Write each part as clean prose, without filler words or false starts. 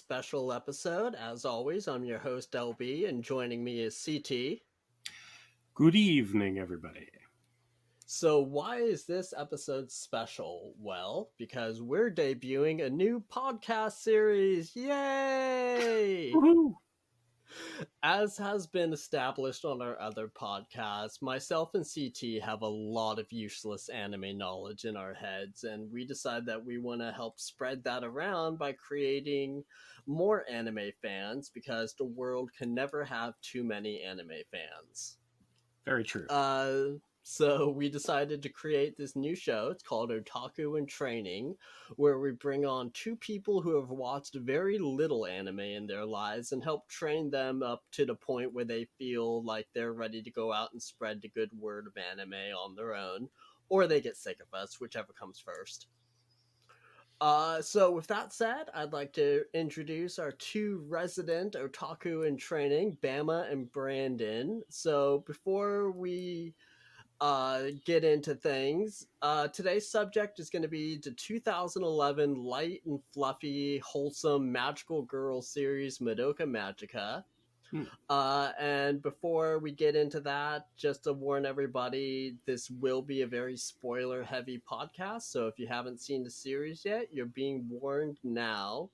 special episode. As always, I'm your host, LB, and joining me is CT. Good evening, everybody. So, why is this episode special? Well, because we're debuting a new podcast series. Yay! Woohoo! As has been established on our other podcasts, myself and CT have a lot of useless anime knowledge in our heads, and we decided that we want to help spread that around by creating more anime fans because the world can never have too many anime fans. Very true. So we decided to create this new show. It's called Otaku in Training, where we bring on two people who have watched very little anime in their lives and help train them up to the point where they feel like they're ready to go out and spread the good word of anime on their own, or they get sick of us, whichever comes first. So with that said, I'd like to introduce our two resident otaku in training, Bama and Brandon. So before we get into things, today's subject is going to be the 2011 light and fluffy, wholesome magical girl series Madoka Magica. And before we get into that, just to warn everybody, this will be a very spoiler heavy podcast. So if you haven't seen the series yet, you're being warned now.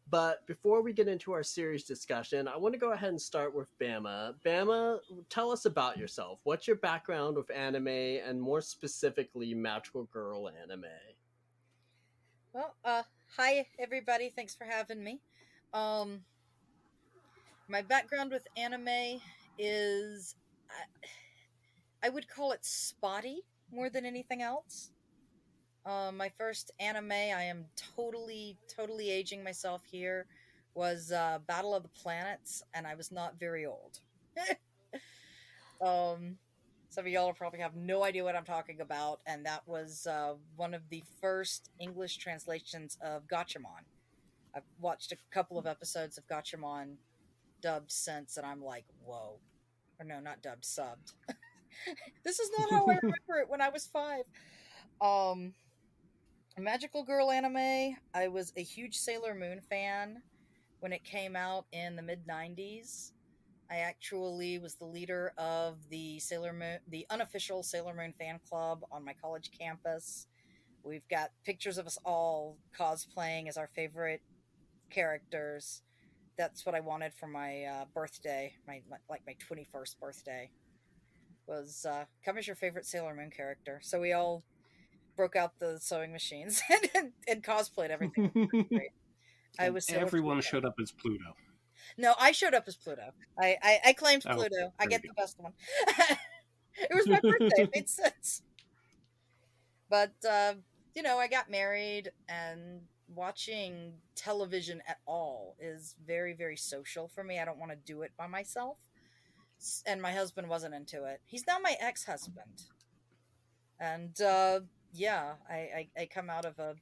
But before we get into our series discussion, I want to go ahead and start with Bama. Bama, tell us about yourself. What's your background with anime and more specifically magical girl anime? Well, hi everybody. Thanks for having me. Um, my background with anime is, I would call it spotty more than anything else. My first anime, I am totally aging myself here, was Battle of the Planets, and I was not very old. Some of y'all probably have no idea what I'm talking about, and that was one of the first English translations of Gatchaman. I've watched a couple of episodes of Gatchaman dubbed since, and I'm like, whoa. Or no, not dubbed, subbed. This is not how I remember it when I was 5. Um, Magical Girl anime, I was a huge Sailor Moon fan when it came out in the mid 90s. I actually was the leader of the unofficial Sailor Moon fan club on my college campus. We've got pictures of us all cosplaying as our favorite characters. That's what I wanted for my birthday, my 21st birthday. Was come as your favorite Sailor Moon character. So we all broke out the sewing machines and cosplayed everything. Great. I was so everyone showed up as Pluto. No, I showed up as Pluto. I claimed Oh, Pluto. I very get good. the best one. It was my birthday. It made sense. But I got married, and watching television at all is very, very social for me. I don't want to do it by myself. And my husband wasn't into it. He's now my ex-husband. And I come out of a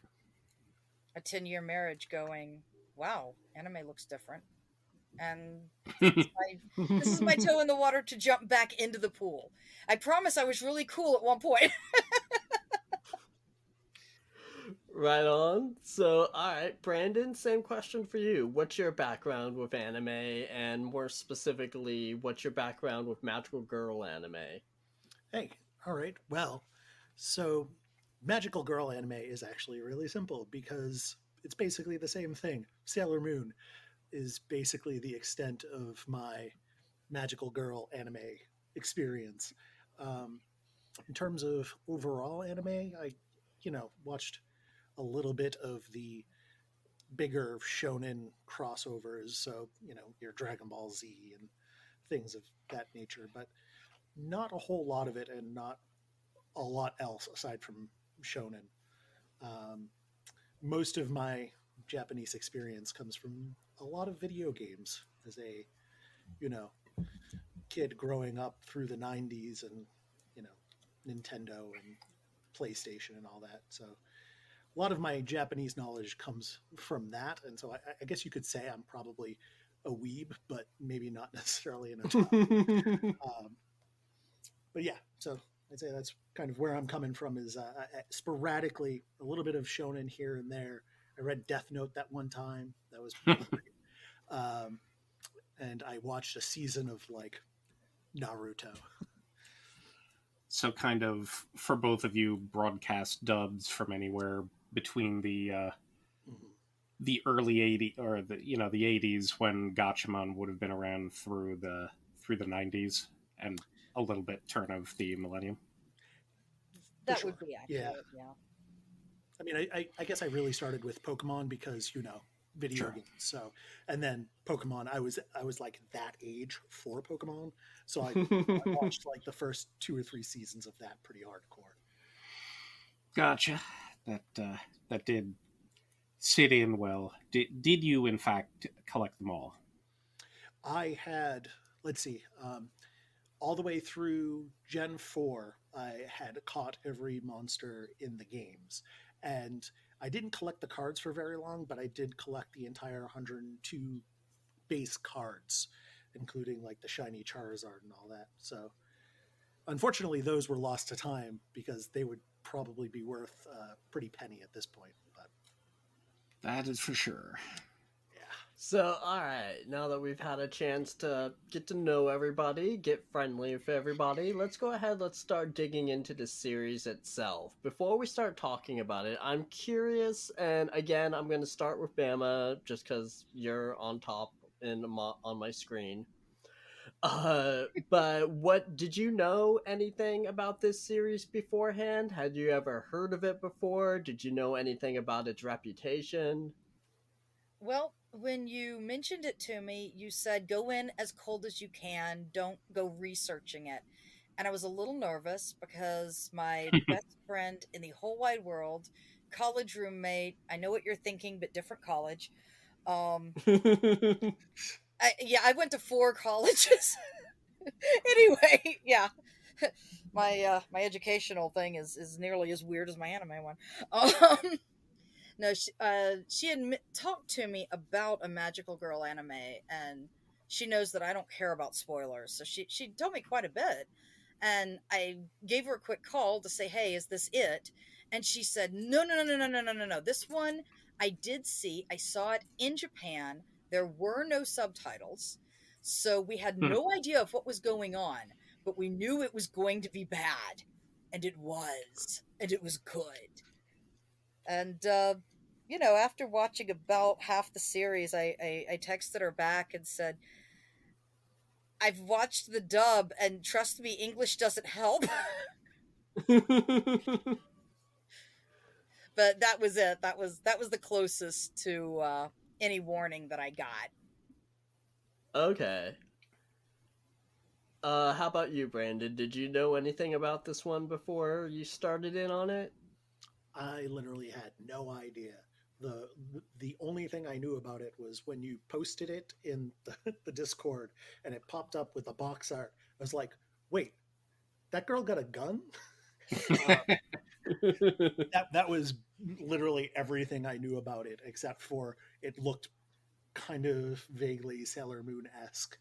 10-year marriage going, wow, anime looks different. And this is my toe in the water to jump back into the pool. I promise I was really cool at one point. Right on. So, all right, Brandon, same question for you. What's your background with anime, and more specifically, what's your background with magical girl anime? Hey, all right. Well, so Magical Girl anime is actually really simple because it's basically the same thing. Sailor Moon is basically the extent of my Magical Girl anime experience. Um, in terms of overall anime, I watched a little bit of the bigger shonen crossovers, so your Dragon Ball Z and things of that nature, but not a whole lot of it, and not a lot else aside from shonen. Um, Most of my Japanese experience comes from a lot of video games as a, you know, kid growing up through the 90s and, Nintendo and PlayStation and all that. So a lot of my Japanese knowledge comes from that. And so I guess you could say I'm probably a weeb, but maybe not necessarily an otaku. But yeah, so I'd say that's kind of where I'm coming from is sporadically a little bit of shonen here and there. I read Death Note that one time. That was pretty great. Um, and I watched a season of like Naruto. So kind of for both of you, broadcast dubs from anywhere between Mhm. the early '80s or the '80s when Gatchaman would have been around through the '90s and a little bit turn of the millennium. For That would sure. be Yeah. accurate. Yeah. I mean, I guess I really started with Pokemon because video Sure. games. So, and then Pokemon, I was like that age for Pokemon, so I watched like the first 2 or 3 seasons of that pretty hardcore. Gotcha. That did sit in well. Did you in fact collect them all? I had, let's see, all the way through Gen 4, I had caught every monster in the games. And I didn't collect the cards for very long, but I did collect the entire 102 base cards, including like the shiny Charizard and all that. So unfortunately, those were lost to time because they would probably be worth a pretty penny at this point. But That is for sure. yeah. So, alright, now that we've had a chance to get to know everybody, get friendly with everybody, let's go ahead, let's start digging into the series itself. Before we start talking about it, I'm curious, and again, I'm going to start with Bama, just because you're on top on my screen. But what did you know anything about this series beforehand? Had you ever heard of it before? Did you know anything about its reputation? Well, when you mentioned it to me, you said go in as cold as you can, don't go researching it. And I was a little nervous because my best friend in the whole wide world, college roommate, I know what you're thinking, but different college. Um, I went to 4 colleges. Anyway, yeah, my educational thing is nearly as weird as my anime one. Um, no, she had talked to me about a magical girl anime, and she knows that I don't care about spoilers, so she told me quite a bit. And I gave her a quick call to say, "Hey, is this it?" And she said, "No, no, no, no, no, no, no, no, no. This one I did see. I saw it in Japan. There were no subtitles, so we had no idea of what was going on, but we knew it was going to be bad, and it was good." And after watching about half the series, I texted her back and said, "I've watched the dub, and trust me, English doesn't help." But that was it. That was the closest to any warning that I got. Okay. How about you, Brandon? Did you know anything about this one before you started in on it? I literally had no idea. The the only thing I knew about it was when you posted it in the Discord and it popped up with a box art. I was like, wait, that girl got a gun? Uh, that was literally everything I knew about it, except for it looked kind of vaguely Sailor Moon esque.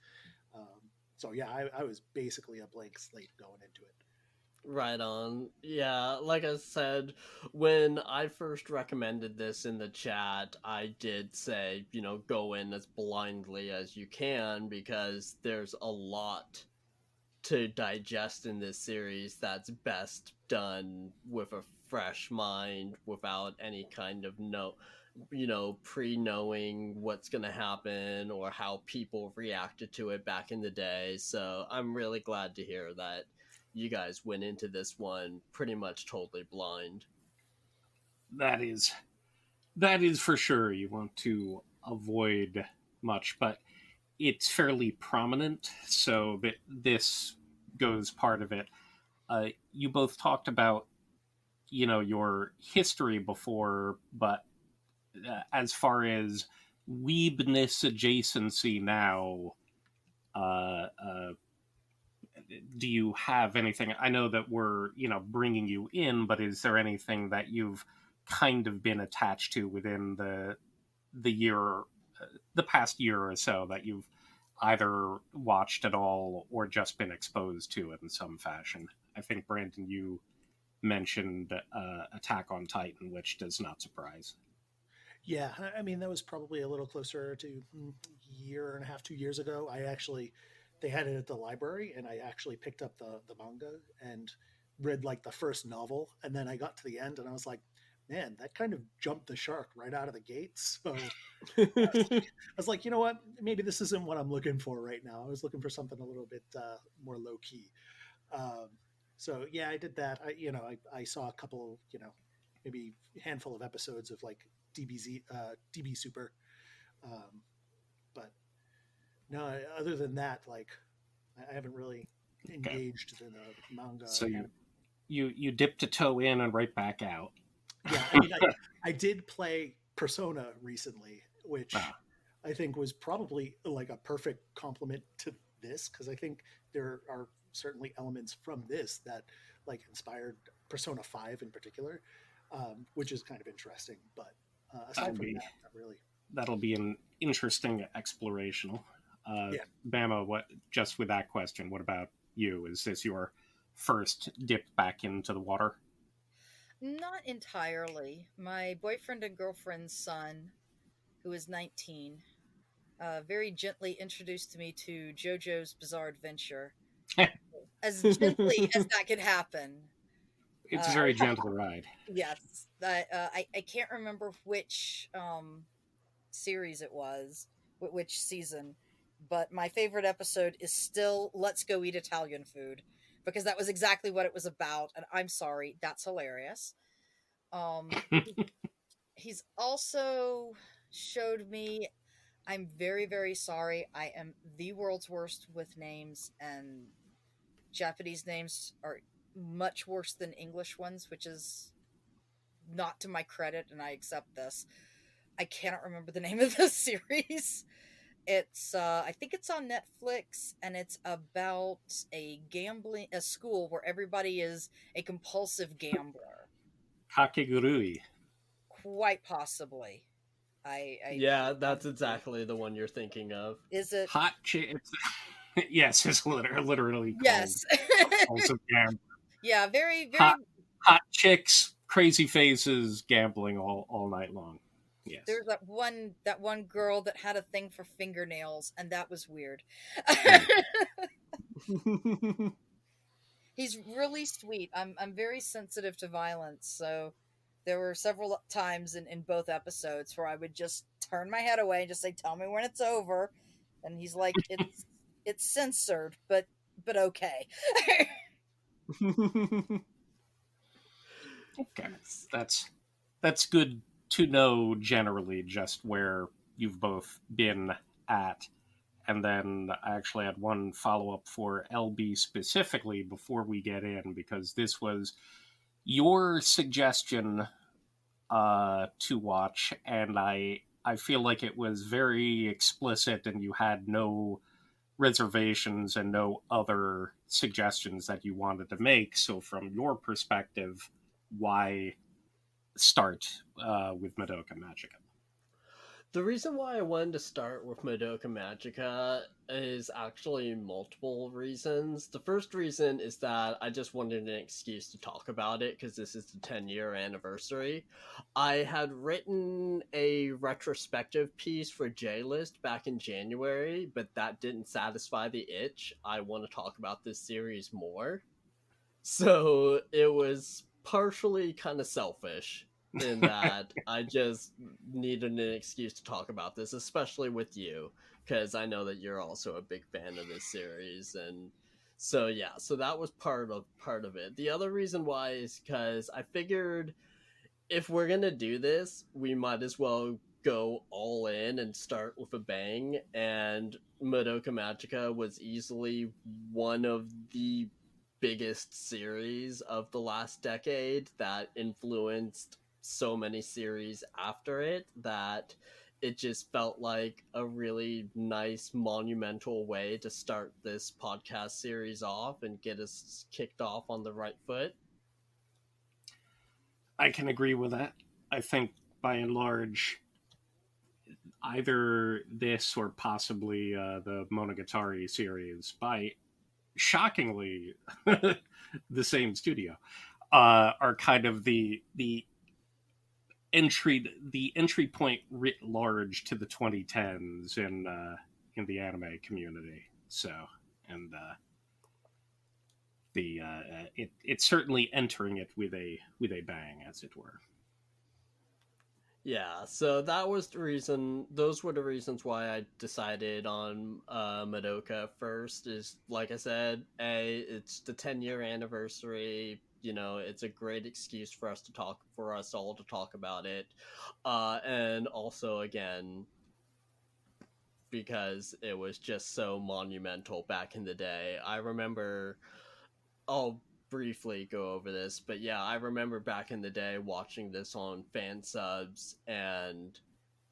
So yeah, I was basically a blank slate going into it. Right on. Yeah, like I said, when I first recommended this in the chat, I did say, go in as blindly as you can because there's a lot to digest in this series that's best done with a fresh mind without any kind of pre-knowing what's going to happen or how people reacted to it back in the day. So I'm really glad to hear that you guys went into this one pretty much totally blind. that is that is for sure. You want to avoid much, but it's fairly prominent, so that this goes part of it. You both talked about your history before, but as far as weebness adjacency now, uh, uh, do you have anything? I know that we're bringing you in, but is there anything that you've kind of been attached to within the year, the past year or so, that you've either watched at all or just been exposed to it in some fashion? I think Brandon, you mentioned Attack on Titan, which does not surprise. Yeah, I mean that was probably a little closer to year and a half, 2 years ago. They had it at the library, and I actually picked up the manga and read like the first novel, and then I got to the end, and I was like, man, that kind of jumped the shark right out of the gate. So I was like, you know what? Maybe this isn't what I'm looking for right now. I was looking for something a little bit more low key. Um, so yeah, I did that. I saw a couple, maybe handful of episodes of like DB Super, um, but no. Other than that, like I haven't really Okay. engaged in a manga. So Anime. you dipped a toe in and right back out. Yeah, I mean, I did play Persona recently, which Ah, I think was probably like a perfect complement to this, because I think there are certainly elements from this that like inspired Persona 5 in particular, which is kind of interesting. But that'll aside from be that, not really. that'll be an interesting explorational. Yeah. Bama, what just with that question? What about you? Is this your first dip back into the water? Not entirely. My boyfriend and girlfriend's son, who is 19, very gently introduced me to JoJo's Bizarre Adventure. As gently as that could happen. It's a Uh, very gentle ride. yes, I can't remember which series it was, which season, but my favorite episode is still "Let's Go Eat Italian Food" because that was exactly what it was about. And I'm sorry, that's hilarious. Um, he's also showed me. I'm very, very sorry. I am the world's worst with names, and Japanese names are much worse than English ones, which is not to my credit, and I accept this. I cannot remember the name of the series. It's I think it's on Netflix, and it's about a school where everybody is a compulsive gambler. Kakegurui. Quite possibly. I Yeah, that's exactly the one you're thinking of. is it? Hot chicks. Yes, it's literally called Yes. Compulsive Gambling. Yeah, very Hot very hot chicks, crazy faces, gambling all night long. Yes. there's that one girl that had a thing for fingernails, and that was weird. Mm. He's really sweet. I'm very sensitive to violence, so there were several times in both episodes where I would just turn my head away and just say, "Tell me when it's over," and he's like, "It's censored, but okay." Okay, that's good to know generally just where you've both been at. And then I actually had one follow up for LB specifically before we get in because this was your suggestion to watch, and I feel like it was very explicit, and you had no reservations and no other suggestions that you wanted to make. So, from your perspective, why start with Madoka Magica? The reason why I wanted to start with Madoka Magica is actually multiple reasons. The first reason is that I just wanted an excuse to talk about it because this is the 10-year anniversary. I had written a retrospective piece for J-List back in January, but that didn't satisfy the itch. I want to talk about this series more. So it was partially kind of selfish in that I just needed an excuse to talk about this, especially with you, because I know that you're also a big fan of this series, and so yeah, so that was part of it. The other reason why is because I figured if we're gonna do this, we might as well go all in and start with a bang. And Madoka Magica was easily one of the biggest series of the last decade that influenced so many series after it that it just felt like a really nice monumental way to start this podcast series off and get us kicked off on the right foot. I can agree with that. I think by and large, either this or possibly the Monogatari series by shockingly the same studio are kind of the the entry point writ large to the 2010s in the anime community. So, and it's certainly entering it with a bang, as it were. Yeah, so that was the reason. Those were the reasons why I decided on Madoka first. Is like I said, it's the 10-year anniversary. You know, it's a great excuse for us all to talk about it, and also again because it was just so monumental back in the day. I remember. I'll briefly go over this, but yeah, I remember back in the day watching this on fan subs and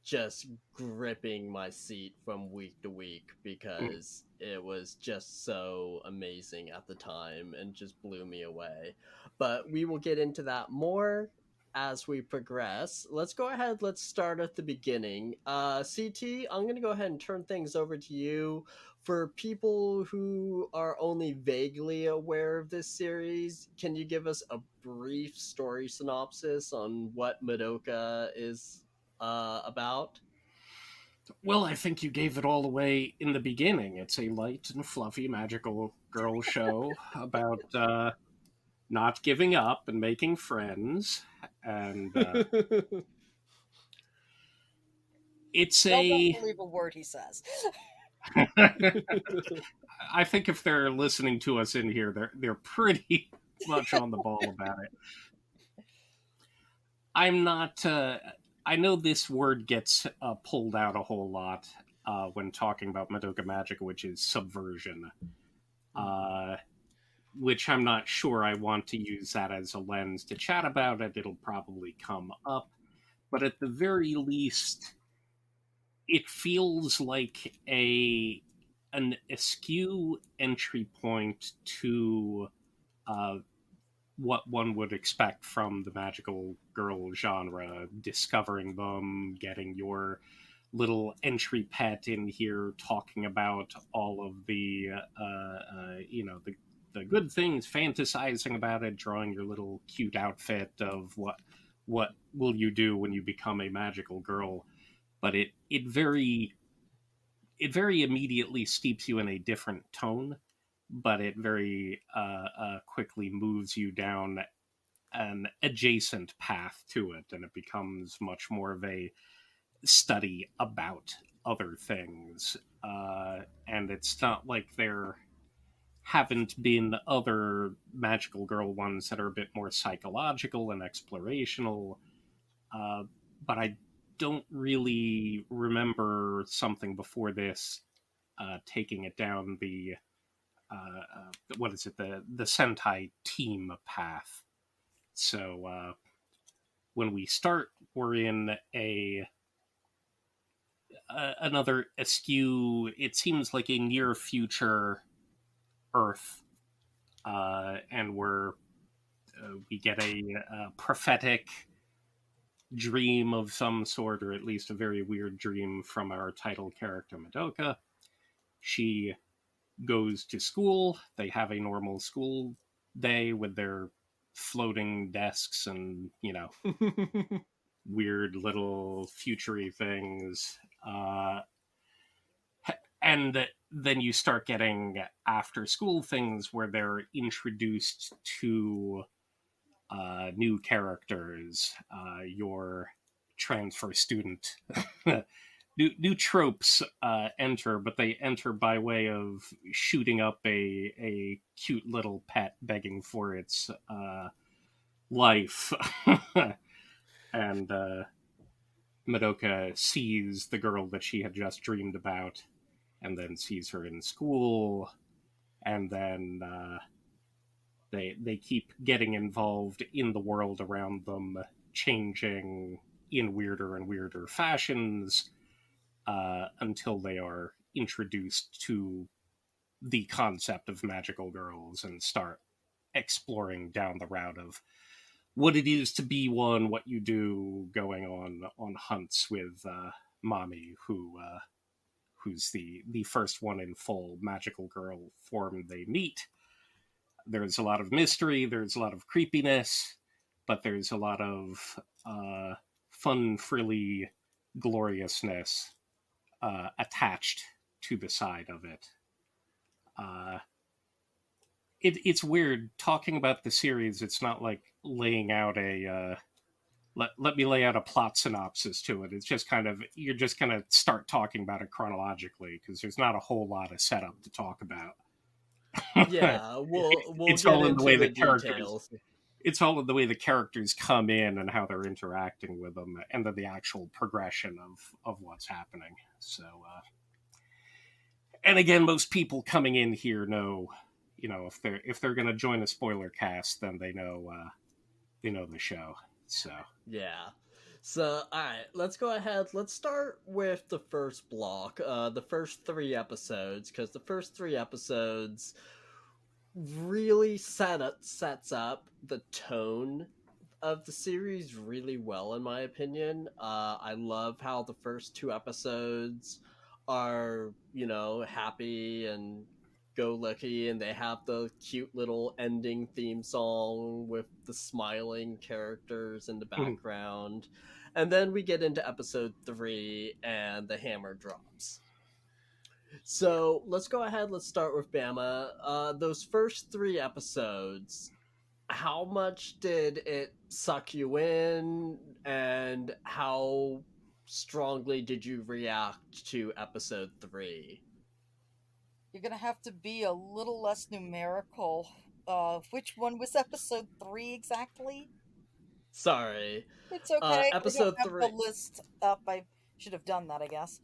just gripping my seat from week to week because it was just so amazing at the time and just blew me away. But we will get into that more as we progress. Let's go ahead, let's start at the beginning. CT, I'm going to go ahead and turn things over to you. For people who are only vaguely aware of this series, can you give us a brief story synopsis on what Madoka is about? Well, I think you gave it all away in the beginning. It's a light and fluffy magical girl show about not giving up and making friends, and it's Y'all don't a. believe a word he says. I think if they're listening to us in here, they're pretty much on the ball about it. I'm not. I know this word gets pulled out a whole lot when talking about Madoka Magica, which is subversion. Which I'm not sure I want to use that as a lens to chat about it. It'll probably come up. But at the very least, it feels like an askew entry point to what one would expect from the magical girl genre, discovering them, getting your little entry pet in here, talking about all of the the good things, fantasizing about it, drawing your little cute outfit of what will you do when you become a magical girl. But it very immediately steeps you in a different tone, but it very quickly moves you down an adjacent path to it, and it becomes much more of a study about other things. And it's not like there haven't been other magical girl ones that are a bit more psychological and explorational, but I don't really remember something before this taking it down the what is it, the Sentai team path. So when we start, we're in a another askew. It seems like a near future Earth, and we get a prophetic dream of some sort, or at least a very weird dream from our title character Madoka. She goes to school. They have a normal school day with their floating desks and weird little futury things. And then you start getting after school things where they're introduced to new characters, your transfer student. New tropes enter, but they enter by way of shooting up a cute little pet begging for its life. And Madoka sees the girl that she had just dreamed about, and then sees her in school, and then they keep getting involved in the world around them, changing in weirder and weirder fashions, until they are introduced to the concept of magical girls and start exploring down the route of what it is to be one, what you do, going on hunts with Mami, who's the first one in full magical girl form they meet. There's a lot of mystery, there's a lot of creepiness, but there's a lot of fun, frilly gloriousness attached to the side of it. Uh, it's weird talking about the series. It's not like laying out let me lay out a plot synopsis to it. It's just kind of you're just going to start talking about it chronologically because there's not a whole lot of setup to talk about. Yeah, we'll It's get all in the into way the the characters. details. It's all in the way the characters come in and how they're interacting with them, and then the actual progression of what's happening. So, and again, most people coming in here know, if they're going to join a spoiler cast, then they know the show. So Yeah. So, alright, let's go ahead. Let's start with the first block, the first 3 episodes, because the first 3 episodes really sets up the tone of the series really well, in my opinion. I love how the first 2 episodes are, happy and go lucky, and they have the cute little ending theme song with the smiling characters in the background. And then we get into episode 3, and the hammer drops. So let's go ahead. Let's start with Bama. Those first 3 episodes, how much did it suck you in, and how strongly did you react to episode 3? You're gonna have to be a little less numerical. Which one was episode 3 exactly? Sorry. It's okay. I don't Episode have the 3. list up. I should have done that, I guess.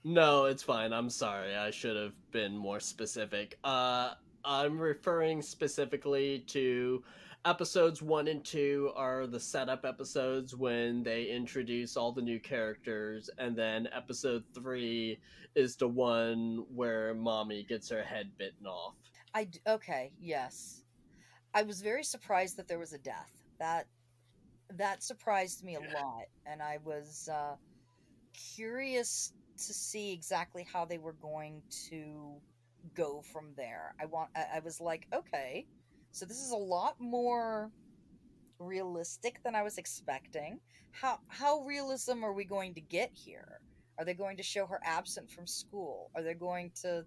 No, it's fine. I'm sorry. I should have been more specific. I'm referring specifically to episodes 1 and 2 are the setup episodes when they introduce all the new characters, and then episode 3 is the one where mommy gets her head bitten off. Okay, yes. I was very surprised that there was a death. That surprised me a lot, and I was curious to see exactly how they were going to go from there. I was like, okay, so this is a lot more realistic than I was expecting. How realism are we going to get here? Are they going to show her absent from school? Are they going to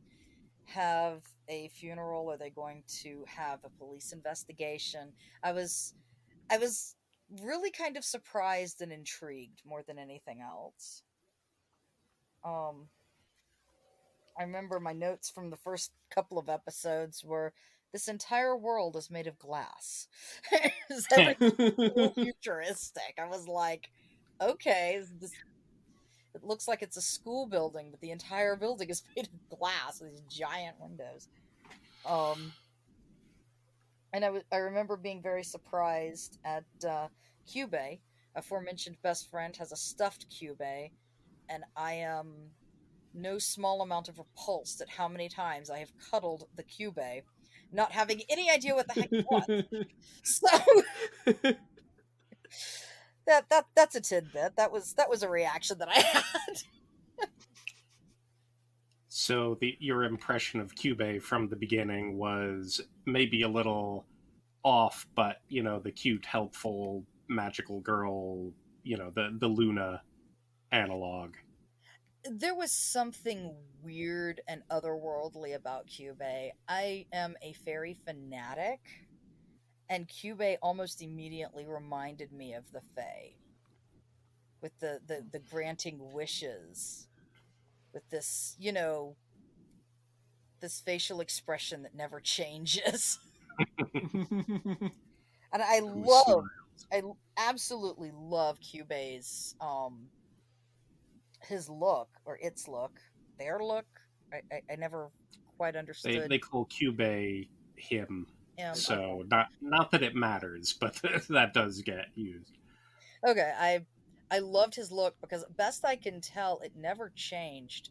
have a funeral? Are they going to have a police investigation? I was really kind of surprised and intrigued more than anything else. Um I remember my notes from the first couple of episodes were this entire world is made of glass. Everything's so futuristic. I was like, okay, it looks like it's a school building, but the entire building is made of glass with these giant windows. Um, and I remember being very surprised at Cube. Aforementioned best friend has a stuffed Cube, and I am no small amount of repulsed at how many times I have cuddled the Cube, not having any idea what the heck it was. So that's a tidbit. That was a reaction that I had. So your impression of Cube from the beginning was maybe a little off, but the cute, helpful, magical girl, the Luna analog. There was something weird and otherworldly about Cube. I am a fairy fanatic, and Cube almost immediately reminded me of the Fae with the granting wishes, with this facial expression that never changes. And Who smiles? I absolutely love Cube's his look or its look, their look. I never quite understood They call Cube him, him. so not that it matters, but that does get used. Okay, I loved his look because best I can tell, it never changed,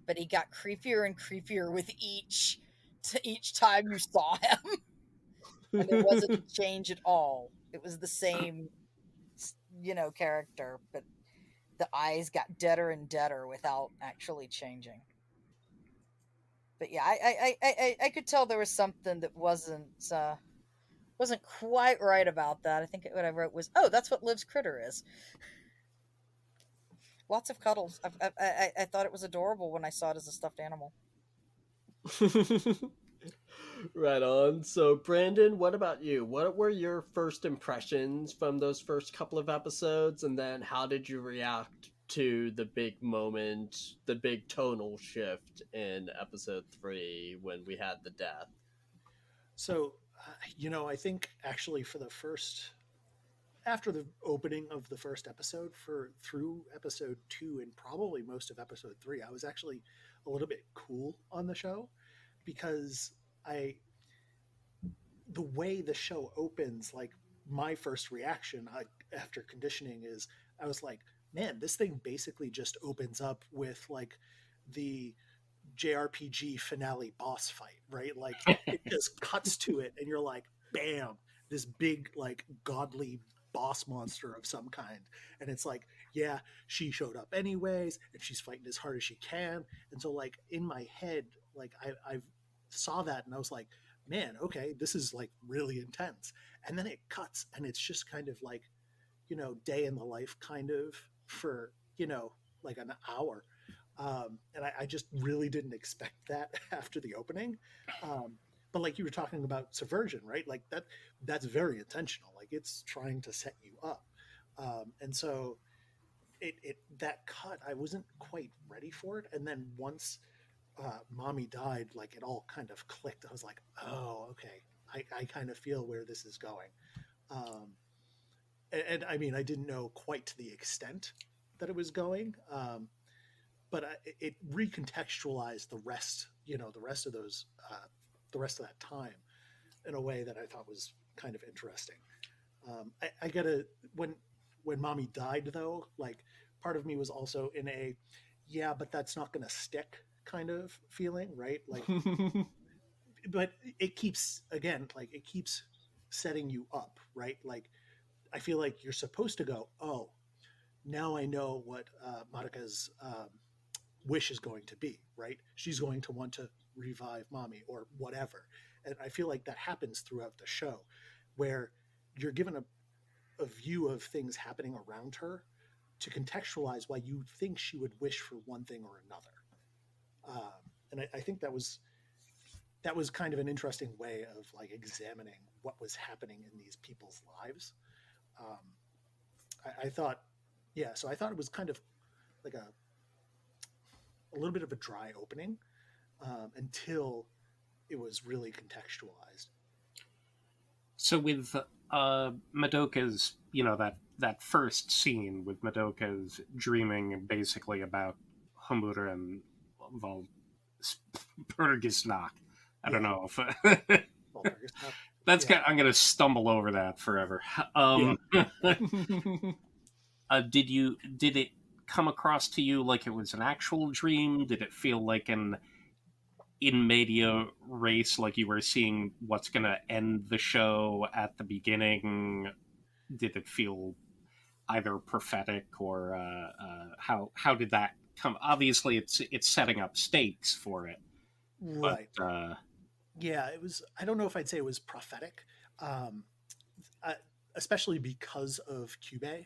but he got creepier and creepier with each time you saw him, and there wasn't a change at all. It was the same, character, but the eyes got deader and deader without actually changing. But yeah, I could tell there was something that wasn't quite right about that. I think what I wrote was, "Oh, that's what Liv's critter is." Lots of cuddles. I thought it was adorable when I saw it as a stuffed animal. Right on. So, Brandon, what about you? What were your first impressions from those first couple of episodes? And then how did you react to the big moment, the big tonal shift in episode 3 when we had the death? So, I think actually for the first, after the opening of the first episode, for through episode 2 and probably most of episode 3, I was actually a little bit cool on the show because I, the way the show opens, like my first reaction after conditioning is I was like, man, this thing basically just opens up with like the JRPG finale boss fight, right? Like it just cuts to it and you're like, bam, this big, like godly boss monster of some kind. And it's like, yeah, she showed up anyways and she's fighting as hard as she can. And so like in my head, like I saw that and I was like, man, okay, this is like really intense. And then it cuts and it's just kind of like, day in the life kind of for, like an hour. And I just really didn't expect that after the opening. But like you were talking about subversion, right? Like that's very intentional. Like it's trying to set you up. And so that cut, I wasn't quite ready for it. And then once mommy died, like it all kind of clicked. I was like, oh, okay. I kind of feel where this is going. And I mean, I didn't know quite to the extent that it was going. But it recontextualized the rest, the rest of those, the rest of that time in a way that I thought was kind of interesting. I gotta, when mommy died though, like part of me was also in a, yeah, but that's not going to stick kind of feeling, right? Like, but it keeps, again, like it keeps setting you up, right? Like, I feel like you're supposed to go, oh, now I know what Madoka's wish is going to be, right? She's going to want to revive mommy or whatever. And I feel like that happens throughout the show where you're given a view of things happening around her to contextualize why you think she would wish for one thing or another. And I think that was kind of an interesting way of like examining what was happening in these people's lives. I thought, yeah, so I thought it was kind of like a little bit of a dry opening until it was really contextualized. So with Madoka's, that first scene with Madoka's dreaming basically about Homura and well, Bergisnak. I don't know if that's Yeah. I'm going to stumble over that forever. Did it come across to you like it was an actual dream? Did it feel like an in media race, like you were seeing what's going to end the show at the beginning? Did it feel either prophetic or how did that come? Obviously, it's setting up stakes for it, Right. but yeah, it was. I don't know if I'd say it was prophetic, especially because of Cube,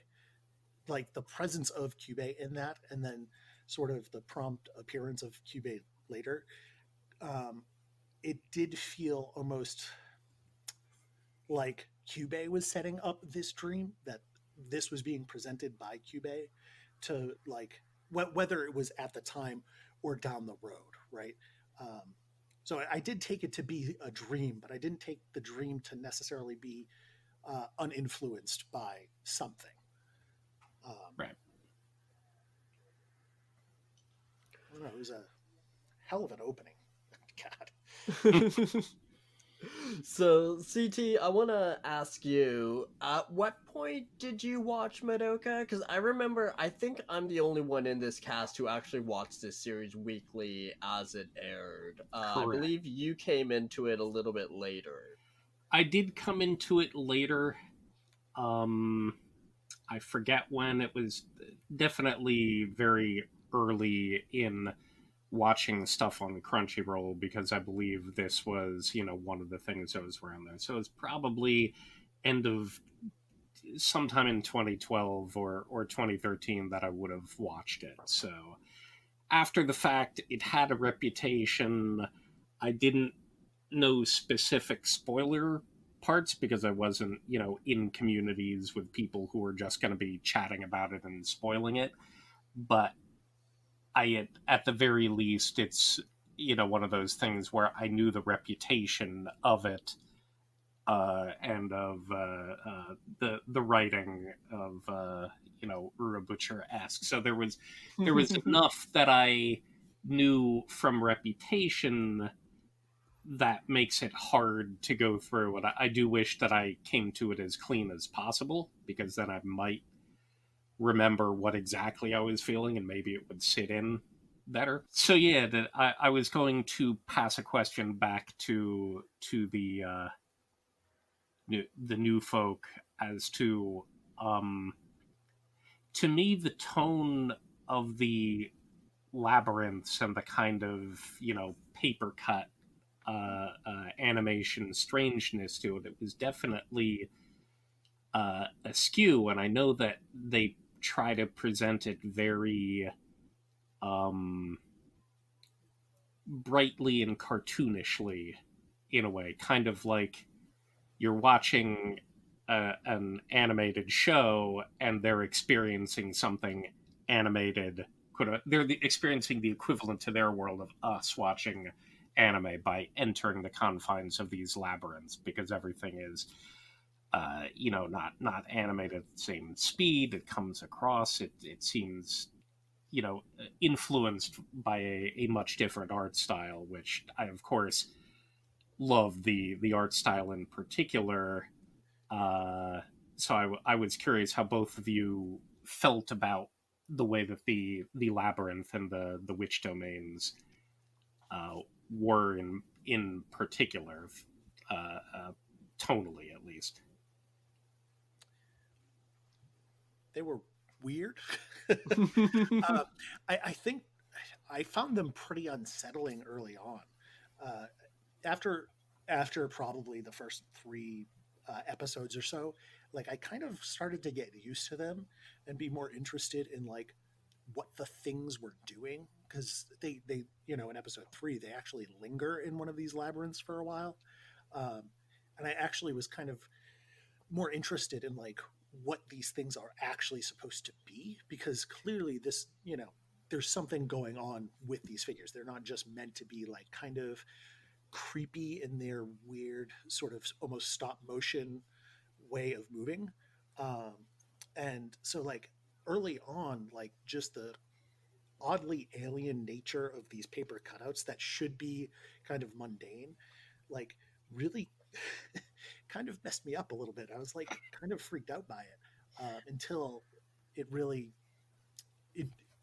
like the presence of Cube in that, and then sort of the prompt appearance of Cube later. It did feel almost like Cube was setting up this dream, that this was being presented by Cube to like whether it was at the time or down the road, right? So I did take it to be a dream, but I didn't take the dream to necessarily be uninfluenced by something. right. I don't know. It was a hell of an opening. God. So, CT, I want to ask you, at what point did you watch Madoka? Because I remember, I think I'm the only one in this cast who actually watched this series weekly as it aired. I believe you came into it a little bit later. I did come into it later. I forget when. It was definitely very early in watching stuff on Crunchyroll because I believe this was, one of the things that was around there. So it's probably end of sometime in 2012 or 2013 that I would have watched it. So after the fact, it had a reputation. I didn't know specific spoiler parts because I wasn't, in communities with people who were just going to be chatting about it and spoiling it. But at the very least, it's, one of those things where I knew the reputation of it, and of the writing of Ura Butcher esque. So there was enough that I knew from reputation that makes it hard to go through. And I do wish that I came to it as clean as possible, because then I might remember what exactly I was feeling and maybe it would sit in better. So yeah, I was going to pass a question back to the new folk as to me, the tone of the labyrinths and the kind of paper cut animation strangeness to it was definitely askew. And I know that they try to present it very brightly and cartoonishly, in a way, kind of like you're watching an animated show and they're experiencing something animated. They're experiencing the equivalent to their world of us watching anime by entering the confines of these labyrinths, because everything is not animated at the same speed. It comes across, it seems influenced by a much different art style, which I of course love the art style in particular. So I was curious how both of you felt about the way that the labyrinth and the witch domains were in particular, tonally at least. They were weird. I think I found them pretty unsettling early on. Uh, after probably the first three episodes or so, like I kind of started to get used to them and be more interested in like what the things were doing, because they in episode 3 they actually linger in one of these labyrinths for a while, and I actually was kind of more interested in like what these things are actually supposed to be, because clearly this there's something going on with these figures. They're not just meant to be like kind of creepy in their weird sort of almost stop motion way of moving. And so like early on, like just the oddly alien nature of these paper cutouts that should be kind of mundane, like really kind of messed me up a little bit. I was like kind of freaked out by it, until it really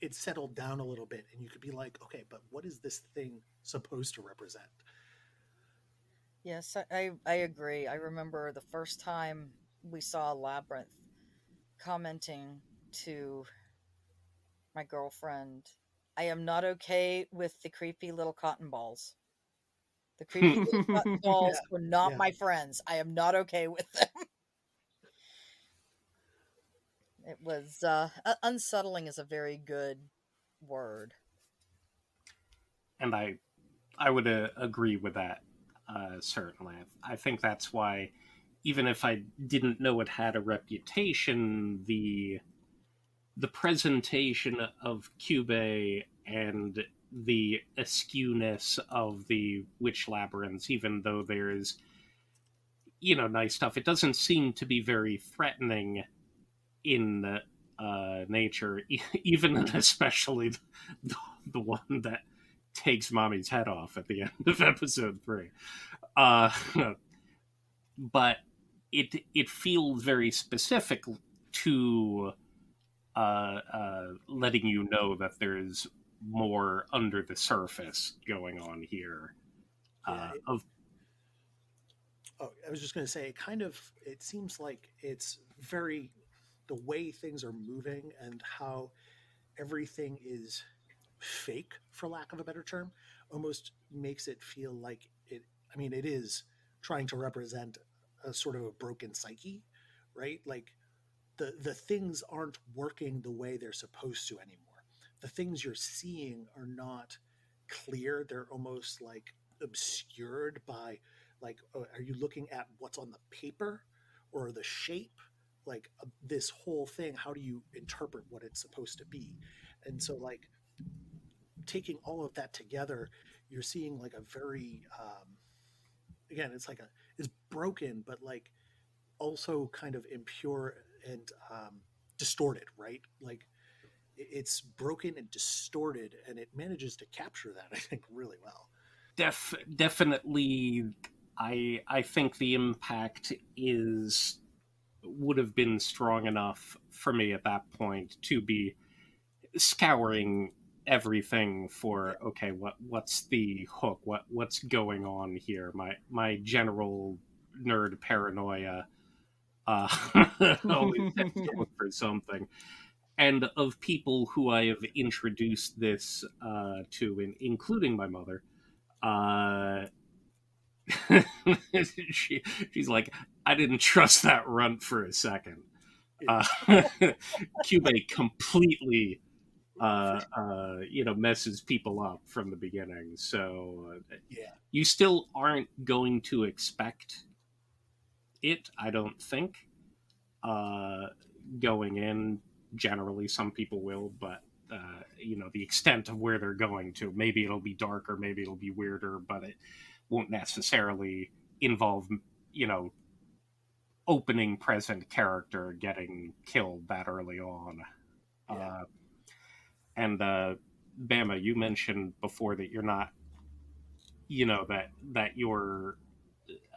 it settled down a little bit, and you could be like, okay, but what is this thing supposed to represent? Yes, I agree. I remember the first time we saw Labyrinth, commenting to my girlfriend, I am not okay with the creepy little cotton balls. The creepy little cotton Yeah, balls were not yeah. my friends. I am not okay with them. It was unsettling is a very good word. And I would agree with that, certainly. I think that's why, even if I didn't know it had a reputation, the presentation of Cube and the askewness of the witch labyrinths, even though there's nice stuff, it doesn't seem to be very threatening in nature, even and especially the one that takes mommy's head off at the end of episode 3. Uh, but it feels very specific to letting you know that there's more under the surface going on here. Yeah, Of oh, I was just going to say, it seems like it's very, the way things are moving and how everything is fake, for lack of a better term, almost makes it feel like it. I mean, it is trying to represent a sort of a broken psyche, right? Like the things aren't working the way they're supposed to anymore. The things you're seeing are not clear. They're almost like obscured by, like, are you looking at what's on the paper or the shape? Like, this whole thing, how do you interpret what it's supposed to be? And so, like, taking all of that together, you're seeing like a very again, it's like it's broken, but like also kind of impure and distorted, right? Like, it's broken and distorted, and it manages to capture that, I think, really well. Definitely, I think the impact would have been strong enough for me at that point to be scouring everything for, okay, what's the hook, what's going on here. My general nerd paranoia always has to look for something. And of people who I have introduced this to, including my mother, she's like, I didn't trust that runt for a second. Cube completely messes people up from the beginning. So you still aren't going to expect it, I don't think. Going in, generally, some people will, but the extent of where they're going to, maybe it'll be darker, maybe it'll be weirder, but it won't necessarily involve, opening present character getting killed that early on. And Bama, you mentioned before that you're not, that you're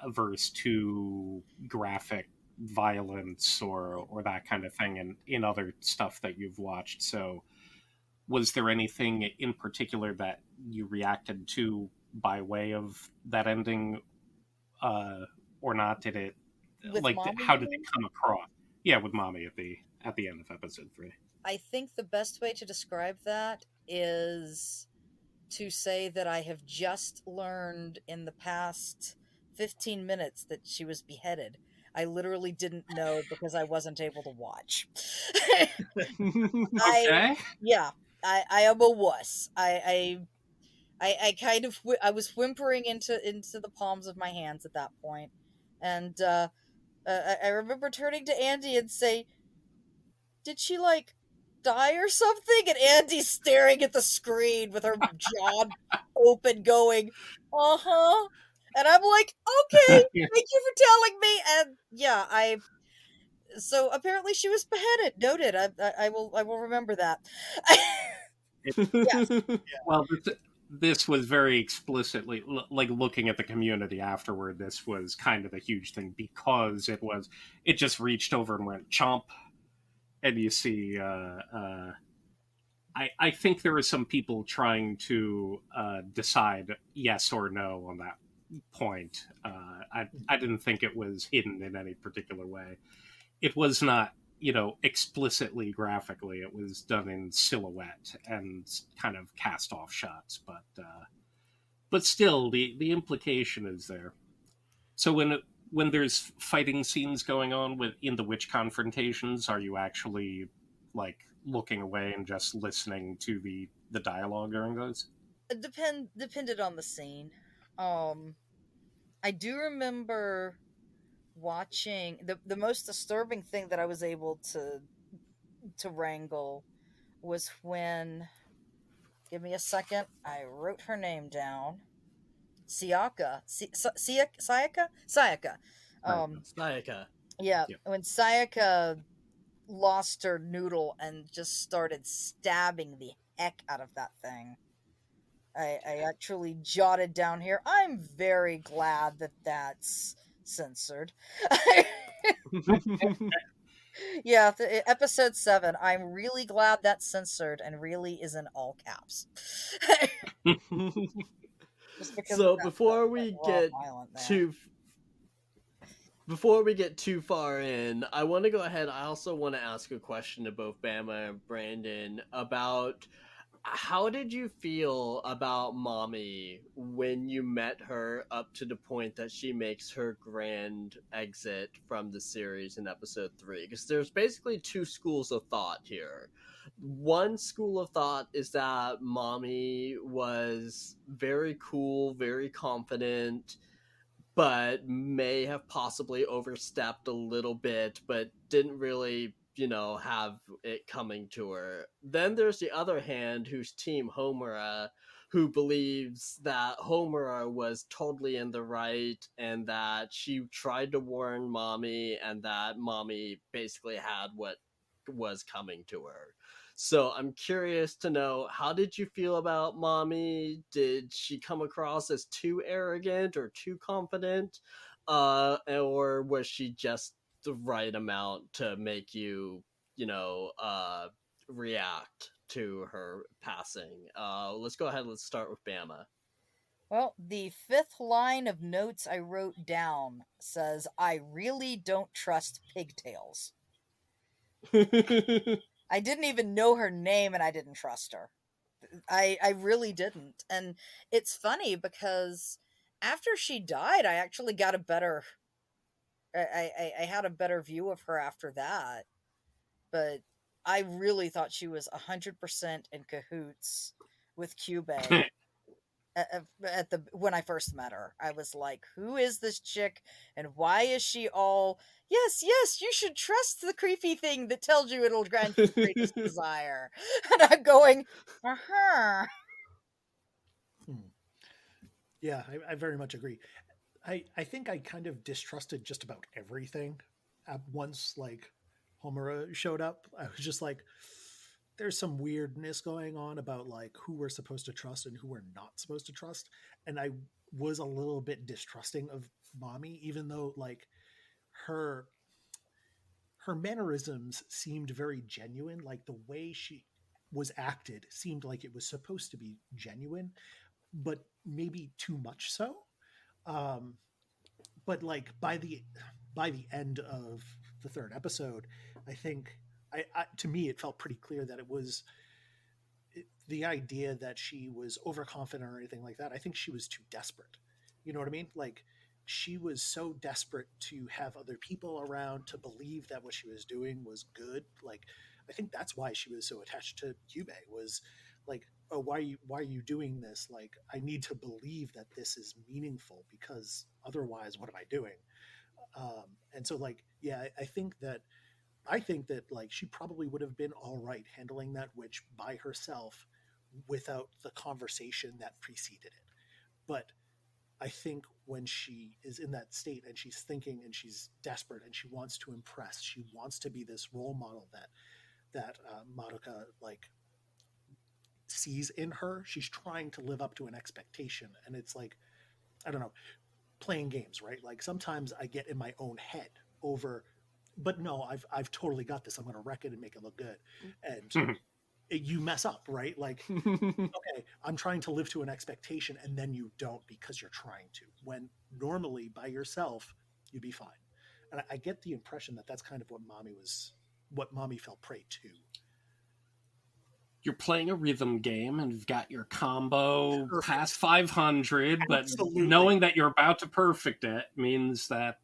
averse to graphic violence or that kind of thing in other stuff that you've watched. So was there anything in particular that you reacted to by way of that ending, or not? Did it how did it come across? Yeah, with Mommy at the end of episode 3. I think the best way to describe that is to say that I have just learned in the past 15 minutes that she was beheaded. I literally didn't know because I wasn't able to watch. Okay. I am a wuss. I kind of I was whimpering into the palms of my hands at that point, and I remember turning to Andy and say, "Did she like die or something?" And Andy's staring at the screen with her jaw open, going, "Uh-huh." And I'm like, "Okay, thank you for telling me." And so apparently she was beheaded. Noted. I will remember that. Yes. Well, this was very explicitly, like, looking at the community afterward, this was kind of a huge thing because it just reached over and went chomp. And you see, I think there were some people trying to decide yes or no on that point. I didn't think it was hidden in any particular way. It was not, explicitly graphically. It was done in silhouette and kind of cast off shots, but still, the implication is there. So when there's fighting scenes going on in the witch confrontations, are you actually like looking away and just listening to the dialogue during those? Depended on the scene. I do remember watching the most disturbing thing that I was able to wrangle was when, give me a second, I wrote her name down. Sayaka. Sayaka. Sayaka. Yeah, Yep. when Sayaka lost her noodle and just started stabbing the heck out of that thing. I actually jotted down here, I'm very glad that that's censored. Yeah, episode 7, I'm really glad that's censored and really is in all caps. Just because So that before we get too far in, I want to go ahead. I also want to ask a question to both Bama and Brandon about how did you feel about Mommy when you met her up to the point that she makes her grand exit from the series in episode 3? Because there's basically two schools of thought here. One school of thought is that Mommy was very cool, very confident, but may have possibly overstepped a little bit, but didn't really, have it coming to her. Then there's the other hand, who's Team Homura, who believes that Homura was totally in the right and that she tried to warn Mommy and that Mommy basically had what was coming to her. So I'm curious to know, how did you feel about Mommy? Did she come across as too arrogant or too confident? Or was she just the right amount to make you, react to her passing? Let's go ahead. Let's start with Bama. Well, the fifth line of notes I wrote down says, I really don't trust pigtails. I didn't even know her name and I didn't trust her. I really didn't. And it's funny because after she died, I actually got a better I had a better view of her after that. But I really thought she was 100% in cahoots with Kyubey at the when I first met her. I was like, who is this chick and why is she all, yes, yes, you should trust the creepy thing that tells you it'll grant your greatest desire. And I'm going, uh-huh. Yeah, I very much agree. I think I kind of distrusted just about everything once like Homura showed up. I was just like, there's some weirdness going on about like who we're supposed to trust and who we're not supposed to trust. And I was a little bit distrusting of Mommy, even though like her her mannerisms seemed very genuine. Like the way she was acted seemed like it was supposed to be genuine, but maybe too much so. Um, but like by the end of the third episode, I think to me it felt pretty clear that it was the idea that she was overconfident or anything like that. I think she was too desperate. You know what I mean? Like she was so desperate to have other people around to believe that what she was doing was good. Like I think that's why she was so attached to Kyubey, was like, oh, why are you doing this? Like I need to believe that this is meaningful because otherwise what am I doing? And so like yeah, I think that like she probably would have been all right handling that witch by herself without the conversation that preceded it. But I think when she is in that state and she's thinking and she's desperate and she wants to impress, she wants to be this role model that Madoka like sees in her. She's trying to live up to an expectation, and it's like, I don't know, playing games, right? Like sometimes I get in my own head over, but no, I've totally got this. I'm going to wreck it and make it look good, and you mess up, right? Like, okay, I'm trying to live to an expectation, and then you don't because you're trying to. When normally by yourself, you'd be fine. And I get the impression that that's kind of what Mommy fell prey to. You're playing a rhythm game and you've got your combo Perfect. past 500, Absolutely. but knowing that you're about to perfect it means that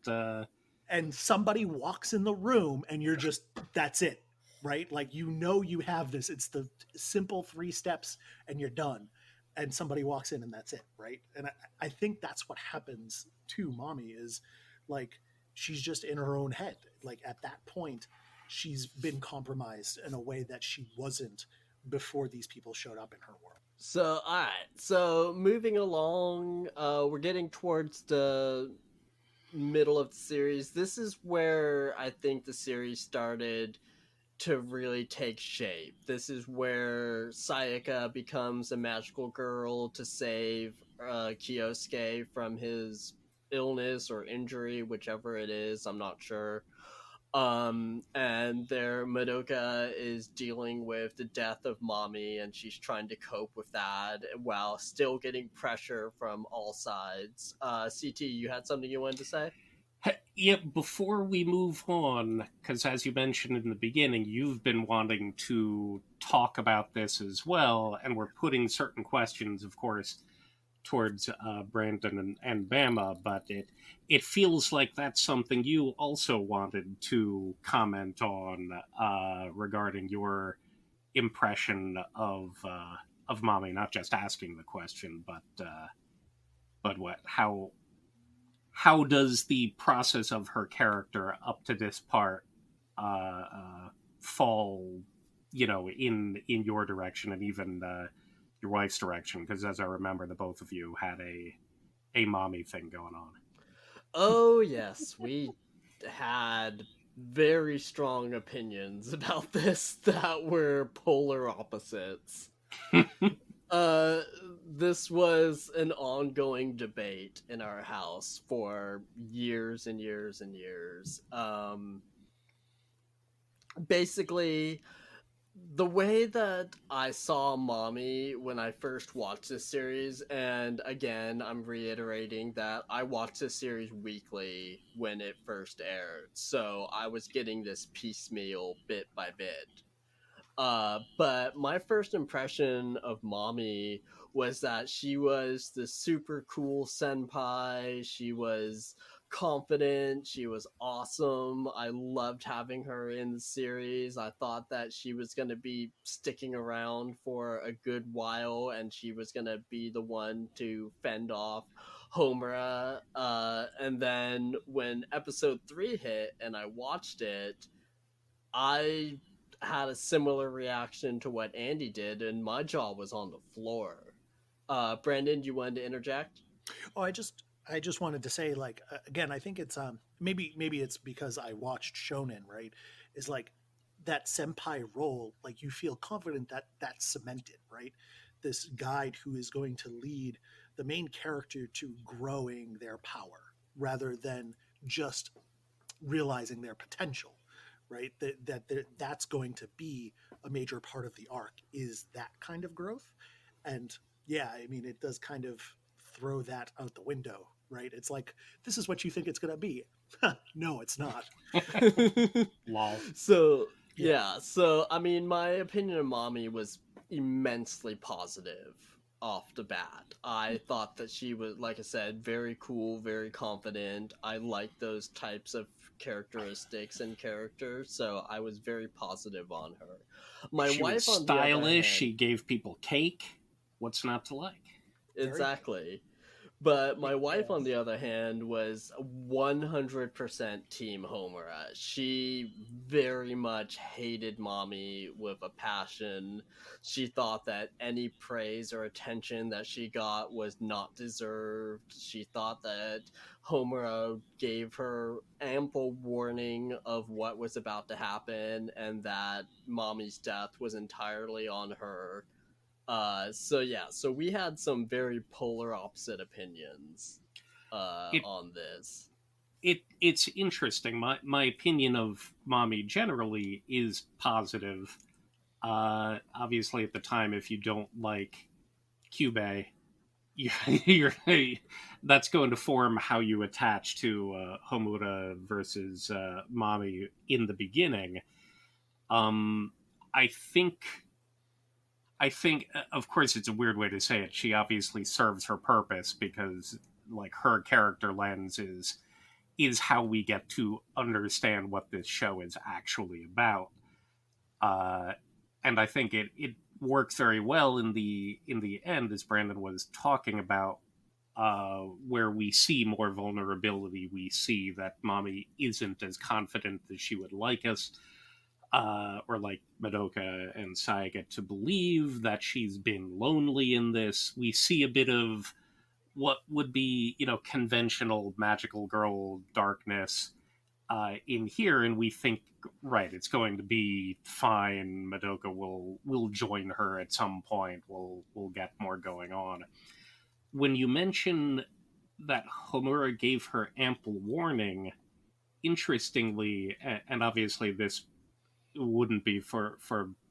and somebody walks in the room and you're just, that's it, right? Like you have this, it's the simple 3 steps and you're done, and somebody walks in and that's it, right? And I think that's what happens to Mommy, is like she's just in her own head. Like at that point she's been compromised in a way that she wasn't before these people showed up in her world. So, all right. So, moving along, we're getting towards the middle of the series. This is where I think the series started to really take shape. This is where Sayaka becomes a magical girl to save Kyosuke from his illness or injury, whichever it is. I'm not sure. And their Madoka is dealing with the death of Mommy, and she's trying to cope with that while still getting pressure from all sides. CT, you had something you wanted to say? Yeah, before we move on, because as you mentioned in the beginning, you've been wanting to talk about this as well, and we're putting certain questions, of course, towards Brandon and Bama, but it feels like that's something you also wanted to comment on regarding your impression of mommy, not just asking the question, but what how does the process of her character up to this part fall, in your direction and even your wife's direction? Because as I remember, the both of you had a mommy thing going Oh, yes, we had very strong opinions about this that were polar opposites. on. Uh, this was an ongoing debate in our house for years and years and years. Basically, the way that I saw Mommy when I first watched this series, and again, I'm reiterating that I watched this series weekly when it first aired, so I was getting this piecemeal bit by bit. But my first impression of Mommy was that she was the super cool senpai. She was confident. She was awesome. I loved having her in the series. I thought that she was going to be sticking around for a good while and she was going to be the one to fend off Homura. And then when episode 3 hit and I watched it, I had a similar reaction to what Andy did, and my jaw was on the floor. Brandon, you wanted to interject? Oh, I just wanted to say, like, again, I think it's maybe it's because I watched shonen, right? Is like that senpai role, like you feel confident that that's cemented, right? This guide who is going to lead the main character to growing their power rather than just realizing their potential, right? That's going to be a major part of the arc, is that kind of growth. And yeah, I mean, it does kind of throw that out the window, right? It's like, this is what you think it's going to be. No, it's not. Lol. So, Yeah. yeah, so, I mean, my opinion of Mommy was immensely positive off the bat. I thought that she was, like I said, very cool, very confident. I like those types of characteristics and characters, so I was very positive on her. My She was wife, on the other stylish. hand, She gave people cake. What's not to like? Very good. exactly. But my wife, on Yes. the other hand, was 100% Team Homura. She very much hated Mommy with a passion. She thought that any praise or attention that she got was not deserved. She thought that Homura gave her ample warning of what was about to happen and that Mommy's death was entirely on her. So yeah, so we had some very polar opposite opinions It on this. it's interesting. My opinion of mommy generally is positive. Obviously, at the time, if you don't like Cube, you're that's going to form how you attach to Homura versus mommy in the beginning. Um, I think of course, it's a weird way to say it. She obviously serves her purpose because, like, her character lens is how we get to understand what this show is actually about. Uh, and I think it works very well in the end, as Brandon was talking about, where we see more vulnerability. We see that mommy isn't as confident as she would like us, or like Madoka and Saiga to believe, that she's been lonely in this. We see a bit of what would be, conventional magical girl darkness in here, and we think, right, it's going to be fine. Madoka will join her at some point. We'll get more going on. When you mention that Homura gave her ample warning, interestingly, and obviously this wouldn't be for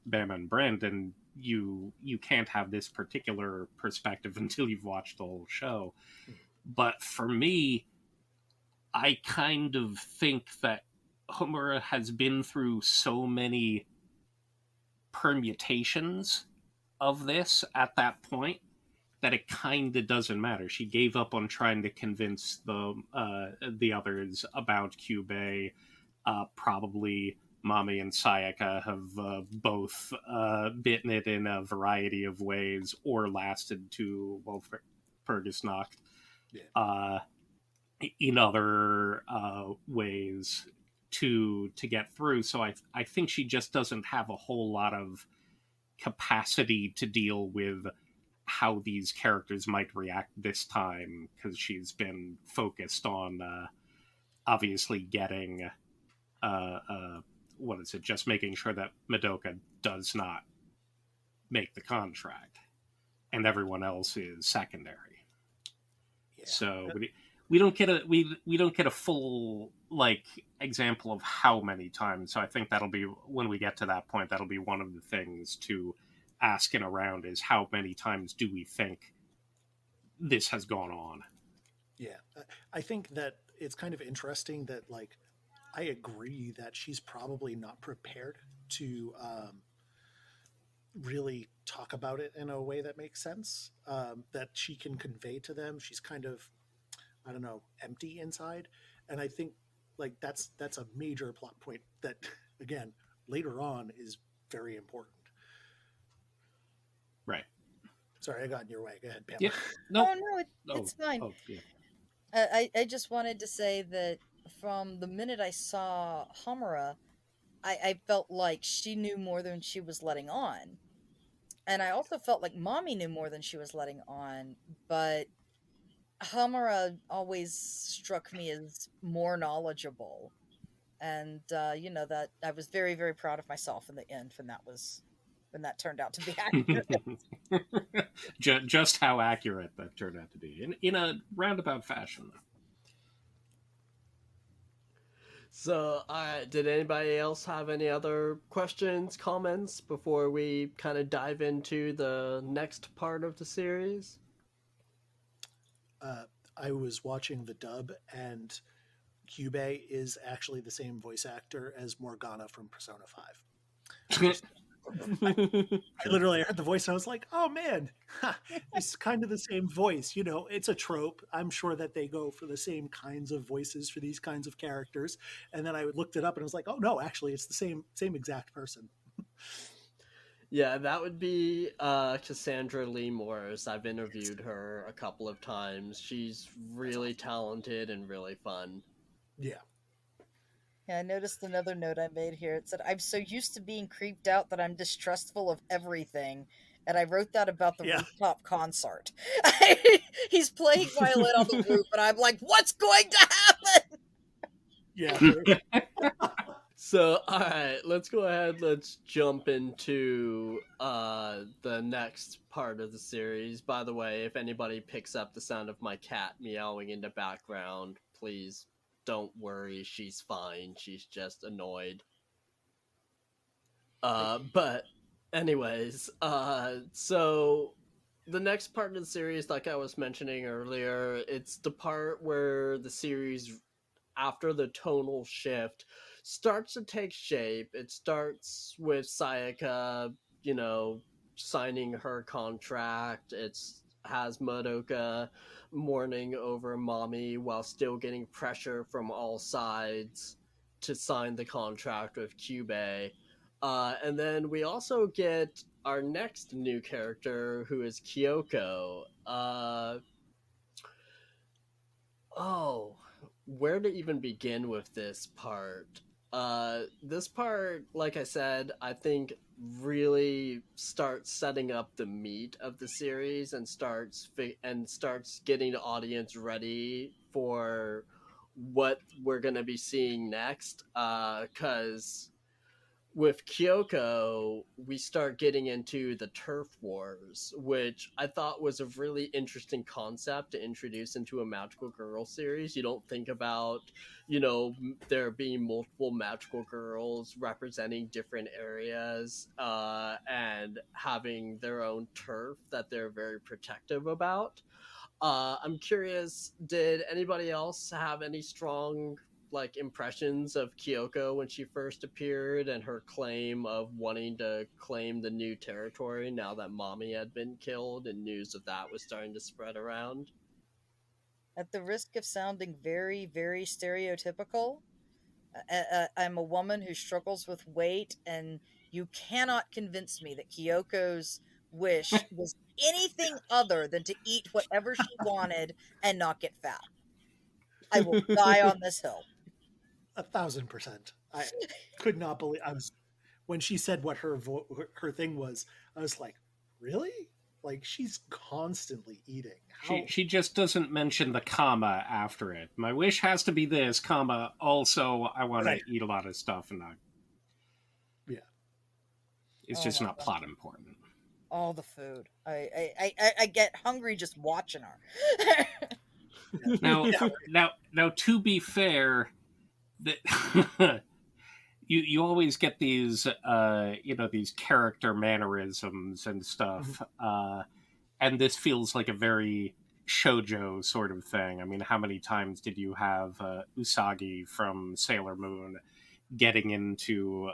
Bam and Brandon. You can't have this particular perspective until you've watched the whole show. But for me, I kind of think that Homura has been through so many permutations of this at that point that it kind of doesn't matter. She gave up on trying to convince the others about Kyubey. Probably Mami and Sayaka have both bitten it in a variety of ways or lasted to, well, Fergus Yeah. in other ways to get through. So I think she just doesn't have a whole lot of capacity to deal with how these characters might react this time, because she's been focused on obviously getting what is it, just making sure that Madoka does not make the contract and everyone else is secondary. Yeah. So we don't get we don't get a full like example of how many times. So I think that'll be, when we get to that point, that'll be one of the things to ask in a round, is how many times do we think this has gone on. Yeah, I think that it's kind of interesting that, like, I agree that she's probably not prepared to really talk about it in a way that makes sense, that she can convey to them. She's kind of, I don't know, empty inside. And I think, like, that's a major plot point that, again, later on is very important. Right. Sorry, I got in your way. Go ahead, Pam. Yeah. No. Oh no, it's fine. Oh, yeah. I just wanted to say that from the minute I saw Homura, I felt like she knew more than she was letting on. And I also felt like Mommy knew more than she was letting on, but Homura always struck me as more knowledgeable. And you know, that I was very, very proud of myself in the end when that turned out to be accurate. Just how accurate that turned out to be in a roundabout fashion. So, did anybody else have any other questions, comments before we kind of dive into the next part of the series? I was watching the dub, and Kyubey is actually the same voice actor as Morgana from Persona 5. I literally heard the voice and I was like, oh man, it's kind of the same voice. You know, it's a trope. I'm sure that they go for the same kinds of voices for these kinds of characters. And then I looked it up and I was like, oh no, actually it's the same exact person. Yeah, that would be Cassandra Lee Morris. I've interviewed her a couple of times. She's really talented and really fun. Yeah. Yeah, I noticed another note I made here. It said, I'm so used to being creeped out that I'm distrustful of everything. And I wrote that about the rooftop concert. He's playing violin on the roof, and I'm like, what's going to happen? Yeah. So, all right, let's go ahead. Let's jump into the next part of the series. By the way, if anybody picks up the sound of my cat meowing in the background, please don't worry. She's fine. She's just annoyed. But anyways, so the next part of the series, like I was mentioning earlier, it's the part where the series, after the tonal shift, starts to take shape. It starts with Sayaka, you know, signing her contract. It's has Madoka mourning over Mommy while still getting pressure from all sides to sign the contract with Kyubey. And then we also get our next new character, who is Kyoko. Oh, where to even begin with this part? This part, like I said, I think really starts setting up the meat of the series and starts getting the audience ready for what we're gonna be seeing next. Because with Kyoko, we start getting into the turf wars, which I thought was a really interesting concept to introduce into a magical girl series. You don't think about, you know, there being multiple magical girls representing different areas and having their own turf that they're very protective about. I'm curious, did anybody else have any strong like impressions of Kyoko when she first appeared and her claim of wanting to claim the new territory now that Mommy had been killed and news of that was starting to spread around? At the risk of sounding very, very stereotypical, I'm a woman who struggles with weight, and you cannot convince me that Kyoko's wish was anything other than to eat whatever she wanted and not get fat. I will die on this hill. 1,000%. I could not believe I was when she said what her thing was. I was like, really? Like she's constantly eating. How? She just doesn't mention the comma after it. My wish has to be this, comma, also I want Right. to eat a lot of stuff and not. Yeah. It's Oh just my not God. plot important. All the food. I get hungry just watching her. Now, Yeah. now, to be fair, that you always get these these character mannerisms and stuff, and this feels like a very shojo sort of thing. I mean, how many times did you have Usagi from Sailor Moon getting into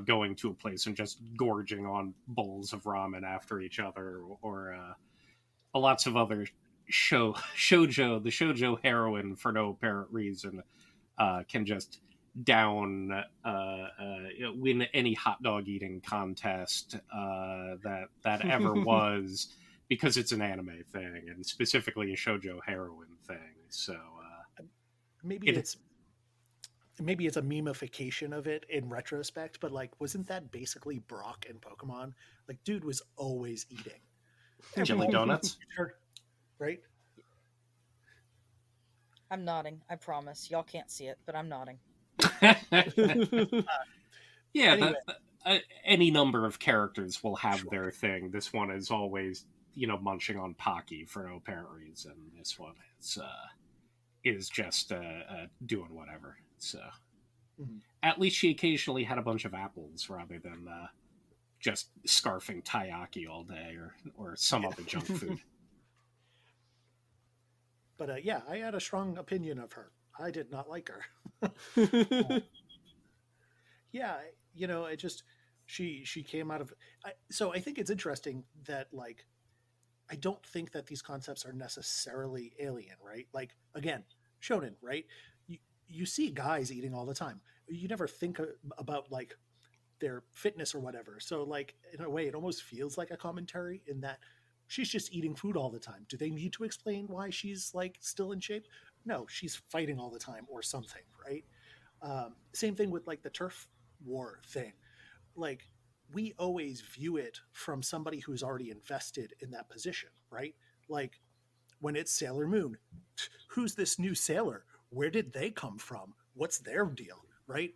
going to a place and just gorging on bowls of ramen after each other, or lots of other shoujo, the shoujo heroine for no apparent reason can just down win any hot dog eating contest that ever was, because it's an anime thing and specifically a shoujo heroine thing. So maybe it it's maybe it's a memification of it in retrospect, but like, wasn't that basically Brock in Pokemon? Like, dude was always eating. jelly donuts. Right? I'm nodding. I promise. Y'all can't see it, but I'm nodding. Yeah, Anyway. any number of characters will have their thing. This one is always, munching on Pocky for no apparent reason. This one is just doing whatever. So at least she occasionally had a bunch of apples rather than just scarfing taiyaki all day or some other junk food. But yeah, I had a strong opinion of her. I did not like her. Yeah, it just she came out of. So I think it's interesting that like I don't think that these concepts are necessarily alien, right? Like again, shonen, right? You see guys eating all the time. You never think about like their fitness or whatever. So like in a way, it almost feels like a commentary in that she's just eating food all the time. Do they need to explain why she's like still in shape? No, she's fighting all the time or something, right? Same thing with like the turf war thing. Like we always view it from somebody who's already invested in that position, right? Like when it's Sailor Moon, who's this new sailor? Where did they come from? What's their deal, right?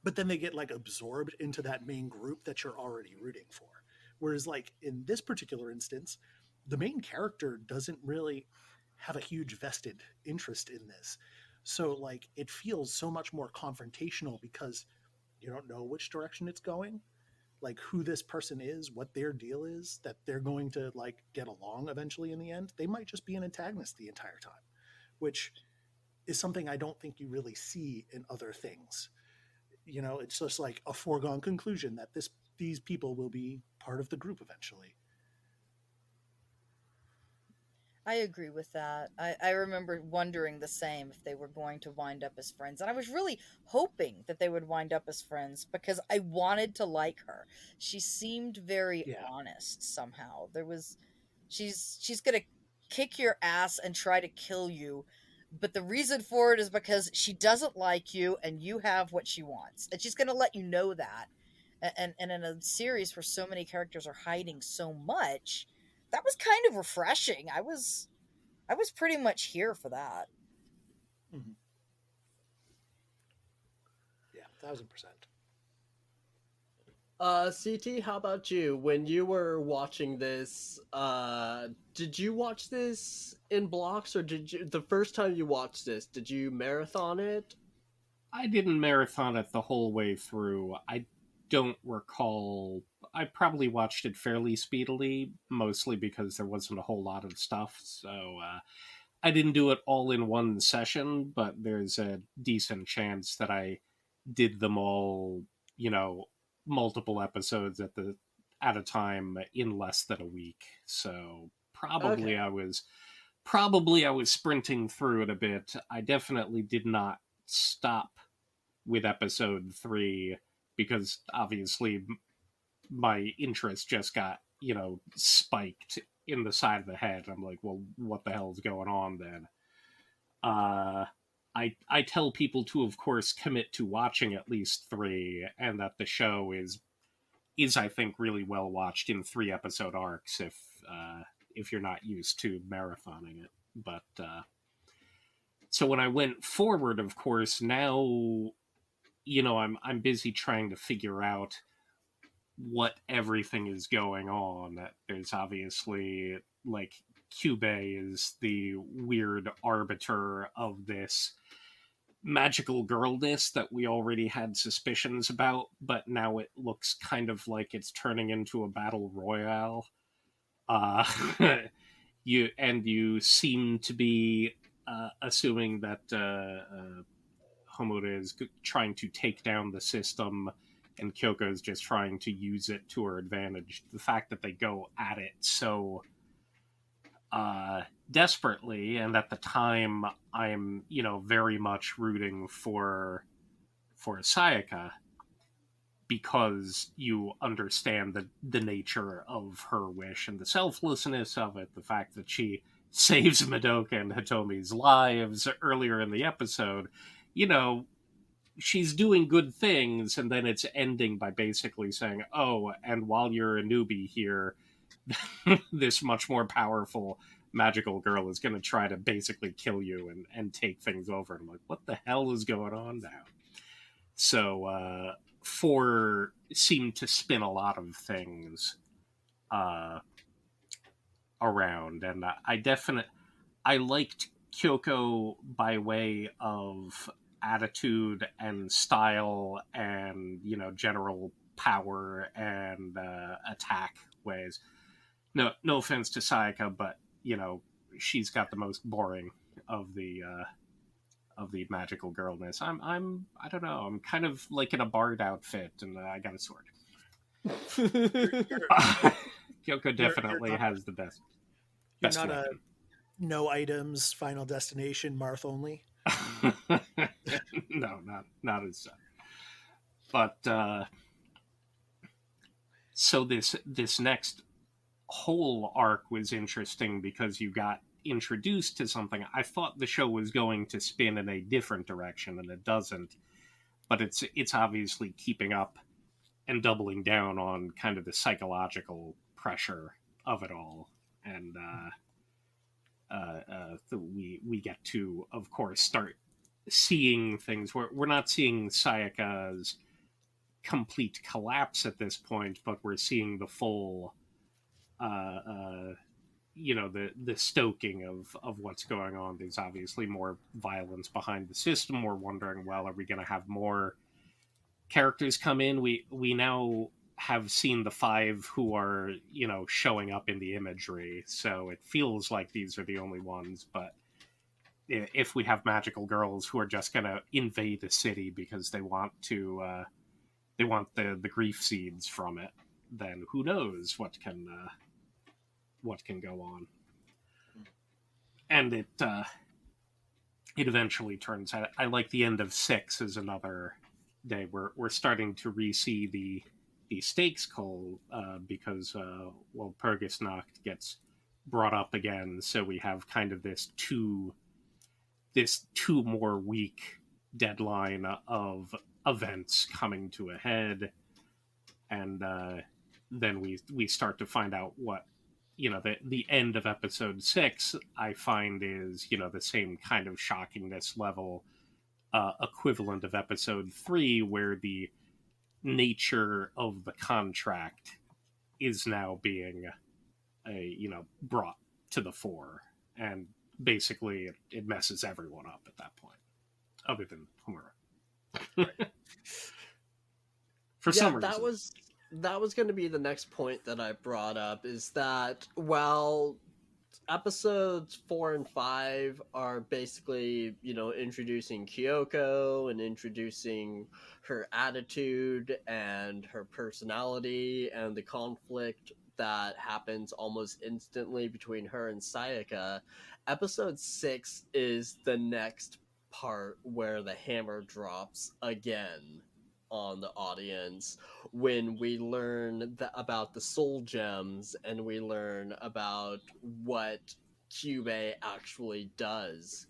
But then they get like absorbed into that main group that you're already rooting for. Whereas like in this particular instance, the main character doesn't really have a huge vested interest in this. So like it feels so much more confrontational because you don't know which direction it's going, like who this person is, what their deal is, that they're going to like get along eventually in the end. They might just be an antagonist the entire time, which is something I don't think you really see in other things. It's just like a foregone conclusion that these people will be part of the group eventually. I agree with that. I remember wondering the same if they were going to wind up as friends. And I was really hoping that they would wind up as friends because I wanted to like her. She seemed very Yeah. honest somehow. She's gonna kick your ass and try to kill you, but the reason for it is because she doesn't like you and you have what she wants. And she's gonna let you know that. And in a series where so many characters are hiding so much, that was kind of refreshing. I was pretty much here for that. Mm-hmm. Yeah, 1,000%. CT, how about you? When you were watching this, did you watch this in blocks, or the first time you watched this, did you marathon it? I didn't marathon it the whole way through. I don't recall. I probably watched it fairly speedily, mostly because there wasn't a whole lot of stuff. So I didn't do it all in one session, but there's a decent chance that I did them all, multiple episodes at a time in less than a week. So Okay. probably I was sprinting through it a bit. I definitely did not stop with episode 3 because obviously my interest just got, spiked in the side of the head. I'm like, well, what the hell's going on then? Uh, I tell people to, of course, commit to watching at least 3, and that the show is I think really well watched in 3 episode arcs if you're not used to marathoning it. But so when I went forward, of course, now I'm busy trying to figure out what everything is going on. There's obviously like Kyubey is the weird arbiter of this magical girlness that we already had suspicions about, but now it looks kind of like it's turning into a battle royale. Uh, you seem to be assuming that Homura is trying to take down the system, and Kyoko is just trying to use it to her advantage. The fact that they go at it so desperately, and at the time I'm very much rooting for Sayaka because you understand the nature of her wish and the selflessness of it. The fact that she saves Madoka and Hitomi's lives earlier in the episode, she's doing good things, and then it's ending by basically saying, oh, and while you're a newbie here, this much more powerful magical girl is going to try to basically kill you and take things over. And I'm like, what the hell is going on now? So 4 seemed to spin a lot of things around, and I liked Kyoko by way of attitude and style and general power and attack ways. No offense to Sayaka, but she's got the most boring of the magical girlness. I don't know. I'm kind of like in a bard outfit, and I got a sword. Kyoko definitely has the best. You're Best not weapon. no items, final destination, Marth only. No, not as such. But so this next whole arc was interesting because you got introduced to something. I thought the show was going to spin in a different direction, and it doesn't. But it's obviously keeping up and doubling down on kind of the psychological pressure of it all, and we get to, of course, start seeing things. We're not seeing Sayaka's complete collapse at this point, but we're seeing the full, the stoking of what's going on. There's obviously more violence behind the system. We're wondering, well, are we going to have more characters come in? We now have seen the 5 who are showing up in the imagery, so it feels like these are the only ones. But if we have magical girls who are just going to invade the city because they want to the grief seeds from it, then who knows what can go on. And it eventually turns out, I like the end of 6 as another day. We're starting to re-see the stakes call because Purgisnacht gets brought up again, so we have kind of this 2 more week deadline of events coming to a head, and then we start to find out what the end of episode 6 I find is the same kind of shockingness level equivalent of episode 3, where the nature of the contract is now being brought to the fore, and basically it messes everyone up at that point, other than Homura. for Yeah, some reason. that was going to be the next point that I brought up, is that while episodes 4 and 5 are basically, introducing Kyoko and introducing her attitude and her personality and the conflict that happens almost instantly between her and Sayaka. Episode 6 is the next part where the hammer drops again on the audience, when we learn about the soul gems and we learn about what Cube actually does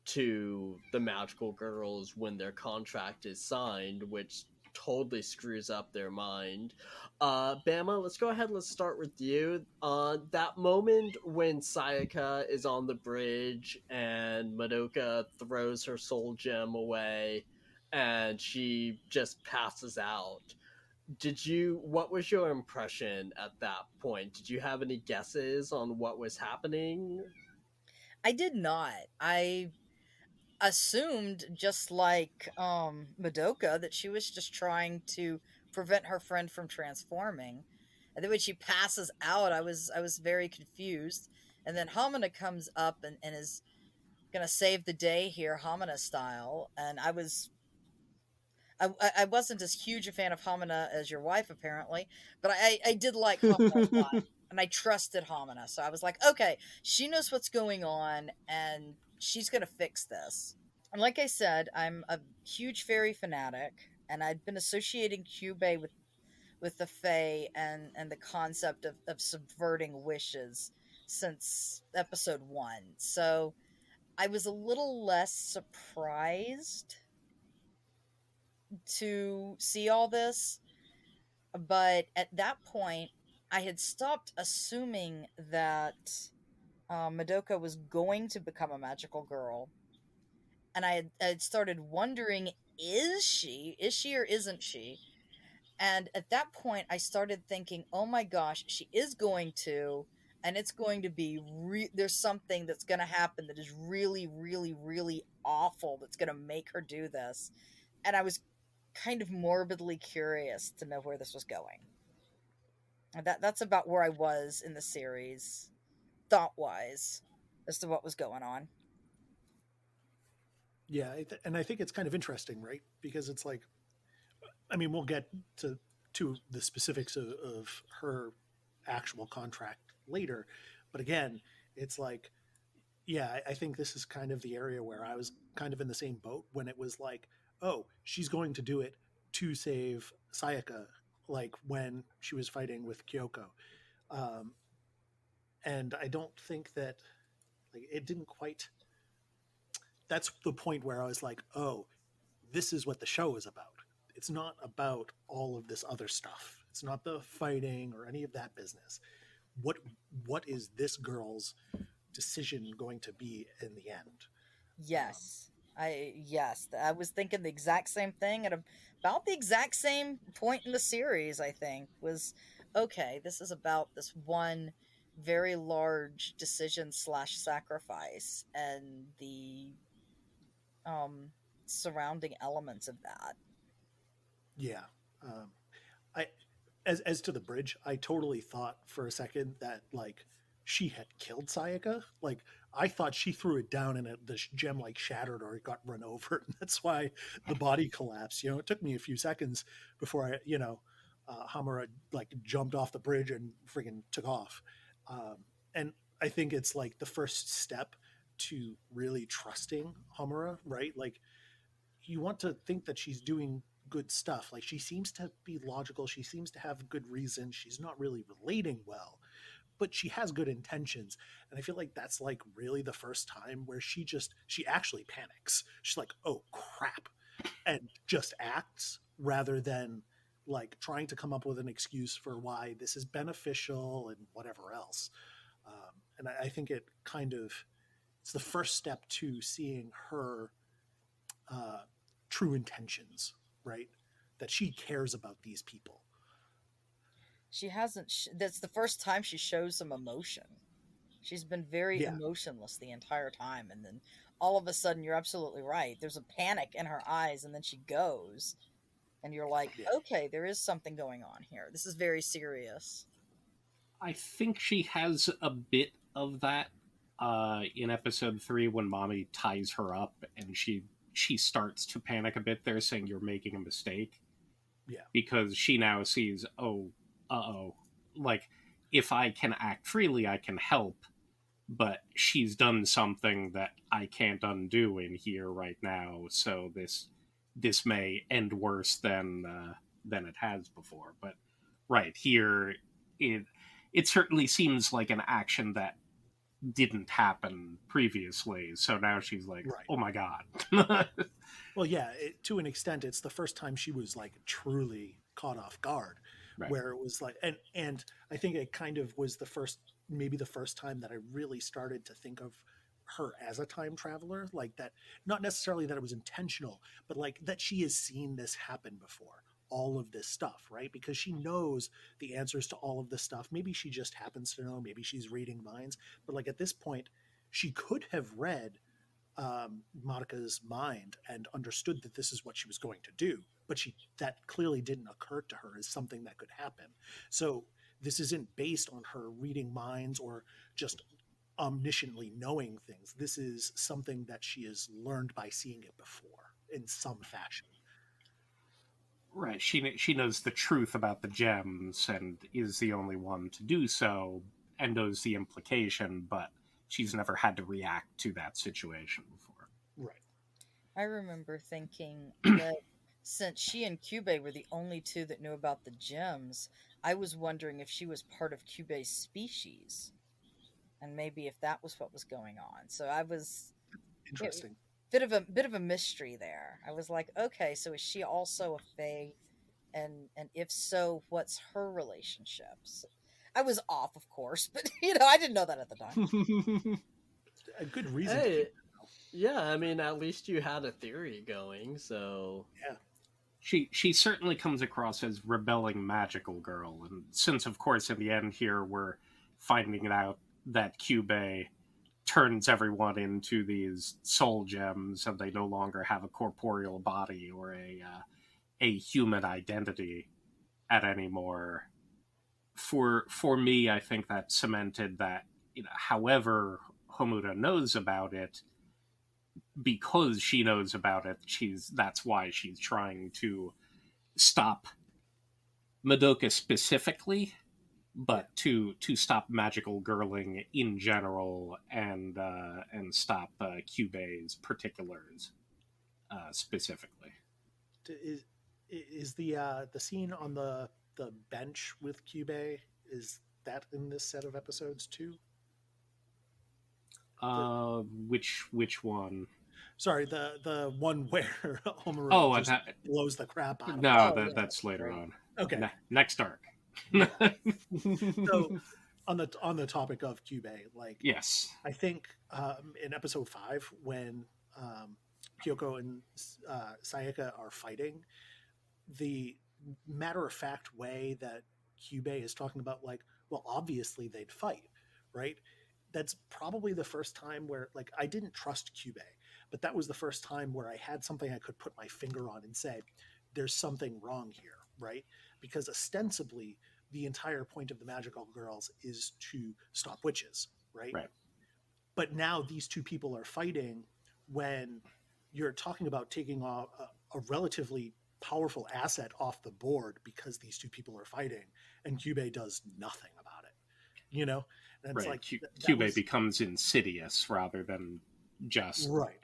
to the magical girls when their contract is signed, which totally screws up their mind. Bama, let's go ahead. Let's start with you. That moment when Sayaka is on the bridge and Madoka throws her soul gem away and she just passes out. What was your impression at that point? Did you have any guesses on what was happening? I did not. I assumed, just like Madoka, that she was just trying to prevent her friend from transforming. And then when she passes out, I was very confused. And then Hamina comes up and is gonna save the day here, Hamina style. And I wasn't as huge a fan of Hamina as your wife apparently, but I did like Hamina a lot. And I trusted Hamina. So I was like, okay, she knows what's going on and she's gonna fix this. And like I said, I'm a huge fairy fanatic, and I'd been associating Kyubey with the Fae and the concept of subverting wishes since episode 1. So I was a little less surprised to see all this, but at that point, I had stopped assuming that Madoka was going to become a magical girl, and I had started wondering, is she or isn't she? And at that point I started thinking, oh my gosh, she is going to, and it's going to be there's something that's going to happen that is really really really awful that's going to make her do this. And I was kind of morbidly curious to know where this was going. And that's about where I was in the series, thought wise, as to what was going on. Yeah, and I think it's kind of interesting, right? Because it's like, I mean, we'll get to the specifics of her actual contract later, but again, it's like, yeah, I think this is kind of the area where I was kind of in the same boat when it was like, oh, she's going to do it to save Sayaka, like when she was fighting with Kyoko. Um, and I don't think that, like, it didn't quite. That's the point where I was like, oh, this is what the show is about. It's not about all of this other stuff. It's not the fighting or any of that business. What what is this girl's decision going to be in the end? Yes. I was thinking the exact same thing at about the exact same point in the series, I think, was okay, this is about this one very large decision slash sacrifice and the um surrounding elements of that. Yeah. I as to the bridge, I totally thought for a second that like she had killed Sayaka. Like I thought she threw it down and the gem like shattered or it got run over. And that's why the body collapsed. You know, it took me a few seconds before Hamura like jumped off the bridge and freaking took off. And I think it's like the first step to really trusting Hamura, right? Like you want to think that she's doing good stuff. Like she seems to be logical. She seems to have good reason. She's not really relating well, but she has good intentions. And I feel like that's like really the first time where she actually panics. She's like, oh crap, and just acts rather than like trying to come up with an excuse for why this is beneficial and whatever else. And I think it kind of it's the first step to seeing her uh, true intentions, right? That she cares about these people. She hasn't that's the first time she shows some emotion. She's been very Yeah, emotionless the entire time, and then all of a sudden, you're absolutely right. There's a panic in her eyes, and then she goes. and you're like, Yeah. okay, there is something going on here. This is very serious. I think she has a bit of that in episode 3 when Mommy ties her up and she starts to panic a bit there, saying you're making a mistake. Yeah. Because she now sees, like, if I can act freely, I can help, but she's done something that I can't undo in here right now, so this may end worse than it has before. But right here, it certainly seems like an action that didn't happen previously. So now she's like, Right. oh my god. Well, yeah, to an extent, it's the first time she was like truly caught off guard, Right. where it was like, and I think it kind of was maybe the first time that I really started to think of her as a time traveler, like that, not necessarily that it was intentional, but like that she has seen this happen before, all of this stuff, right? Because she knows the answers to all of this stuff. Maybe she just happens to know, maybe she's reading minds, but like at this point, she could have read Monica's mind and understood that this is what she was going to do, but that clearly didn't occur to her as something that could happen. So this isn't based on her reading minds or just omnisciently knowing things. This is something that she has learned by seeing it before in some fashion. Right. She knows the truth about the gems and is the only one to do so and knows the implication, but she's never had to react to that situation before. Right. I remember thinking that since she and Kyubey were the only two that knew about the gems, I was wondering if she was part of Kyubey's species, and maybe if that was what was going on. So I was Interesting. bit of a mystery there. I was like, okay, so is she also a fae? And if so, what's her relationships? I was off, of course, but I didn't know that at the time. A good reason to Hey, keep it, yeah, I mean, at least you had a theory going, so yeah. She certainly comes across as rebelling magical girl, and since of course in the end here we're finding it out that Kyubey turns everyone into these soul gems and they no longer have a corporeal body or a human identity at anymore. For me, I think that cemented that, however Homura knows about it, because she knows about it, that's why she's trying to stop Madoka specifically, but to stop magical girling in general and stop Kyubey's particulars specifically. Is the scene on the bench with Kyubey, is that in this set of episodes too? Which one? Sorry, the one where Homura just blows the crap out of him. No, that's later on. Okay. Next arc. So on the topic of Kyubey, like, yes, I think in episode 5 when Kyoko and Sayaka are fighting, the matter-of-fact way that Kyubey is talking about, like, well, obviously they'd fight, right? That's probably the first time where, like, I didn't trust Kyubey, but that was the first time where I had something I could put my finger on and say, there's something wrong here, right? Because ostensibly, the entire point of the Magical Girls is to stop witches, right? Right. But now these two people are fighting when you're talking about taking a relatively powerful asset off the board because these two people are fighting, and Kyubey does nothing about it, And it's right. like Kyubey becomes insidious rather than just right.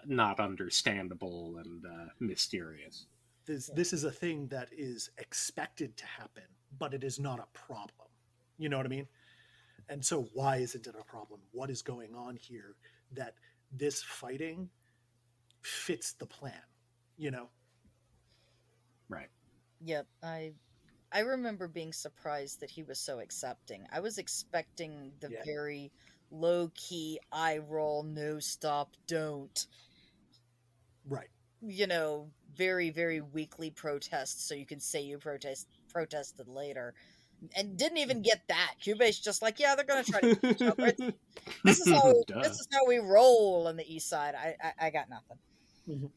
Not understandable and mysterious. This is a thing that is expected to happen, but it is not a problem. You know what I mean? And so why isn't it a problem? What is going on here that this fighting fits the plan, Right. Yep, I remember being surprised that he was so accepting. I was expecting the very low-key eye roll, no, stop, don't. Right. Very, very weakly protests so you can say you protested later. And didn't even get that. Kyubey's just like, yeah, they're going to try to kill each other. This is how we roll on the east side. I got nothing. Mm-hmm.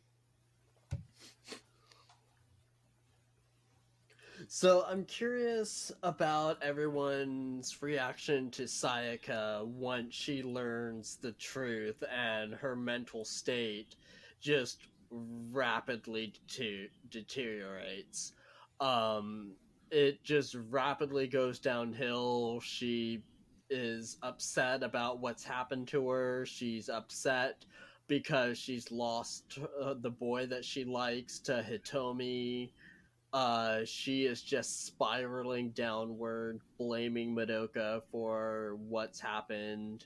So I'm curious about everyone's reaction to Sayaka once she learns the truth and her mental state just rapidly deteriorates. Um, it just rapidly goes downhill. She is upset about what's happened to her. She's upset because she's lost the boy that she likes to Hitomi. She is just spiraling downward, blaming Madoka for what's happened.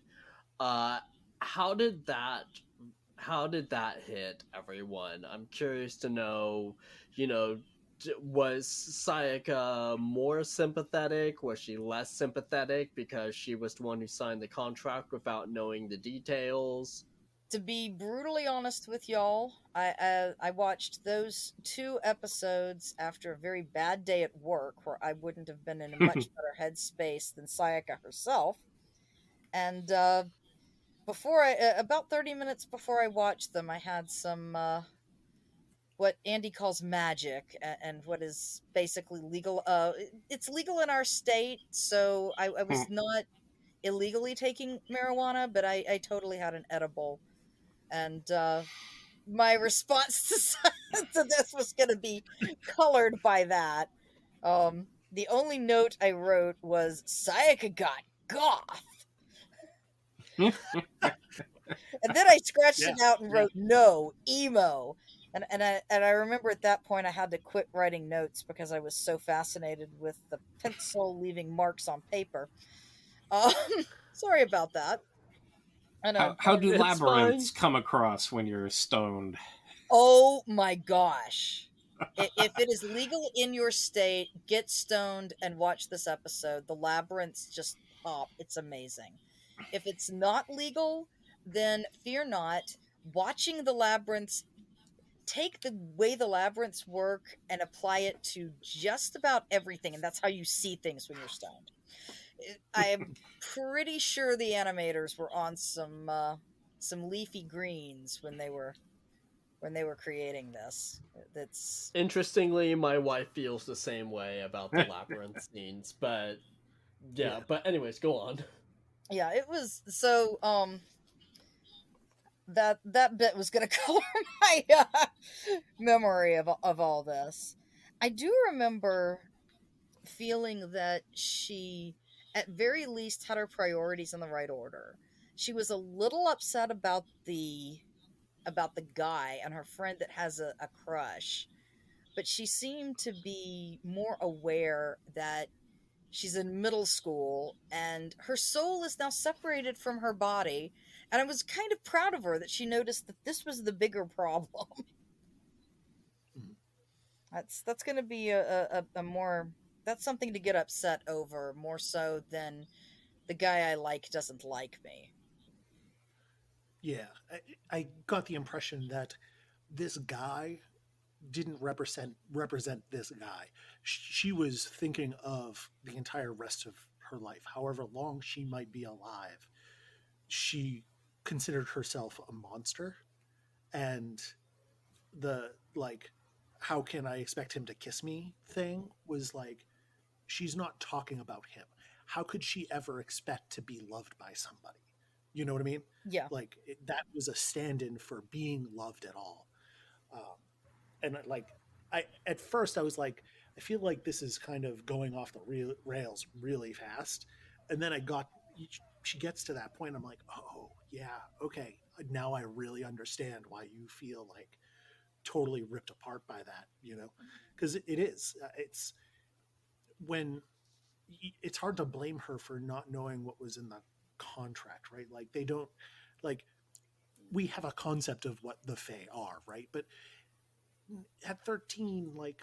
Uh, how did that how did that hit everyone? I'm curious to know, you know, was Sayaka more sympathetic? Was she less sympathetic because she was the one who signed the contract without knowing the details? To be brutally honest with y'all, I watched those 2 episodes after a very bad day at work, where I wouldn't have been in a much better headspace than Sayaka herself. And before about 30 minutes before I watched them, I had some what Andy calls magic, and what is basically legal. It's legal in our state, so I was not illegally taking marijuana, but I totally had an edible, and my response to this was going to be colored by that. The only note I wrote was Sayaka got goth, and then I scratched Yeah, it out and yeah. wrote no emo. And I remember at that point I had to quit writing notes because I was so fascinated with the pencil leaving marks on paper. Um, sorry about that. I know, How do It's fine. labyrinths come across when you're stoned? oh my gosh. If it is legal in your state, get stoned and watch this episode. The labyrinths just pop. It's amazing. If it's not legal, then fear not. Watching the labyrinths, take the way the labyrinths work and apply it to just about everything. And that's how you see things when you're stoned. I am pretty sure the animators were on some leafy greens when they were creating this. That's Interestingly, my wife feels the same way about the labyrinth scenes, but yeah, Yeah. but anyways, go on. yeah, it was so that bit was going to color my memory of all this. I do remember feeling that she at very least had her priorities in the right order. She was a little upset about the guy and her friend that has a crush, but she seemed to be more aware that she's in middle school and her soul is now separated from her body. And I was kind of proud of her that she noticed that this was the bigger problem. Mhm. That's going to be a more, that's something to get upset over more so than the guy I like doesn't like me. Yeah. I got the impression that this guy didn't represent this guy. She was thinking of the entire rest of her life, however long she might be alive. She considered herself a monster, and the like, how can I expect him to kiss me thing was like, she's not talking about him. How could she ever expect to be loved by somebody? You know what I mean? Yeah. Like that was a stand-in for being loved at all. Um, and like, I at first I was like, I feel like this is kind of going off the rails really fast, and then I got she gets to that point. I'm like, oh yeah, okay, now I really understand why you feel like totally ripped apart by that. You know, because it is. It's when it's hard to blame her for not knowing what was in the contract, right? Like they don't like we have a concept of what the Fae are, right? But at 13, like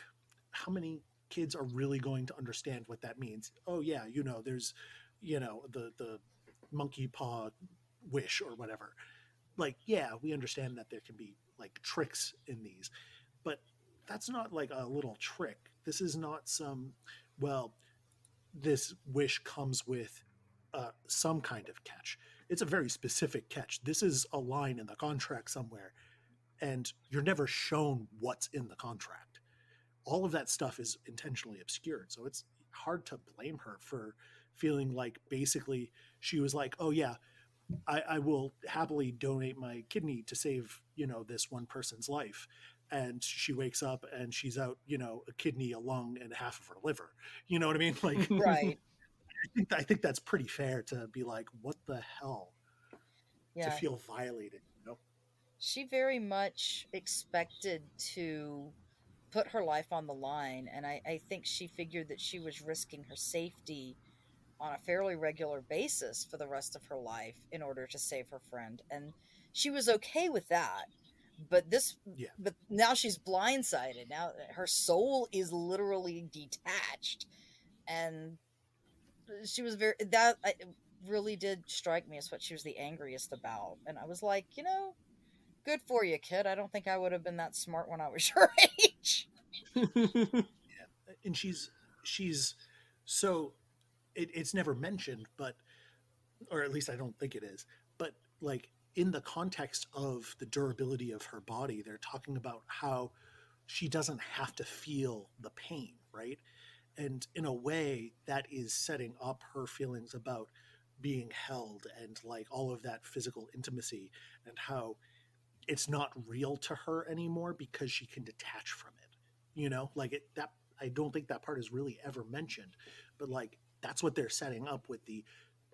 how many kids are really going to understand what that means? Oh yeah, there's the monkey paw wish or whatever. Like, yeah, we understand that there can be like tricks in these, but that's not like a little trick. This is not some, well, this wish comes with some kind of catch. It's a very specific catch. This is a line in the contract somewhere, and you're never shown what's in the contract. all of that stuff is intentionally obscured. So it's hard to blame her for feeling like basically she was like, oh yeah, I will happily donate my kidney to save, this one person's life. And she wakes up and she's out, a kidney, a lung, and half of her liver. You know what I mean? Like, Right. I think that's pretty fair to be like, what the hell? To Yeah. feel violated. She very much expected to put her life on the line, and I think she figured that she was risking her safety on a fairly regular basis for the rest of her life in order to save her friend, and she was okay with that. But this, Yeah. but now she's blindsided. Now her soul is literally detached, and she was very that it really did strike me as what she was the angriest about. And I was like, good for you, kid. I don't think I would have been that smart when I was your age. And she's so it's never mentioned, but or at least I don't think it is. But like in the context of the durability of her body, they're talking about how she doesn't have to feel the pain, right? And in a way, that is setting up her feelings about being held and like all of that physical intimacy, and how it's not real to her anymore because she can detach from it. Like that I don't think that part is really ever mentioned, but like that's what they're setting up with the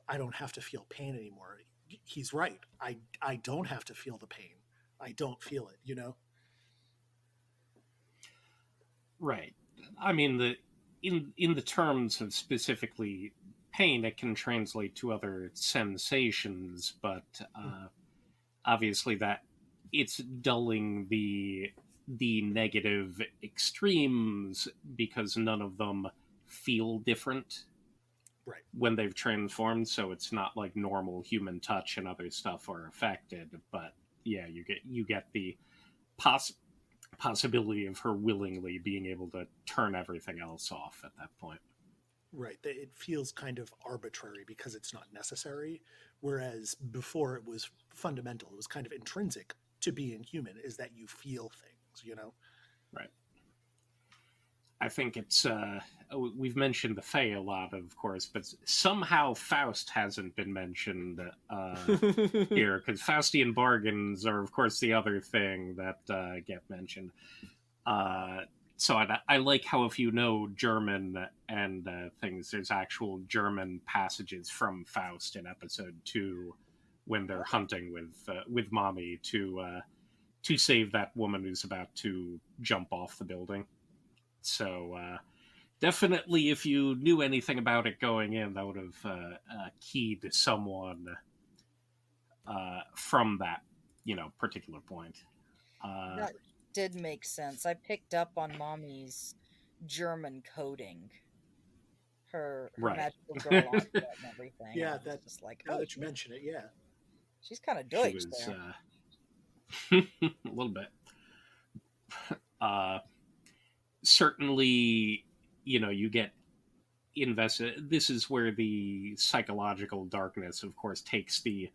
I don't have to feel pain anymore. He's right. I don't have to feel the pain. I don't feel it. Right. I mean, in the terms of specifically pain, it can translate to other sensations, but obviously that it's dulling the negative extremes because none of them feel different Right. when they've transformed. So it's not like normal human touch and other stuff are affected. But yeah, you get the possibility of her willingly being able to turn everything else off at that point. Right. It feels kind of arbitrary because it's not necessary. Whereas before it was fundamental. It was kind of intrinsic to being human, is that you feel things. Right. I think it's we've mentioned the Fae a lot, of course, but somehow Faust hasn't been mentioned here, because Faustian bargains are, of course, the other thing that get mentioned. So I like how, if you know German and things, there's actual German passages from Faust in episode 2 when they're hunting with mommy to save that woman who's about to jump off the building. So definitely, if you knew anything about it going in, that would have keyed someone from that particular point. That did make sense. I picked up on Mommy's German coding, her Right. magical girl outfit and everything. Yeah, I was that just like, now oh, that you mention it, yeah. she's kind of She Deutsch was there. a little bit. Certainly, you get invested. This is where the psychological darkness, of course, takes the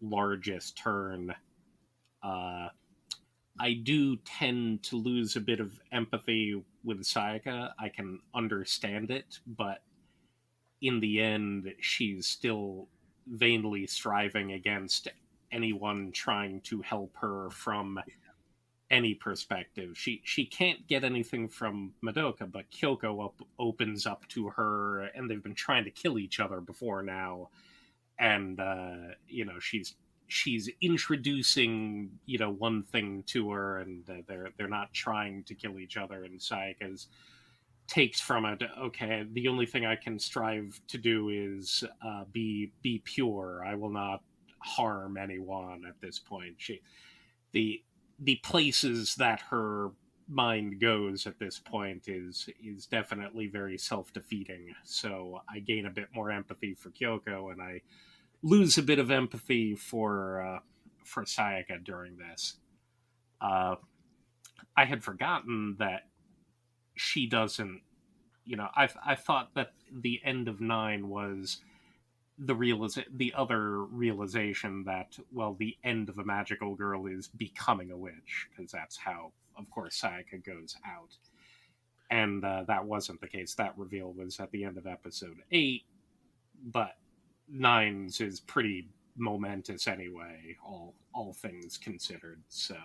largest turn. I do tend to lose a bit of empathy with Sayaka. I can understand it, but in the end, she's still vainly striving against anyone trying to help her from any perspective. She can't get anything from Madoka, but Kyoko opens up to her, and they've been trying to kill each other before now, and she's introducing one thing to her, and they're not trying to kill each other, and Sayaka's takes from it, okay, the only thing I can strive to do is be pure. I will not harm anyone at this point. The places that her mind goes at this point is definitely very self-defeating. So I gain a bit more empathy for Kyoko, and I lose a bit of empathy for Sayaka during this. I had forgotten that she doesn't. I thought that the end of 9 was the other realization that, well, the end of a magical girl is becoming a witch, because that's how, of course, Sayaka goes out. and that wasn't the case. That reveal was at the end of episode 8, but 9's is pretty momentous anyway, all things considered. So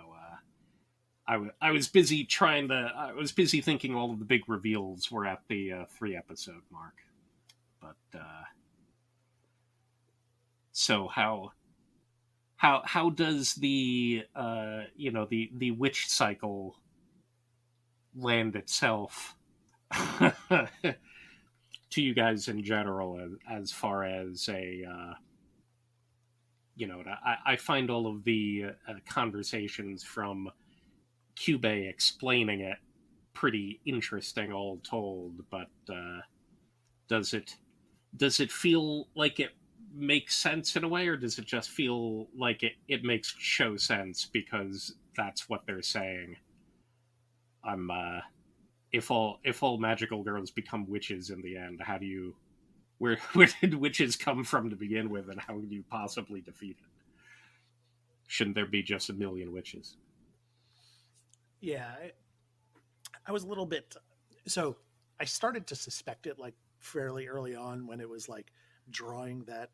I was busy I was busy thinking all of the big reveals were at the 3 episode mark. But so how does the the witch cycle land itself to you guys in general, as far as a I find all of the conversations from Cube explaining it pretty interesting, all told. But does it feel like it makes sense in a way, or does it just feel like it makes show sense because that's what they're saying? I'm if all magical girls become witches in the end, how do you where did witches come from to begin with, and how would you possibly defeat it? Shouldn't there be just a million witches? Yeah, I was a little bit. So I started to suspect it like fairly early on when it was like drawing that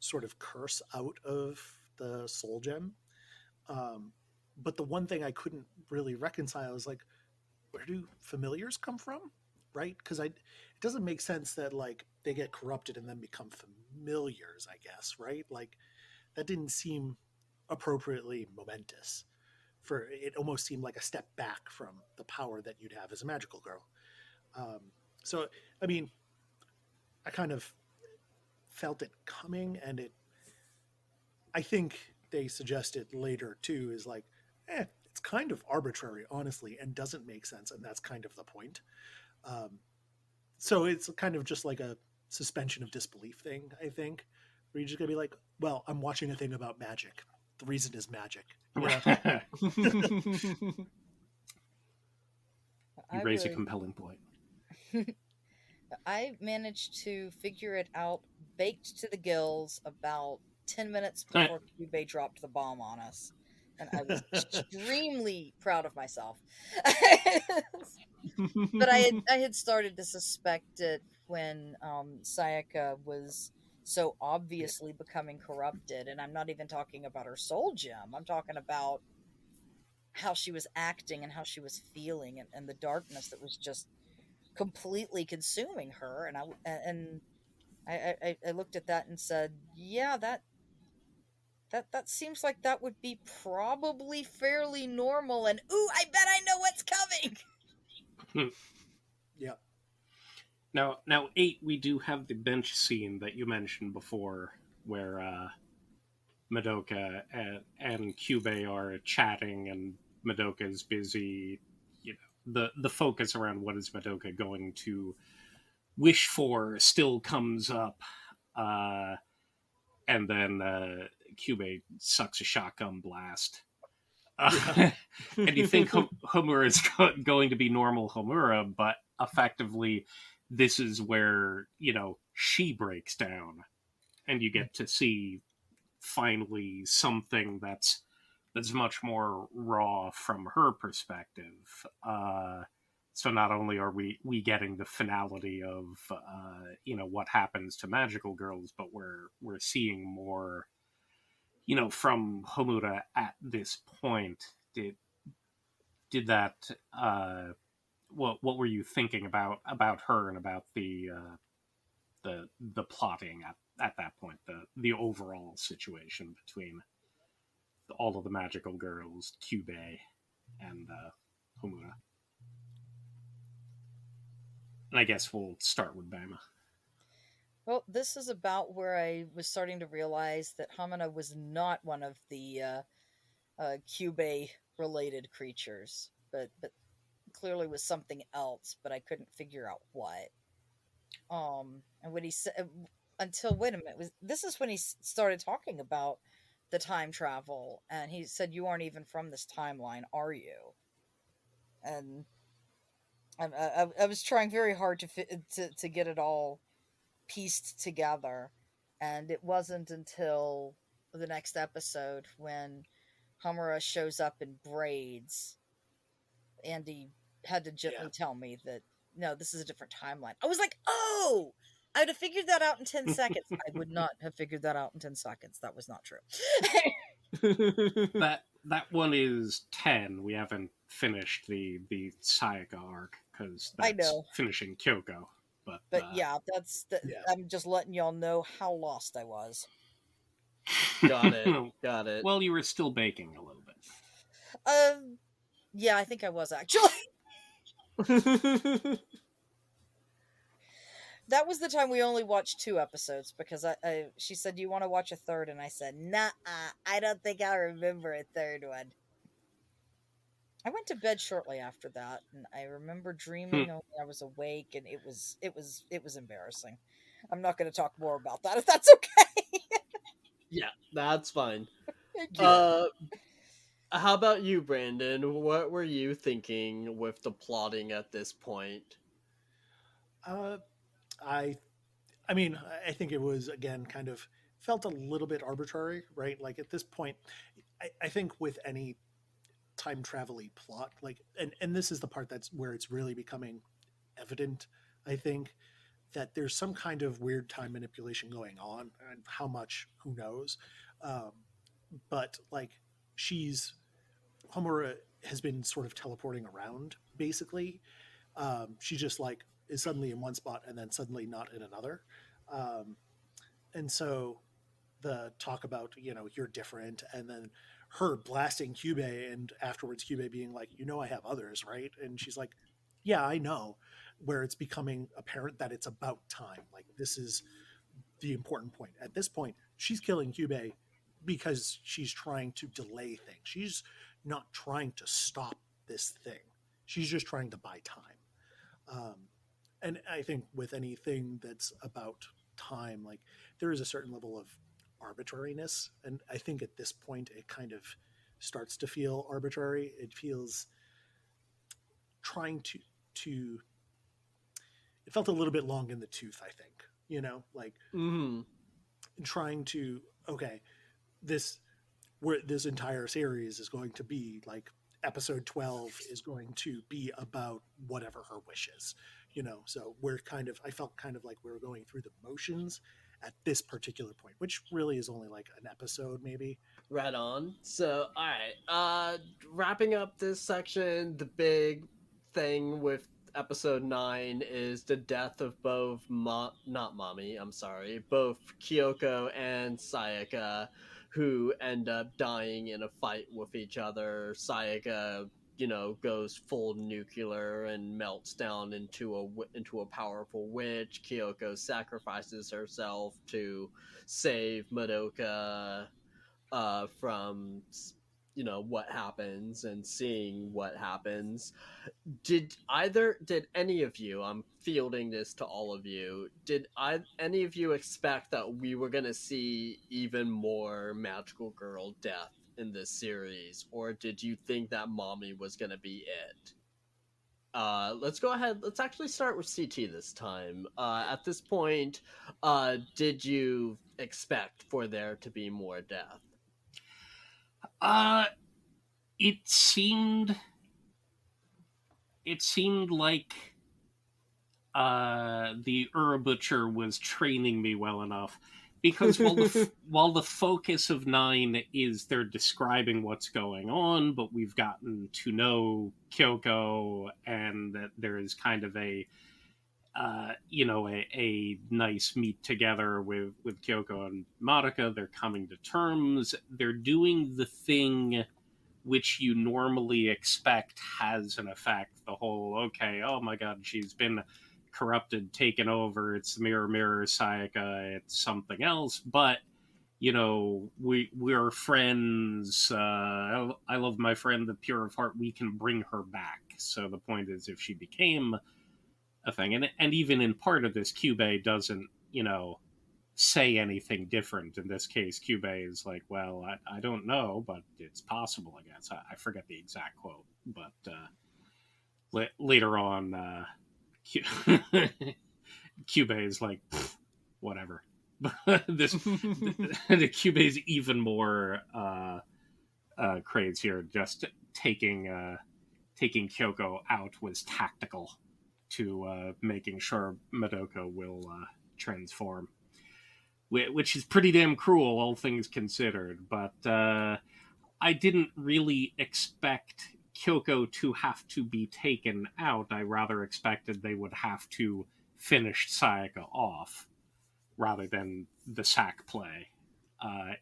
sort of curse out of the soul gem. But the one thing I couldn't really reconcile is like, where do familiars come from? Right? Because it doesn't make sense that like they get corrupted and then become familiars, I guess, right? Like that didn't seem appropriately momentous. For it almost seemed like a step back from the power that you'd have as a magical girl. So I mean, I kind of felt it coming, and I think they suggested later too is like, it's kind of arbitrary, honestly, and doesn't make sense, and that's kind of the point. So it's kind of just like a suspension of disbelief thing, I think, where you're just gonna be like, well, I'm watching a thing about magic. The reason is magic. You raise a compelling point. I managed to figure it out, baked to the gills, about 10 minutes before Cube dropped the bomb on us. And I was extremely proud of myself. But I had started to suspect it when Sayaka was so obviously becoming corrupted. And I'm not even talking about her soul gem. I'm talking about how she was acting and how she was feeling, and the darkness that was just completely consuming her. And I looked at that and said, yeah, that seems like that would be probably fairly normal. And ooh, I bet I know what's coming. Yeah. Now 8, we do have the bench scene that you mentioned before, where Madoka and Cube are chatting, and Madoka is busy. The focus around what is Madoka going to wish for still comes up, and then Cube sucks a shotgun blast. And you think Homura is going to be normal Homura, but effectively this is where she breaks down, and you get to see finally something that's much more raw from her perspective. So not only are we getting the finality of what happens to magical girls, but we're seeing more from Homura at this point. Did that what were you thinking about her and about the plotting at that point, the overall situation between all of the magical girls, Cube, and Homura? And I guess we'll start with Bama. Well, this is about where I was starting to realize that Hamina was not one of the Cube related creatures, but clearly was something else, but I couldn't figure out what. And when he said, until wait a minute, this is when he started talking about the time travel, and he said, "You aren't even from this timeline, are you?" And I was trying very hard to get it all pieced together, and it wasn't until the next episode when Homura shows up in braids. Andy had to gently tell me that no, this is a different timeline. I was like, oh, I would have figured that out in 10 seconds. I would not have figured that out in 10 seconds. That was not true. That one is 10. We haven't finished the Sayaka arc because I that's know. finishing Kyoko. But Yeah, I'm just letting y'all know how lost I was. Got it. Well, you were still baking a little bit. Yeah, I think I was actually. That was the time we only watched 2 episodes because she said, "Do you want to watch a third?" And I said, "Nah, I don't think I remember a third one." I went to bed shortly after that, and I remember dreaming I was awake, and it was embarrassing. I'm not going to talk more about that if that's okay. Yeah, that's fine. Thank you. How about you, Brandon? What were you thinking with the plotting at this point? I mean, I think it was again kind of felt a little bit arbitrary, right? Like at this point, I think with any time travel plot, like, and this is the part that's where it's really becoming evident. I think that there's some kind of weird time manipulation going on, and how much, who knows. Um, but like, Homura has been sort of teleporting around, basically. She just like is suddenly in one spot and then suddenly not in another. Um, and so the talk about, you're different, and then her blasting Cube, and afterwards Cube being like, I have others, right? And she's like, yeah, I know, where it's becoming apparent that it's about time. Like, this is the important point. At this point, she's killing Cube because she's trying to delay things. She's not trying to stop this thing. She's just trying to buy time. And I think with anything that's about time, like, there is a certain level of arbitrariness. And I think at this point, it kind of starts to feel arbitrary. It feels trying to it felt a little bit long in the tooth, I think, like trying to, okay, this entire series is going to be like, episode 12 is going to be about whatever her wishes, so I felt kind of like we were going through the motions at this particular point, which really is only like an episode maybe. Right on. So, all right, wrapping up this section, the big thing with episode 9 is the death of both both Kyoko and Sayaka, who end up dying in a fight with each other. Sayaka, goes full nuclear and melts down into a powerful witch. Kyoko sacrifices herself to save Madoka from what happens and seeing what happens. Did any of you, I'm fielding this to all of you, any of you expect that we were going to see even more magical girl death in this series, or did you think that mommy was going to be it? Let's go ahead. Let's actually start with CT this time. At this point, did you expect for there to be more death? It seemed like the Butcher was training me well enough, because while the focus of 9 is they're describing what's going on, but we've gotten to know Kyoko, and that there is kind of a nice meet together with Kyoko and Madoka. They're coming to terms. They're doing the thing which you normally expect has an effect. The whole, okay, oh my god, she's been corrupted, taken over, it's the mirror Sayaka, it's something else, but we're friends. I love my friend, the pure of heart, we can bring her back. So the point is, if she became a thing, and even in part of this, Cube doesn't say anything different. In this case, Cube is like, well, I don't know, but it's possible, I guess. I forget the exact quote, but later on, Cube is like, whatever. The Cube is even more crazy here. Just taking Kyoko out was tactical. to making sure Madoka will transform, which is pretty damn cruel, all things considered. But I didn't really expect Kyoko to have to be taken out. I rather expected they would have to finish Sayaka off rather than the sack play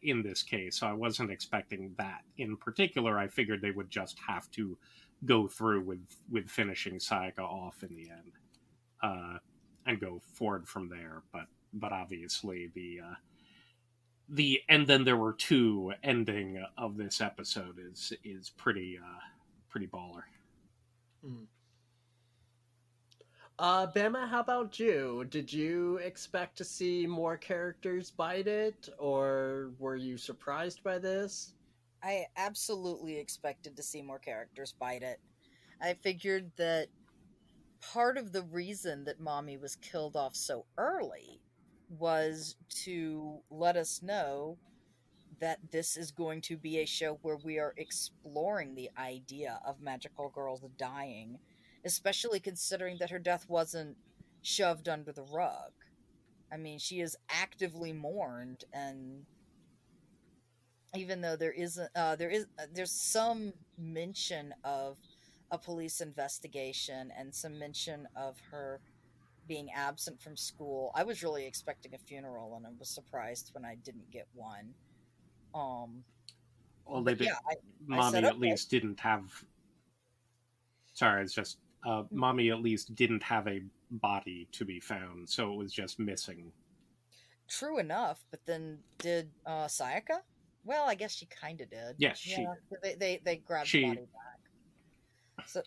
in this case. So I wasn't expecting that in particular. I figured they would just have to go through with finishing Sayaka off in the end and go forward from there. But obviously the and then there were two ending of this episode is pretty pretty baller. Mm. Bama, how about you? Did you expect to see more characters bite it, or were you surprised by this? I absolutely expected to see more characters bite it. I figured that part of the reason that Mommy was killed off so early was to let us know that this is going to be a show where we are exploring the idea of magical girls dying, especially considering that her death wasn't shoved under the rug. I mean, she is actively mourned, and even though there's some mention of a police investigation and some mention of her being absent from school, I was really expecting a funeral, and I was surprised when I didn't get one. Um, Well, they but did. yeah, I said Mommy at okay. least didn't have. Sorry, it's just Mommy at least didn't have a body to be found, so it was just missing. True enough, but then did Sayaka? Well, I guess she kind of did. Yes, Yeah, she did. they grabbed the She body back. So,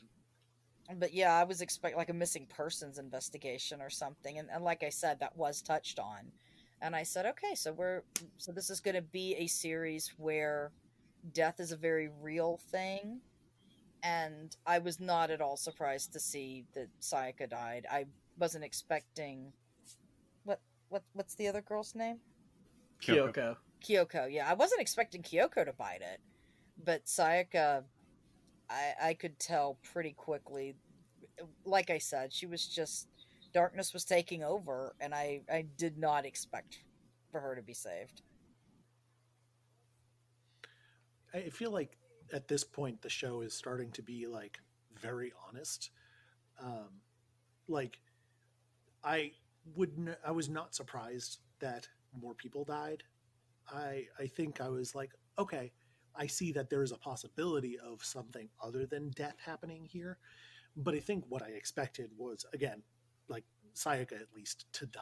but yeah, I was expecting like a missing persons investigation or something, and like I said, that was touched on, and I said, okay, so this is going to be a series where death is a very real thing, and I was not at all surprised to see that Sayaka died. I wasn't expecting what what's the other girl's name? Kyoko. Kyoko. Kyoko. Yeah, I wasn't expecting Kyoko to bite it, but Sayaka, I could tell pretty quickly. Like I said, she was just darkness was taking over, and I did not expect for her to be saved. I feel like at this point the show is starting to be like very honest. Um, like I I was not surprised that more people died. I think I was like, okay, I see that there is a possibility of something other than death happening here. But I think what I expected was, again, like Sayaka at least, to die.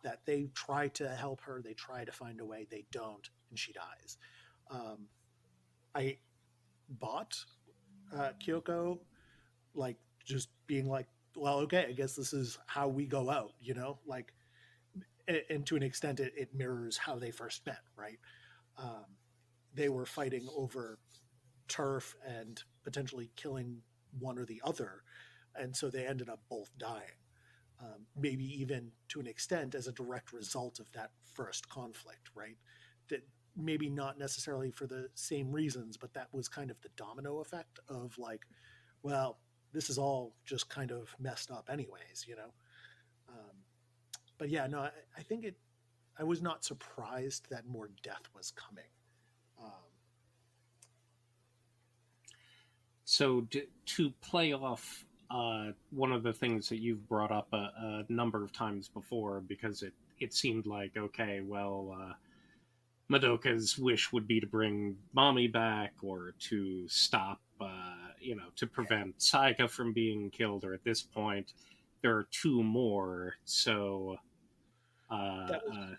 That they try to help her, they try to find a way, they don't, and she dies. Um, I bought Kyoko, like just being like, well, okay, I guess this is how we go out, you know? Like, and to an extent, it mirrors how they first met, right? Um, they were fighting over turf and potentially killing one or the other. And so they ended up both dying. Maybe even to an extent as a direct result of that first conflict, right? That maybe not necessarily for the same reasons, but that was kind of the domino effect of like, well, this is all just kind of messed up, anyways, you know? Um, but yeah, no, I think it, I was not surprised that more death was coming. Um, So to play off one of the things that you've brought up a number of times before, because it seemed like okay, well, Madoka's wish would be to bring Mommy back or to stop, to prevent Sayaka from being killed. Or at this point, there are two more. So, that was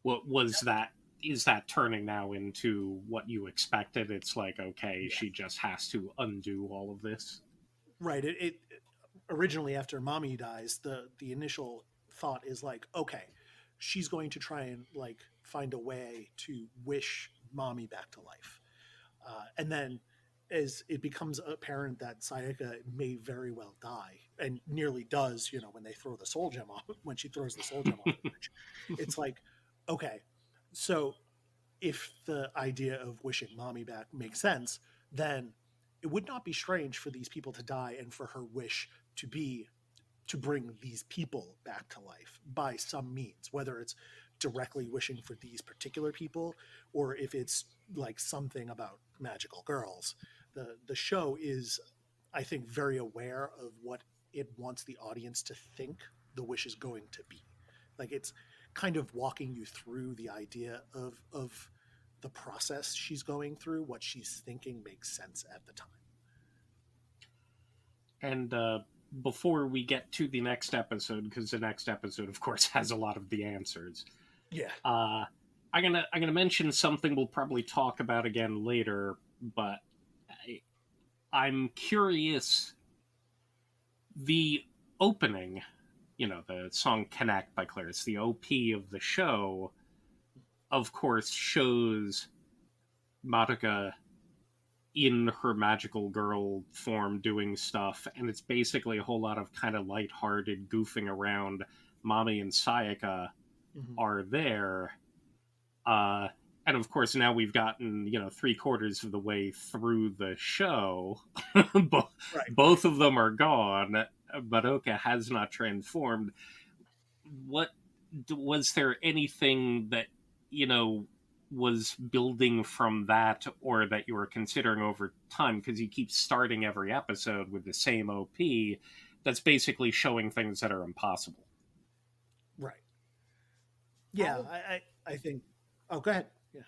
what was that? Is that turning now into what you expected? It's like okay, Yeah, she just has to undo all of this. right. It originally after mommy dies, the initial thought is like, okay, she's going to try and like find a way to wish mommy back to life, and then as it becomes apparent that Sayaka may very well die and nearly does, you know, when they throw the soul gem off, when she throws the soul gem off the bridge, it's like, okay, so if the idea of wishing mommy back makes sense, then it would not be strange for these people to die and for her wish to be to bring these people back to life by some means, whether it's directly wishing for these particular people or if it's like something about magical girls. The show is, I think, very aware of what it wants the audience to think the wish is going to be. Like it's kind of walking you through the idea of the process she's going through, what she's thinking makes sense at the time. And before we get to the next episode, because the next episode, of course, has a lot of the answers. Yeah. I'm gonna mention something we'll probably talk about again later, but I'm curious. The opening, the song "Connect" by Claris, the OP of the show, of course, shows Madoka in her magical girl form doing stuff, and it's basically a whole lot of kind of lighthearted goofing around. Mami and Sayaka are there, and of course now we've gotten 3/4 of the way through the show. Both of them are gone. Madoka has not transformed. What was there anything that was building from that, or that you were considering over time? Because you keep starting every episode with the same OP that's basically showing things that are impossible. Right. Yeah, I think. Oh, go ahead. Yeah,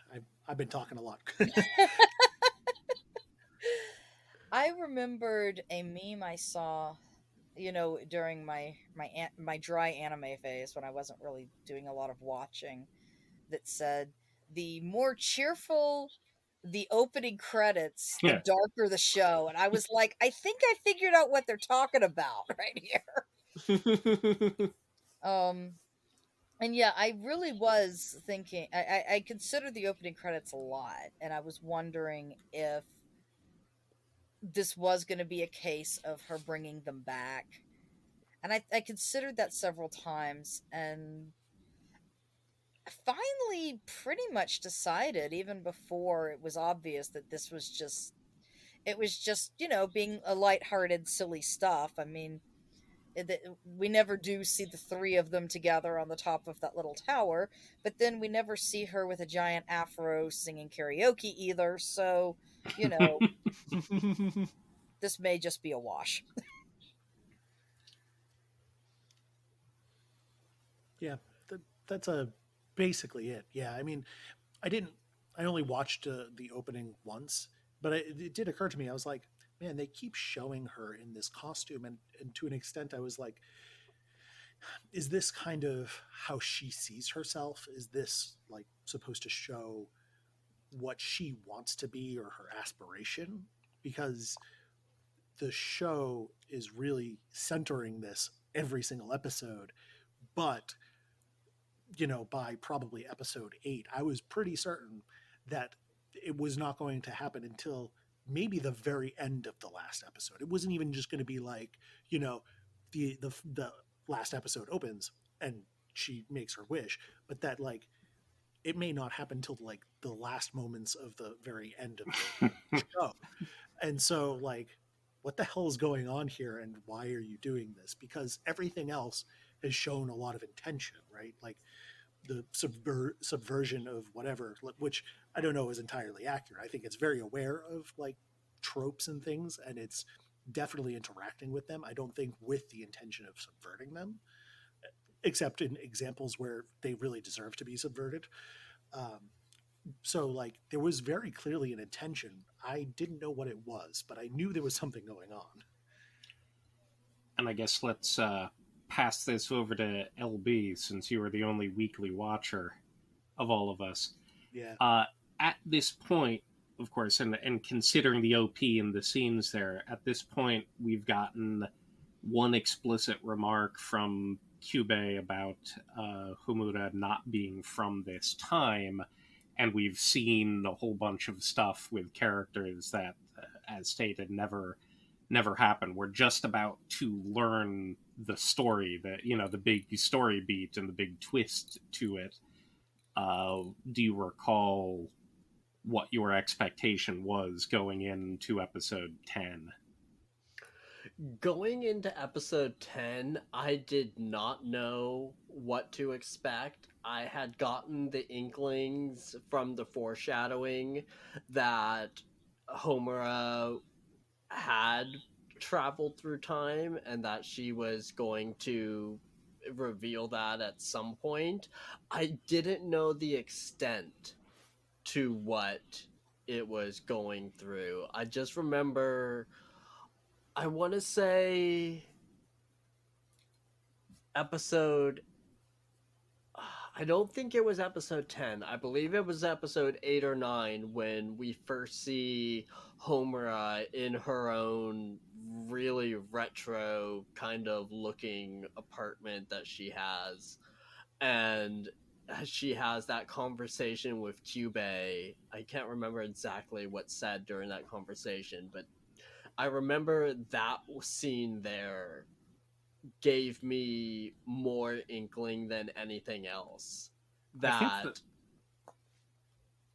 I've been talking a lot. I remembered a meme I saw, during my dry anime phase when I wasn't really doing a lot of watching, that said, the more cheerful the opening credits, the darker the show. And I was like, I think I figured out what they're talking about right here. And yeah, I really was thinking, I considered the opening credits a lot, and I was wondering if this was going to be a case of her bringing them back. And I considered that several times, and I finally pretty much decided, even before it was obvious, that this was just, being a lighthearted, silly stuff. I mean, we never do see the three of them together on the top of that little tower, but then we never see her with a giant afro singing karaoke either, so, this may just be a wash. Yeah, that's basically it. Yeah, I mean, I only watched the opening once, but it did occur to me. I was like, man, they keep showing her in this costume, and to an extent, I was like, is this kind of how she sees herself? Is this like supposed to show what she wants to be or her aspiration? Because the show is really centering this every single episode, but by probably episode 8, I was pretty certain that it was not going to happen until maybe the very end of the last episode. It wasn't even just going to be like, the last episode opens and she makes her wish, but that like it may not happen until like the last moments of the very end of the show. And so like, what the hell is going on here, and why are you doing this? Because everything else has shown a lot of intention, right? Like the subversion of whatever, which I don't know is entirely accurate. I think it's very aware of like tropes and things, and it's definitely interacting with them. I don't think with the intention of subverting them, except in examples where they really deserve to be subverted. So like there was very clearly an intention. I didn't know what it was, but I knew there was something going on. And I guess let's pass this over to LB, since you are the only weekly watcher of all of us. Yeah. At this point, of course, and considering the OP and the scenes there, at this point we've gotten one explicit remark from Kyubey about Humura not being from this time, and we've seen a whole bunch of stuff with characters that, as stated, never happened. We're just about to learn the story, the big story beat and the big twist to it. Do you recall what your expectation was going into episode 10? Going into episode 10, I did not know what to expect. I had gotten the inklings from the foreshadowing that Homura had traveled through time and that she was going to reveal that at some point. I didn't know the extent to what it was going through. I just remember, I want to say episode, I don't think it was episode 10. I believe it was episode 8 or 9 when we first see Homura in her own really retro kind of looking apartment that she has. And she has that conversation with Cube. I can't remember exactly what's said during that conversation, but I remember that scene there gave me more inkling than anything else. I think that. That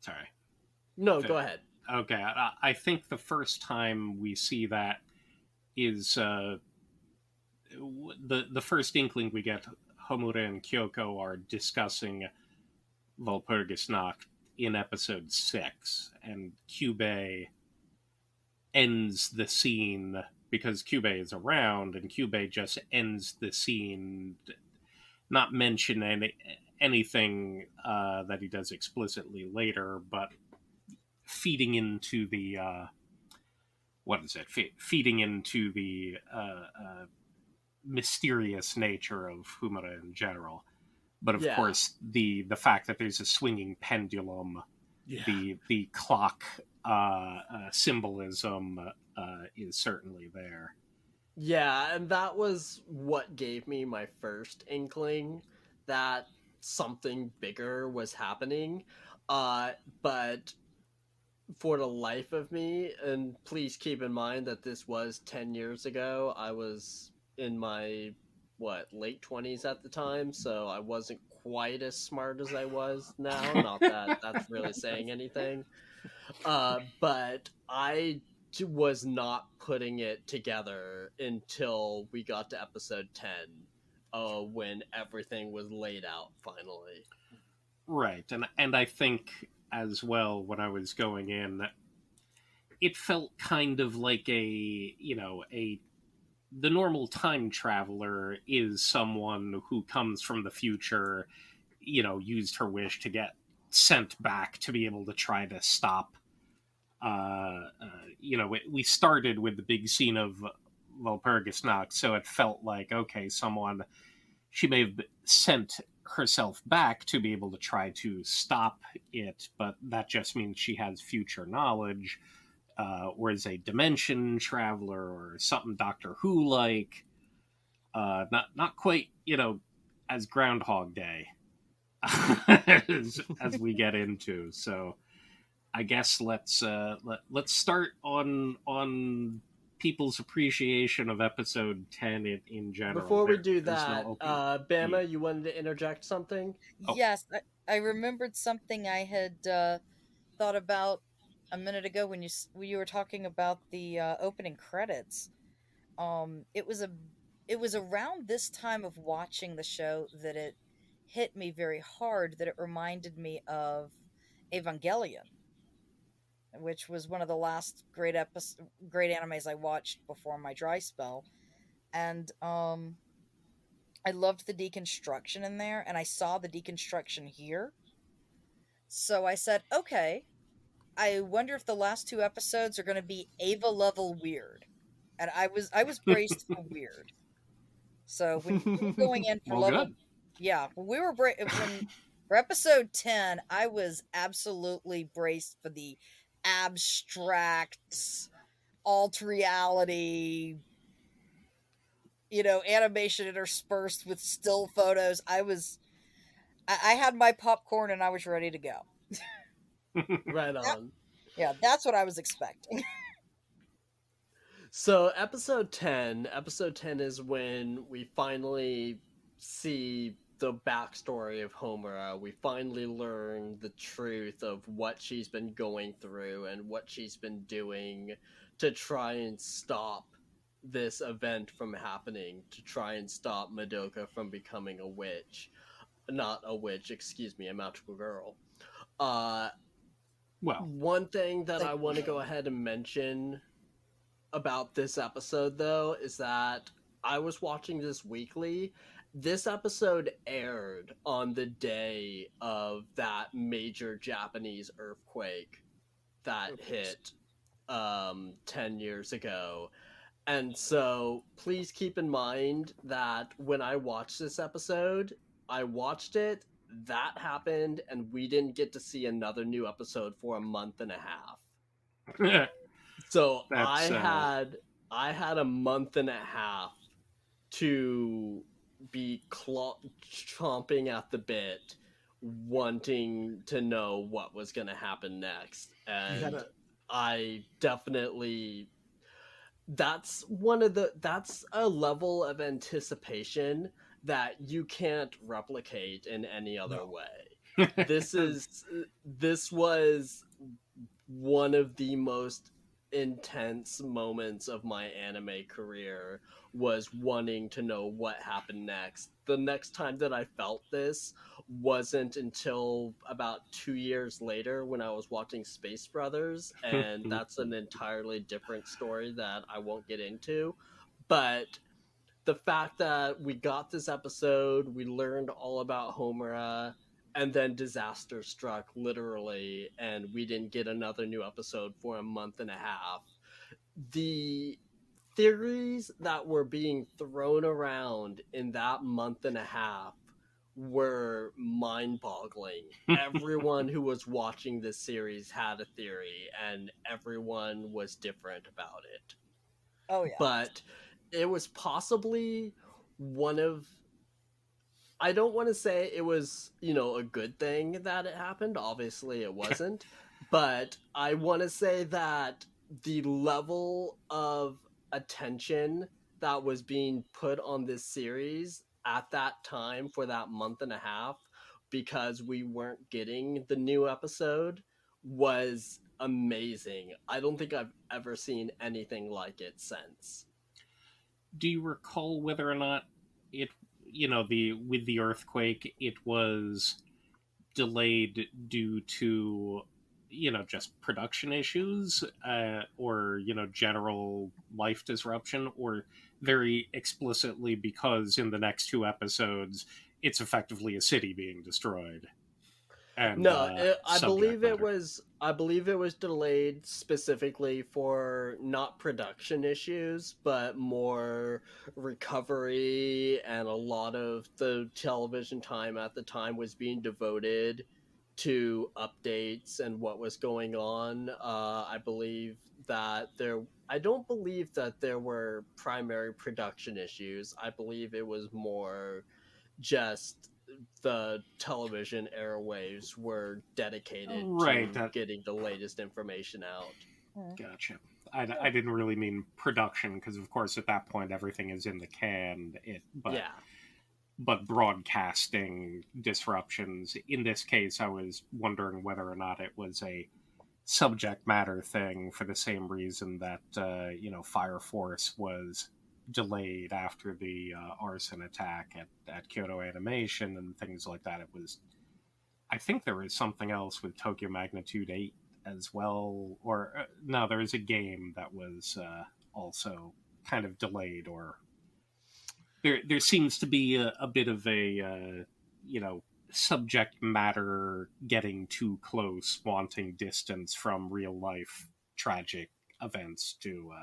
Sorry. no, go ahead. Okay, I think the first time we see that is the first inkling we get. Homura and Kyoko are discussing Walpurgis Nacht in episode 6, and Cube ends the scene because Cube is around, and Cube just ends the scene, not mention anything that he does explicitly later, but feeding into the what is it? Feeding into the mysterious nature of Humura in general. But of course, the fact that there's a swinging pendulum, the clock symbolism is certainly there. Yeah, and that was what gave me my first inkling that something bigger was happening. But for the life of me, and please keep in mind that this was 10 years ago, I was in my late 20s at the time, so I wasn't quite as smart as I was now. Not that that's really saying anything. But I was not putting it together until we got to episode 10, when everything was laid out finally. Right, and I think as well, when I was going in, it felt kind of like the normal time traveler is someone who comes from the future, used her wish to get sent back to be able to try to stop. We started with the big scene of Walpurgis Nacht, so it felt like, okay, she may have sent herself back to be able to try to stop it, but that just means she has future knowledge. Whereas a dimension traveler or something Doctor Who like, not quite, as Groundhog Day as we get into. So I guess let's start on people's appreciation of episode 10 in general. Before we do that, Bama, you wanted to interject something? Yes, I remembered something I had thought about a minute ago when you were talking about the opening credits. It was around this time of watching the show that it hit me very hard that it reminded me of Evangelion, which was one of the last great animes I watched before my dry spell. And I loved the deconstruction in there, and I saw the deconstruction here. So I said, okay, I wonder if the last 2 episodes are going to be Ava level weird. And I was braced for weird. So when we were going in for level, good. Yeah, when we were for episode 10, I was absolutely braced for the abstract, alt reality, animation interspersed with still photos. I had my popcorn and I was ready to go. Right on. Yeah, that's what I was expecting. So episode 10 is when we finally see the backstory of Homura. We finally learn the truth of what she's been going through and what she's been doing to try and stop this event from happening to try and stop Madoka from becoming a witch. Not a witch, excuse me, a magical girl. Uh, Well, One thing that Like, I want to go ahead and mention about this episode, though, is that I was watching this weekly. This episode aired on the day of that major Japanese earthquake that Oops. hit 10 years ago. And so please keep in mind that when I watched this episode, I watched it, that happened, and we didn't get to see another new episode for a month and a half. So that's I had a month and a half to be chomping at the bit, wanting to know what was going to happen next. You had And a I definitely that's a level of anticipation that you can't replicate in any other no. way. This was one of the most intense moments of my anime career, was wanting to know what happened next. The next time that I felt this wasn't until about 2 years later when I was watching Space Brothers, and that's an entirely different story that I won't get into. But the fact that we got this episode, we learned all about Homura, and then disaster struck literally, and we didn't get another new episode for a month and a half. The theories that were being thrown around in that month and a half were mind boggling. Everyone who was watching this series had a theory, and everyone was different about it. oh yeah. But it was possibly one of, I don't want to say it was, a good thing that it happened. Obviously it wasn't. But I want to say that the level of attention that was being put on this series at that time for that month and a half, because we weren't getting the new episode, was amazing. I don't think I've ever seen anything like it since. Do you recall whether or not it, the with the earthquake, it was delayed due to, just production issues, or general life disruption, or very explicitly because in the next two episodes it's effectively a city being destroyed and No, subject matter? I believe it was delayed specifically for not production issues, but more recovery, and a lot of the television time at the time was being devoted to updates and what was going on. I don't believe that there were primary production issues. I believe it was more just the television airwaves were dedicated Right. to getting the latest information out. Gotcha. I didn't really mean production because, of course, at that point everything is in the can. Yeah. But broadcasting disruptions. In this case, I was wondering whether or not it was a subject matter thing for the same reason that Fire Force was delayed after the arson attack at Kyoto Animation and things like that. It was, I think there was something else with Tokyo Magnitude 8 as well, or no, there was a game that was also kind of delayed, or there seems to be a bit of a subject matter getting too close, wanting distance from real life tragic events to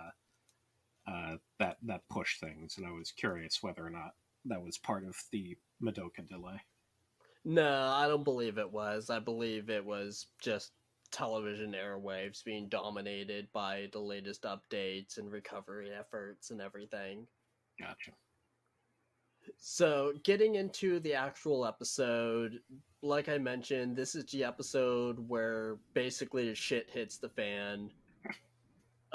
that push things, and I was curious whether or not that was part of the Madoka delay. No, I don't believe it was. I believe it was just television airwaves being dominated by the latest updates and recovery efforts and everything. Gotcha. So, getting into the actual episode, like I mentioned, this is the episode where basically the shit hits the fan.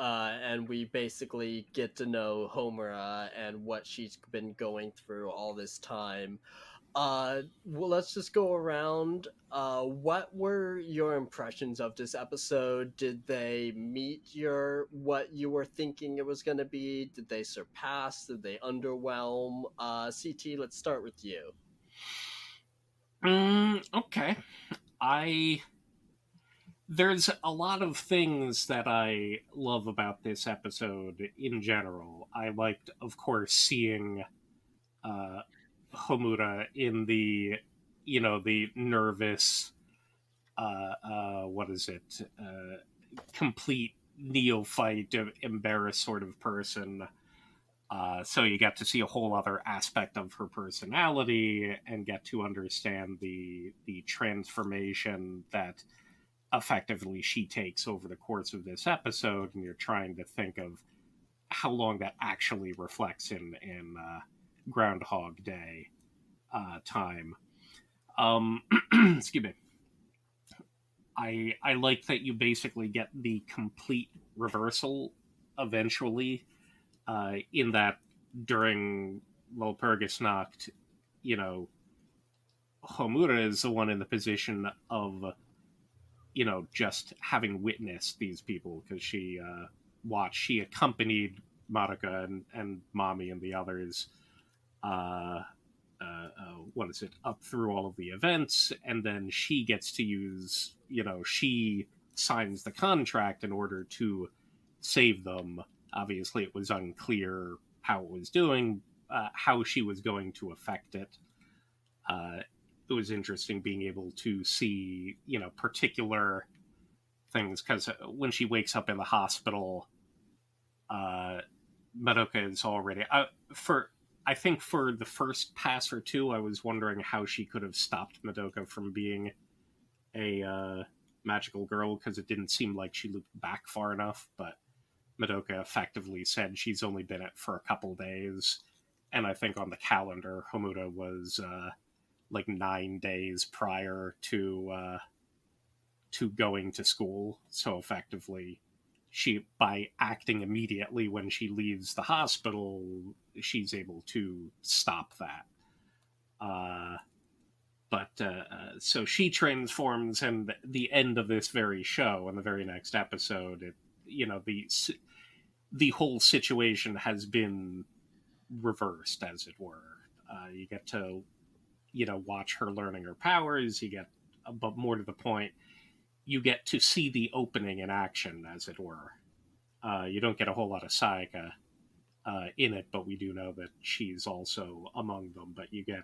And we basically get to know Homura and what she's been going through all this time. Well, let's just go around. What were your impressions of this episode? Did they meet your what you were thinking it was going to be? Did they surpass? Did they underwhelm? CT, let's start with you. Okay. I There's a lot of things that I love about this episode in general. I liked, of course, seeing uh, Homura in the nervous, what is it, complete neophyte, embarrassed sort of person. So you get to see a whole other aspect of her personality and get to understand the transformation that effectively she takes over the course of this episode, and you're trying to think of how long that actually reflects in Groundhog Day time. Excuse me. I like that you basically get the complete reversal eventually. In that during Walpurgisnacht, you know, Homura is the one in the position of just having witnessed these people because she accompanied Madoka and Mommy and the others. What is it? Up through all of the events, and then she gets to use. She signs the contract in order to save them. Obviously, it was unclear how it was doing, how she was going to affect it. Uh, it was interesting being able to see, particular things because when she wakes up in the hospital, uh, Madoka is already for. I think for the first pass or two, I was wondering how she could have stopped Madoka from being a magical girl because it didn't seem like she looked back far enough. But Madoka effectively said she's only been it for a couple days, and I think on the calendar, Homura was like 9 days prior to going to school. So effectively, she by acting immediately when she leaves the hospital, she's able to stop that. Uh, so she transforms, and the end of this very show, in the very next episode, the whole situation has been reversed, as it were. You get to watch her learning her powers. You get, but more to the point, you get to see the opening in action, as it were. You don't get a whole lot of Sayaka in it, but we do know that she's also among them. But you get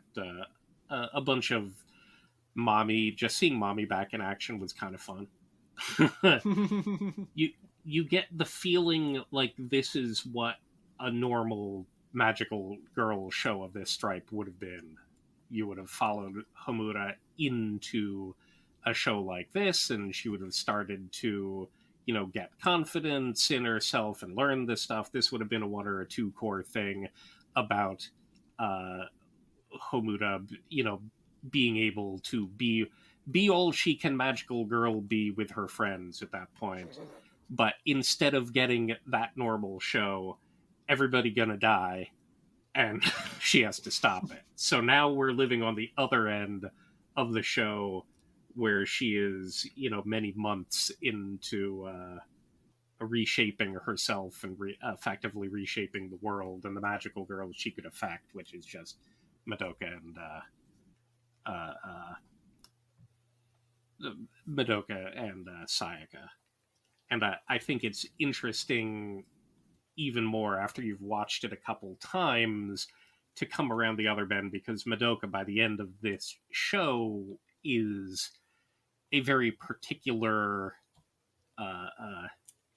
a bunch of Mommy. Just seeing Mommy back in action was kind of fun. you you get the feeling like this is what a normal magical girl show of this stripe would have been. You would have followed Homura into a show like this, and she would have started to, get confidence in herself and learn this stuff. This would have been a one or a two core thing about Homura, being able to be all she can magical girl be with her friends at that point. But instead of getting that normal show, everybody gonna die, and she has to stop it. So now we're living on the other end of the show where she is, many months into reshaping herself and effectively reshaping the world and the magical girl she could affect, which is just Madoka and uh, Sayaka. And I think it's interesting even more after you've watched it a couple times to come around the other bend, because Madoka, by the end of this show, is a very particular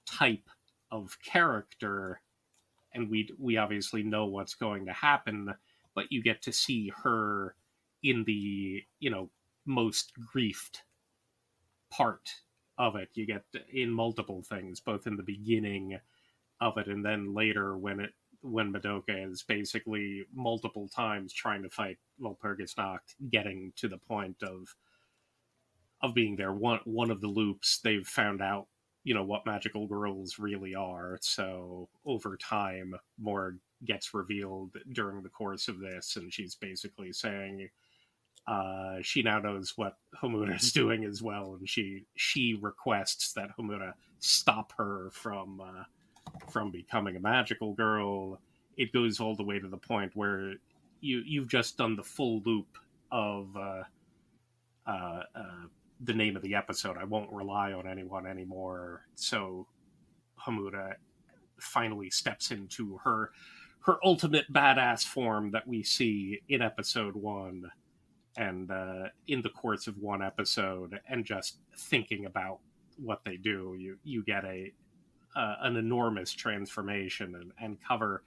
type of character, and we obviously know what's going to happen, but you get to see her in the most griefed part of it. You get in multiple things, both in the beginning of it and then later when Madoka is basically multiple times trying to fight Walpurgisnacht, getting to the point of being there. One of the loops, they've found out what magical girls really are. So over time, more gets revealed during the course of this, and she's basically saying, she now knows what Homura is doing as well, and she requests that Homura stop her from becoming a magical girl. It goes all the way to the point where you've just done the full loop of uh, uh, the name of the episode. I won't rely on anyone anymore. So Homura finally steps into her ultimate badass form that we see in episode one, and in the course of one episode, and just thinking about what they do, you get an enormous transformation, and cover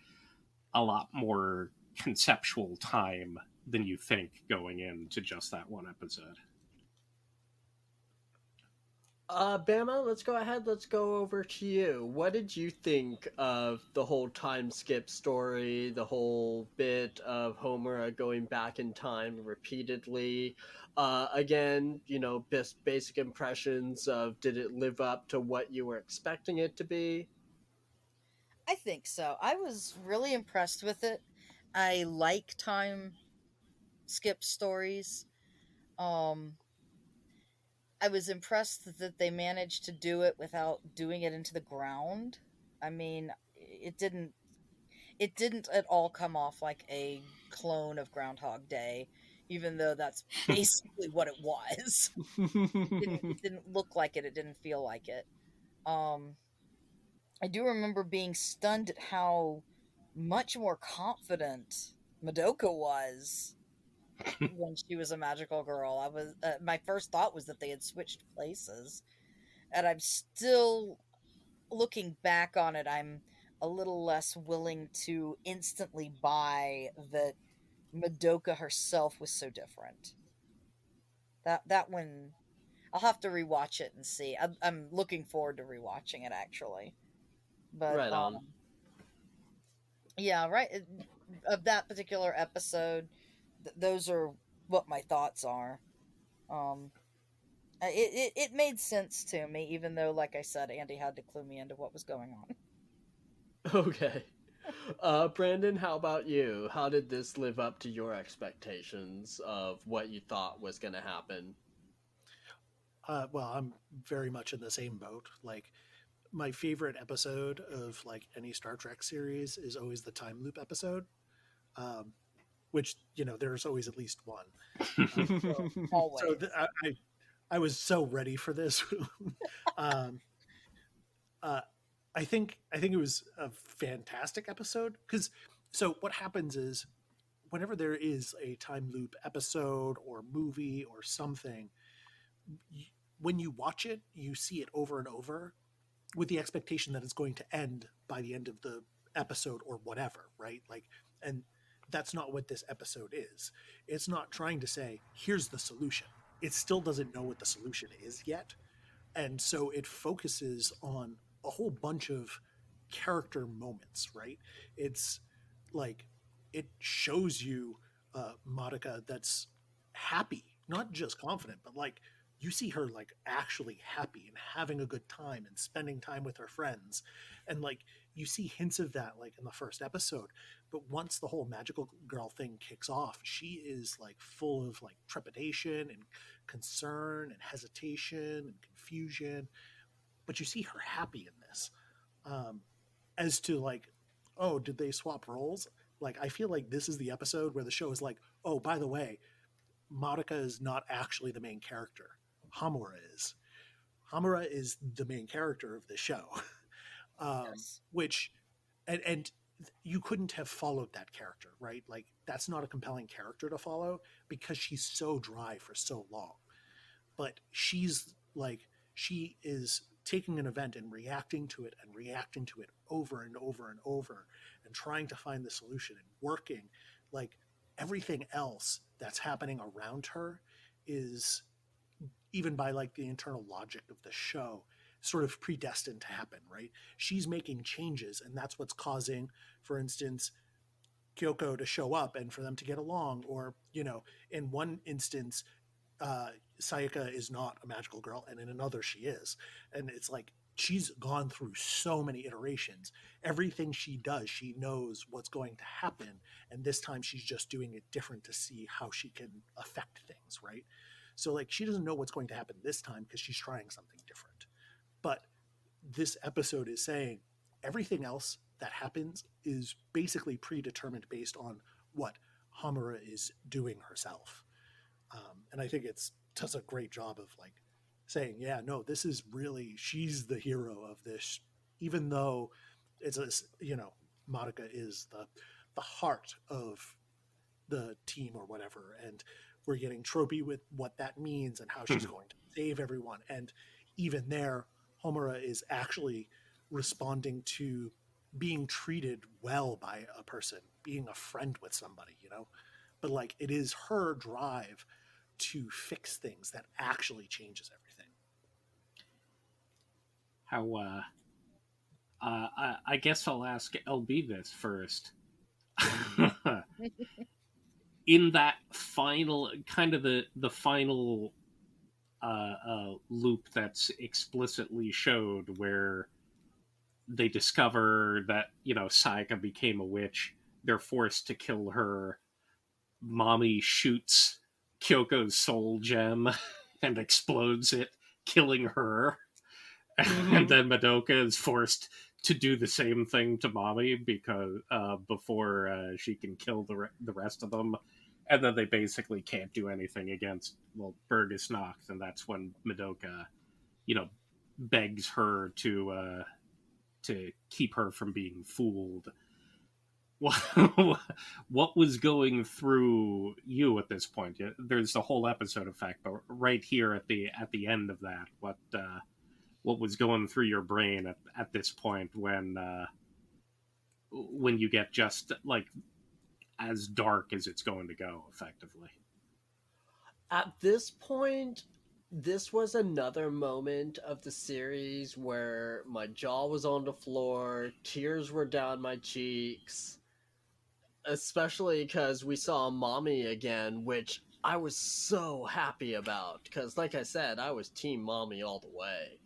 a lot more conceptual time than you think going into just that one episode. Bama, let's go ahead. Let's go over to you. What did you think of the whole time skip story, the whole bit of Homer going back in time repeatedly? Again, basic impressions of, did it live up to what you were expecting it to be? I think so. I was really impressed with it. I like time skip stories. Um, I was impressed that they managed to do it without doing it into the ground. I mean, it didn't at all come off like a clone of Groundhog Day, even though that's basically what it was. It didn't look like it. It didn't feel like it. Um, I do remember being stunned at how much more confident Madoka was when she was a magical girl. I was My first thought was that they had switched places, and I'm still looking back on it. I'm a little less willing to instantly buy that Madoka herself was so different. That one, I'll have to rewatch it and see. I'm looking forward to rewatching it actually, but Right on. yeah, right. Of that particular episode, those are what my thoughts are. Um, it made sense to me, even though, like I said, Andy had to clue me into what was going on. Okay. Brandon, how about you? How did this live up to your expectations of what you thought was going to happen? Well, I'm very much in the same boat. Like, my favorite episode of like any Star Trek series is always the time loop episode, um, which there's always at least one. So Always. I was so ready for this. um, uh, I think it was a fantastic episode because so what happens is whenever there is a time loop episode or movie or something, when you watch it, you see it over and over with the expectation that it's going to end by the end of the episode or whatever, right? Like, and that's not what this episode is. It's not trying to say, here's the solution. It still doesn't know what the solution is yet. And so it focuses on a whole bunch of character moments, right? It's like, it shows you Madoka that's happy, not just confident, but like you see her like actually happy and having a good time and spending time with her friends. And like you see hints of that like in the first episode. But once the whole magical girl thing kicks off, she is like full of like trepidation and concern and hesitation and confusion. But you see her happy in this. As to like, oh, did they swap roles? Like, I feel like this is the episode where the show is like, oh, by the way, Madoka is not actually the main character. Hamura is. Hamura is the main character of the show, Yes. which, and you couldn't have followed that character, right? Like, that's not a compelling character to follow because she's so dry for so long. But she's like, she is taking an event and reacting to it and reacting to it over and over and over and trying to find the solution and working. Like, everything else that's happening around her is, even by like the internal logic of the show, sort of predestined to happen, right? She's making changes, and that's what's causing, for instance, Kyoko to show up and for them to get along. Or, in one instance, Sayaka is not a magical girl, and in another she is. And it's like she's gone through so many iterations. Everything she does, she knows what's going to happen, and this time she's just doing it different to see how she can affect things, right? So like she doesn't know what's going to happen this time because she's trying something different. But this episode is saying everything else that happens is basically predetermined based on what Hamura is doing herself. And I think it's does a great job of like saying, yeah, no, this is really, she's the hero of this, even though it's a, Madoka is the heart of the team or whatever. And we're getting tropey with what that means and how she's going to save everyone. And even there, Homura is actually responding to being treated well by a person, being a friend with somebody, but like it is her drive to fix things that actually changes everything. How, I guess I'll ask LB this first. In that final, kind of the final loop that's explicitly showed where they discover that, Sayaka became a witch, they're forced to kill her, Mommy shoots Kyoko's soul gem and explodes it, killing her. Mm-hmm. And then Madoka is forced to do the same thing to Mommy because before she can kill the rest of them. And then they basically can't do anything against, Burgess Nox, and that's when Madoka, begs her to keep her from being fooled. What was going through you at this point? There's the whole episode effect, but right here at the end of that, what was going through your brain at this point when you get just like as dark as it's going to go, effectively? At this point, this was another moment of the series where my jaw was on the floor, tears were down my cheeks, especially because we saw Mommy again, which I was so happy about, because like I said, I was team Mommy all the way.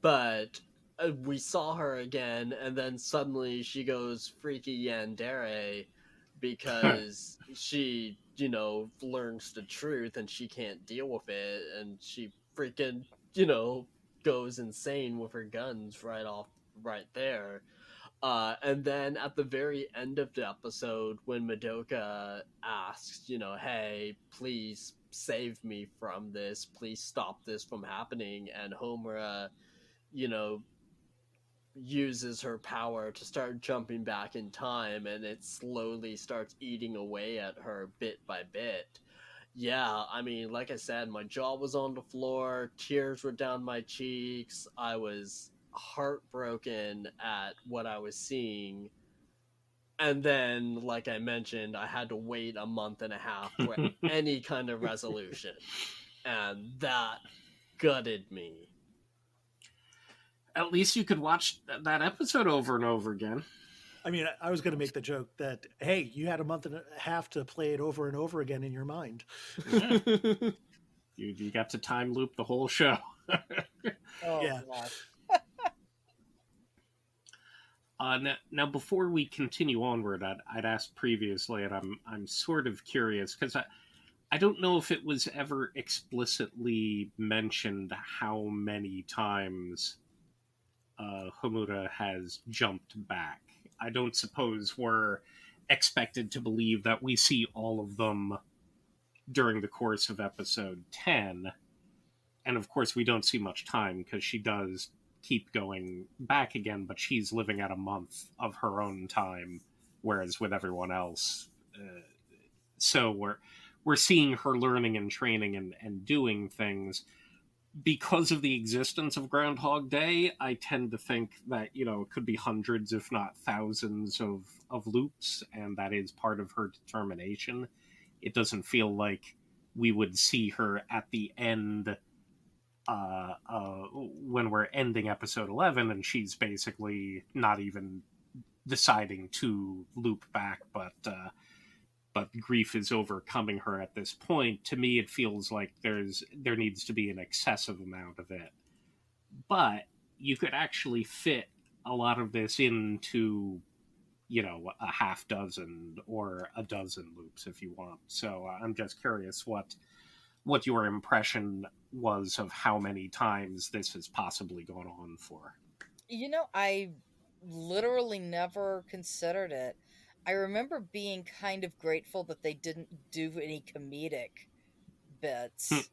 But we saw her again, and then suddenly she goes freaky yandere because she, learns the truth and she can't deal with it, and she freaking, goes insane with her guns right there. And then at the very end of the episode, when Madoka asks, hey, please save me from this, please stop this from happening, and Homura, you know, uses her power to start jumping back in time, and it slowly starts eating away at her bit by bit. Yeah, I mean, like I said, my jaw was on the floor, tears were down my cheeks, I was heartbroken at what I was seeing. And then, like I mentioned, I had to wait a month and a half for any kind of resolution. And that gutted me. At least you could watch that episode over and over again. I mean, I was going to make the joke that, hey, you had a month and a half to play it over and over again in your mind. Yeah. You got to time loop the whole show. Oh, Yeah. God. Now, before we continue onward, I'd asked previously, and I'm sort of curious because I don't know if it was ever explicitly mentioned how many times Homura has jumped back. I don't suppose we're expected to believe that we see all of them during the course of episode 10. And of course, we don't see much time because she does keep going back again, but she's living at a month of her own time, whereas with everyone else. So we're seeing her learning and training and doing things. Because of the existence of Groundhog Day, I tend to think that, it could be hundreds, if not thousands of loops, and that is part of her determination. It doesn't feel like we would see her at the end when we're ending episode 11, and she's basically not even deciding to loop back, but grief is overcoming her at this point. To me, it feels like there needs to be an excessive amount of it. but you could actually fit a lot of this into, a half dozen or a dozen loops if you want. So I'm just curious what your impression was of how many times this has possibly gone on for. I literally never considered it. I remember being kind of grateful that they didn't do any comedic bits,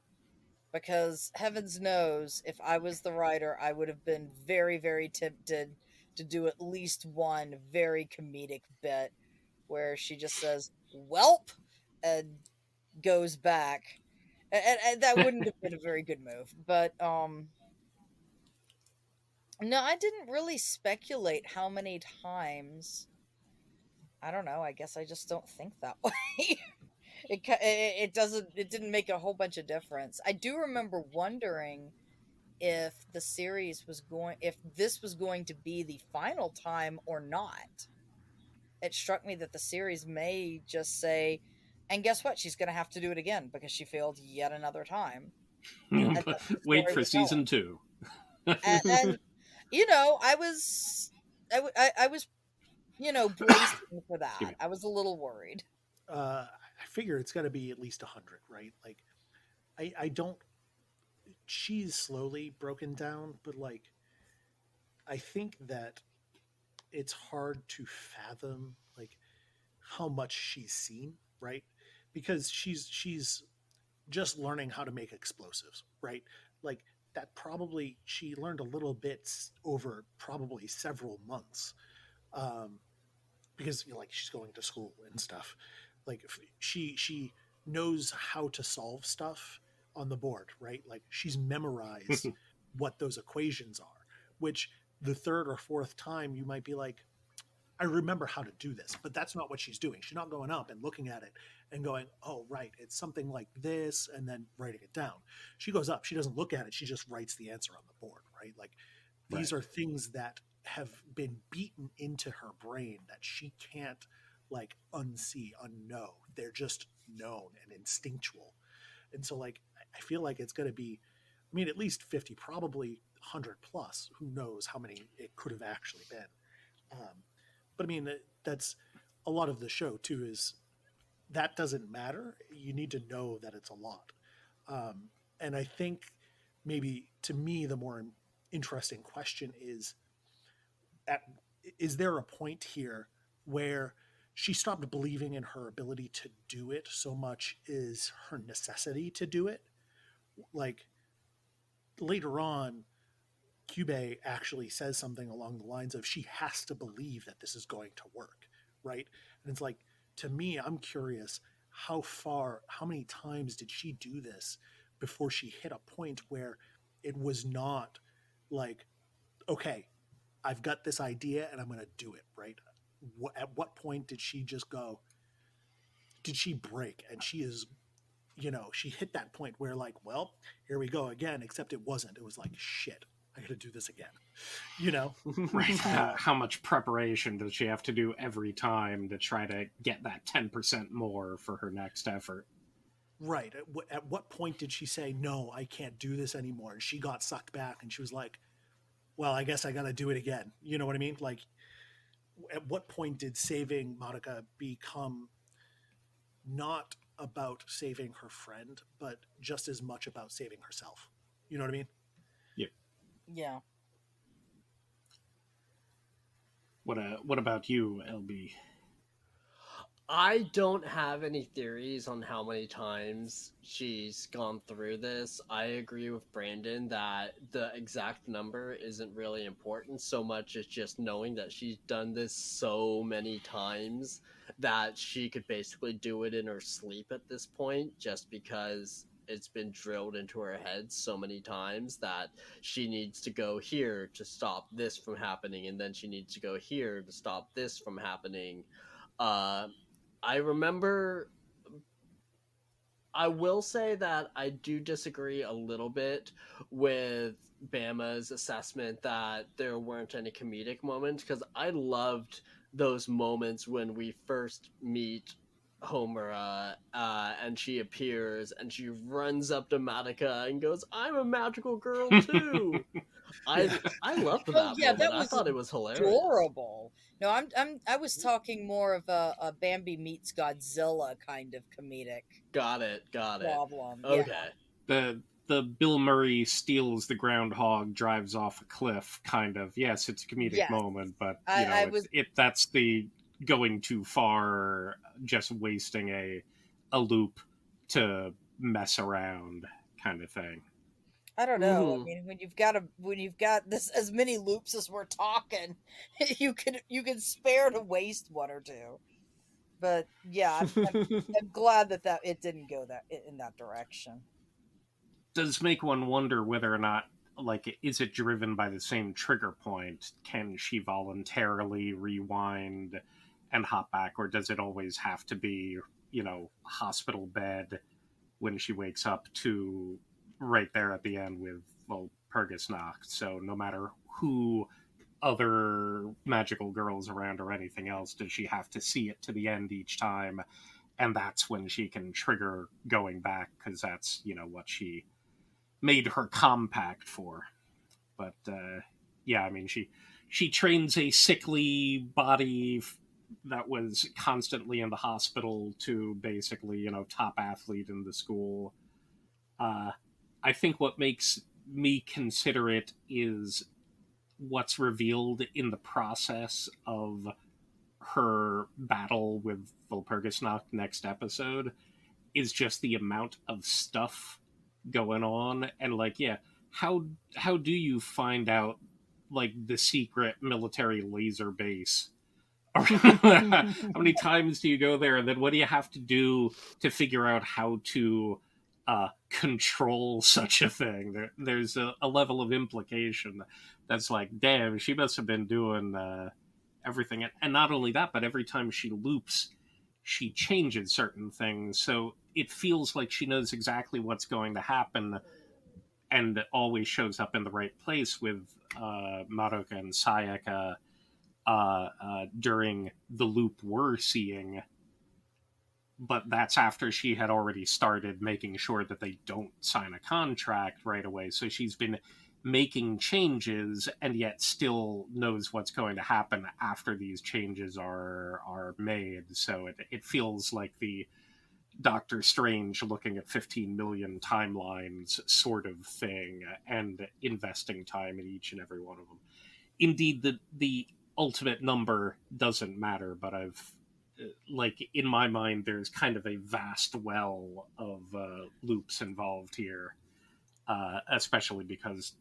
because heavens knows if I was the writer, I would have been very, very tempted to do at least one very comedic bit where she just says, "Welp," and goes back. And that wouldn't have been a very good move. But no, I didn't really speculate how many times. I don't know. I guess I just don't think that way. It didn't make a whole bunch of difference. I do remember wondering if if this was going to be the final time or not. It struck me that the series may just say, and guess what? She's going to have to do it again because she failed yet another time. And that's the Wait story for we're telling. season 2. And I was, I was, bracing for Excuse that. me. I was a little worried. I figure it's got to be at least 100, right? Like, I don't. She's slowly broken down, but like, I think that it's hard to fathom like how much she's seen, right? Because she's just learning how to make explosives, right? Like that probably she learned a little bit over probably several months, um, because like she's going to school and stuff. Like she knows how to solve stuff on the board, right? Like she's memorized what those equations are, which the third or fourth time you might be like, I remember how to do this, but that's not what she's doing. She's not going up and looking at it and going, oh, right, it's something like this, and then writing it down. She goes up, she doesn't look at it, she just writes the answer on the board, right? Like these Right. are things that have been beaten into her brain that she can't like unsee, unknow. They're just known and instinctual. And so like I feel like it's going to be, I mean, at least 50, probably 100 plus. Who knows how many it could have actually been. But I mean, that's a lot of the show too. Is that doesn't matter. You need to know that it's a lot. And I think maybe to me the more interesting question at, is there a point here where she stopped believing in her ability to do it so much is her necessity to do it? Like later on, Cube actually says something along the lines of she has to believe that this is going to work, right? And it's like, to me, I'm curious how many times did she do this before she hit a point where it was not like, okay, I've got this idea and I'm going to do it, right? At what point did she just go, did she break? And she is, she hit that point where like, well, here we go again, except it wasn't. It was like, shit, I got to do this again, Right. How much preparation does she have to do every time to try to get that 10% more for her next effort? Right. At what point did she say, no, I can't do this anymore? And she got sucked back and she was like, well, I guess I got to do it again. You know what I mean? Like, at what point did saving Madoka become not about saving her friend, but just as much about saving herself? You know what I mean? Yep. Yeah. What about you, LB? I don't have any theories on how many times she's gone through this. I agree with Brandon that the exact number isn't really important so much as just knowing that she's done this so many times that she could basically do it in her sleep at this point, just because it's been drilled into her head so many times that she needs to go here to stop this from happening, and then she needs to go here to stop this from happening. uh I remember. I will say that I do disagree a little bit with Bama's assessment that there weren't any comedic moments, because I loved those moments when we first meet Homura, and she appears and she runs up to Madoka and goes, "I'm a magical girl too." I I loved Oh that yeah, moment. that I was thought it was hilarious. adorable. No, I was talking more of a Bambi meets Godzilla kind of comedic Got it. Got it. problem. Yeah. Okay. The Bill Murray steals the groundhog, drives off a cliff kind of. Yes, it's a comedic Yes. moment, but I was that's the going too far, just wasting a loop to mess around kind of thing. I don't know. I Hmm. mean, when you've got this as many loops as we're talking, you can spare to waste one or two. But yeah, I'm glad that it didn't go in that direction. Does make one wonder whether or not, like, is it driven by the same trigger point? Can she voluntarily rewind and hop back, or does it always have to be, hospital bed when she wakes up to right there at the end with, well, Purgisnacht? So no matter who other magical girls around or anything else, does she have to see it to the end each time? And that's when she can trigger going back, because that's, what she made her compact for. But yeah, I mean, she trains a sickly body that was constantly in the hospital to basically, top athlete in the school. Uh, I think what makes me consider it is what's revealed in the process of her battle with Walpurgisnacht next episode is just the amount of stuff going on. And like, yeah, how do you find out, like, the secret military laser base? How many times do you go there, and then what do you have to do to figure out how to control such a thing? There's a level of implication that's like, damn, she must have been doing everything. And not only that, but every time she loops, she changes certain things, so it feels like she knows exactly what's going to happen, and always shows up in the right place with Madoka and Sayaka during the loop we're seeing. But that's after she had already started making sure that they don't sign a contract right away. So she's been making changes, and yet still knows what's going to happen after these changes are made. So it feels like the Doctor Strange looking at 15 million timelines sort of thing, and investing time in each and every one of them. Indeed, the ultimate number doesn't matter, but I've, like, in my mind, there's kind of a vast well of loops involved here, especially because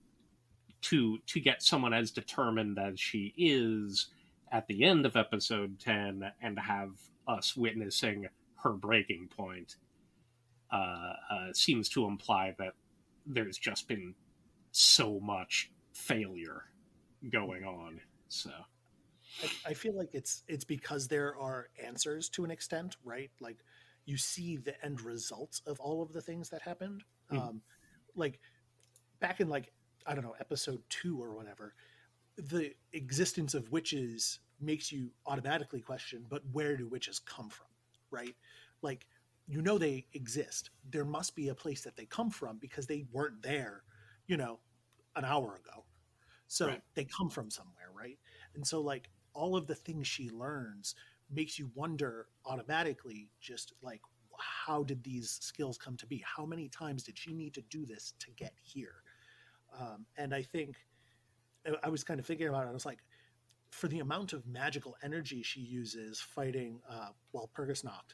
to get someone as determined as she is at the end of episode 10 and have us witnessing her breaking point seems to imply that there's just been so much failure going on. So I feel like it's because there are answers to an extent, right? Like you see the end results of all of the things that happened. Like back in, like, I don't know, episode 2 or whatever, the existence of witches makes you automatically question, but where do witches come from, right? Like, they exist. There must be a place that they come from because they weren't there, you know, an hour ago. So right. they come from somewhere, right? And so, like, all of the things she learns makes you wonder automatically, just like, how did these skills come to be? How many times did she need to do this to get here? And I think I was kind of thinking about it. I was like, for the amount of magical energy she uses fighting Walpurgisnacht,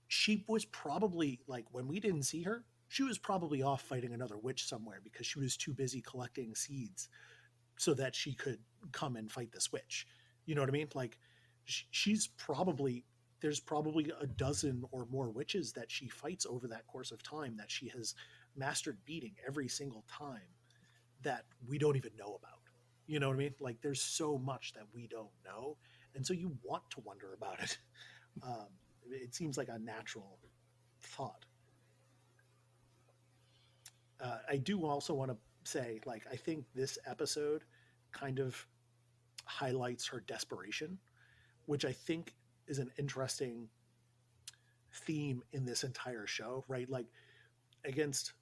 she was probably, like, when we didn't see her, she was probably off fighting another witch somewhere because she was too busy collecting seeds so that she could come and fight this witch. You know what I mean? Like, she's probably, there's probably a dozen or more witches that she fights over that course of time that she has mastered beating every single time that we don't even know about. You know what I mean? Like, there's so much that we don't know, and so you want to wonder about it. Um, it seems like a natural thought. I do also want to say, like, I think this episode kind of highlights her desperation, which I think is an interesting theme in this entire show, right? Like, against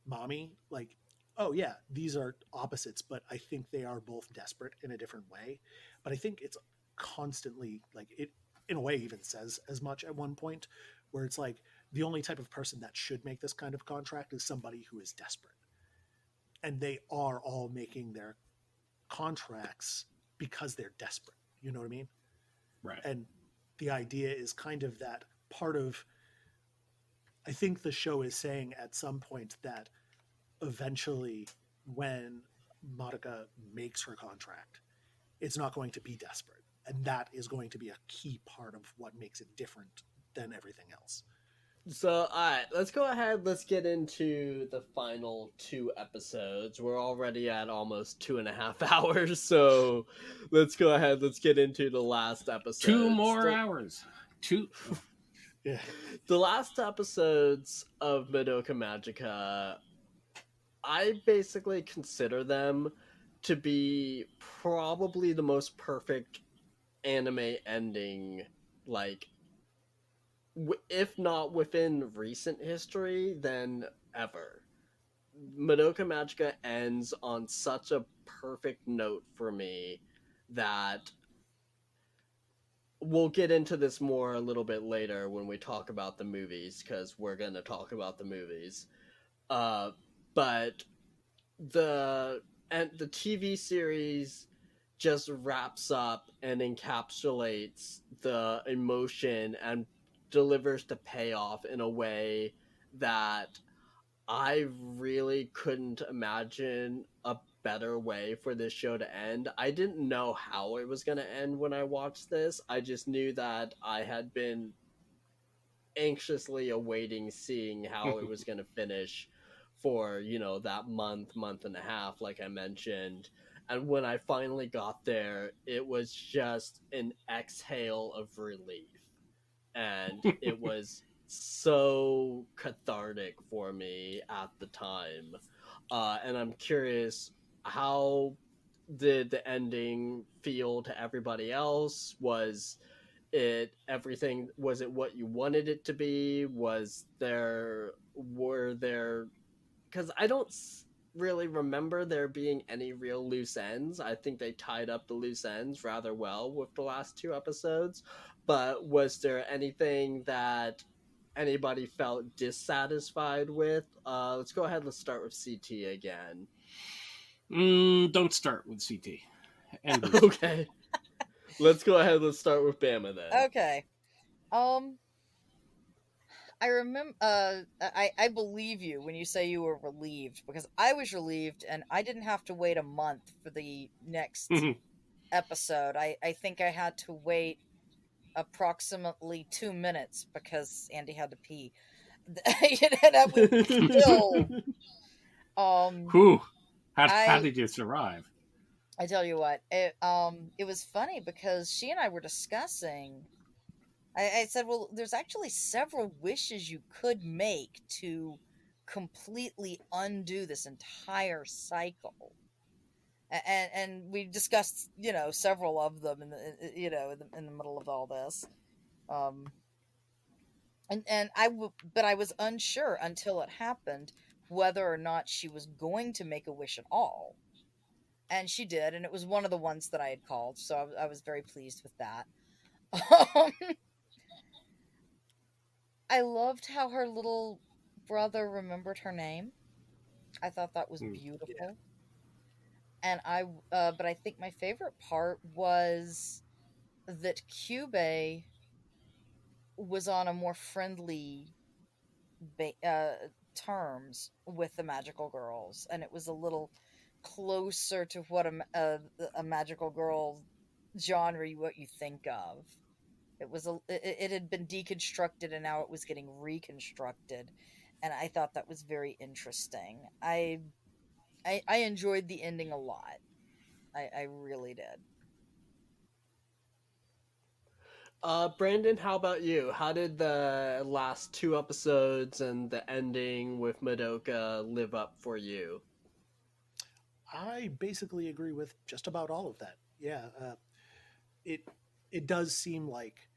Mommy, like, oh yeah, these are opposites, but I think they are both desperate in a different way. But I think it's constantly like it, in a way, even says as much at one point, where it's like the only type of person that should make this kind of contract is somebody who is desperate, and they are all making their contracts because they're desperate. You know what I mean? Right. And the idea is kind of that part of. I think the show is saying at some point that eventually, when Madoka makes her contract, it's not going to be desperate. And that is going to be a key part of what makes it different than everything else. So, alright, let's go ahead. Let's get into the final 2 episodes. We're already at almost 2.5 hours, so let's go ahead. Let's get into the last episode. 2 more hours. Yeah. The last episodes of Madoka Magica, I basically consider them to be probably the most perfect anime ending, like, if not within recent history, then ever. Madoka Magica ends on such a perfect note for me that we'll get into this more a little bit later when we talk about the movies, because we're going to talk about the movies. But the TV series just wraps up and encapsulates the emotion and delivers the payoff in a way that I really couldn't imagine a better way for this show to end. I didn't know how it was going to end when I watched this. I just knew that I had been anxiously awaiting seeing how it was going to finish for, that month and a half, like I mentioned. And when I finally got there, it was just an exhale of relief. And it was so cathartic for me at the time. And I'm curious, how did the ending feel to everybody else? Was it what you wanted it to be? Were there, because I don't really remember there being any real loose ends. I think they tied up the loose ends rather well with the last 2 episodes, but was there anything that anybody felt dissatisfied with? Let's go ahead, let's start with CT again. Don't start with CT. Okay. Let's go ahead, let's start with Bama then. Okay. I remember. I believe you when you say you were relieved, because I was relieved, and I didn't have to wait a month for the next episode. I think I had to wait approximately 2 minutes because Andy had to pee. That was still. Whew. How did you survive? I tell you what, it was funny because she and I were discussing. I said, well, there's actually several wishes you could make to completely undo this entire cycle. And we discussed, several of them in the middle of all this. But I was unsure until it happened whether or not she was going to make a wish at all. And she did, and it was one of the ones that I had called, so I was very pleased with that. I loved how her little brother remembered her name. I thought that was beautiful. Yeah. And but I think my favorite part was that Cube was on a more friendly terms with the magical girls, and it was a little closer to what a magical girl genre what you think of. It had been deconstructed, and now it was getting reconstructed, and I thought that was very interesting. I enjoyed the ending a lot. I really did. Brandon, how about you? How did the last 2 episodes and the ending with Madoka live up for you? I basically agree with just about all of that. Yeah, it it does seem like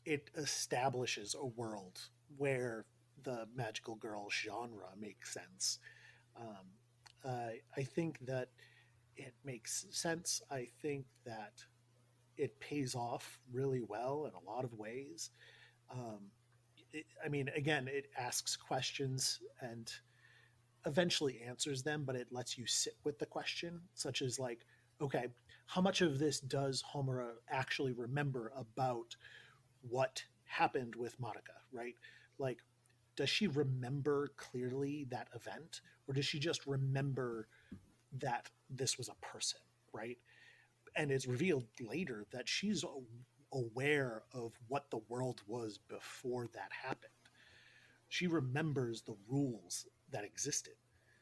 it establishes a world where the magical girl genre makes sense. Um, I think that it makes sense. I think that it pays off really well in a lot of ways. Um, I mean, again, it asks questions and eventually answers them, but it lets you sit with the question, such as like, okay, how much of this does Homura actually remember about what happened with Madoka, right? Like, does she remember clearly that event, or does she just remember that this was a person, right? And it's revealed later that she's aware of what the world was before that happened. She remembers the rules that existed.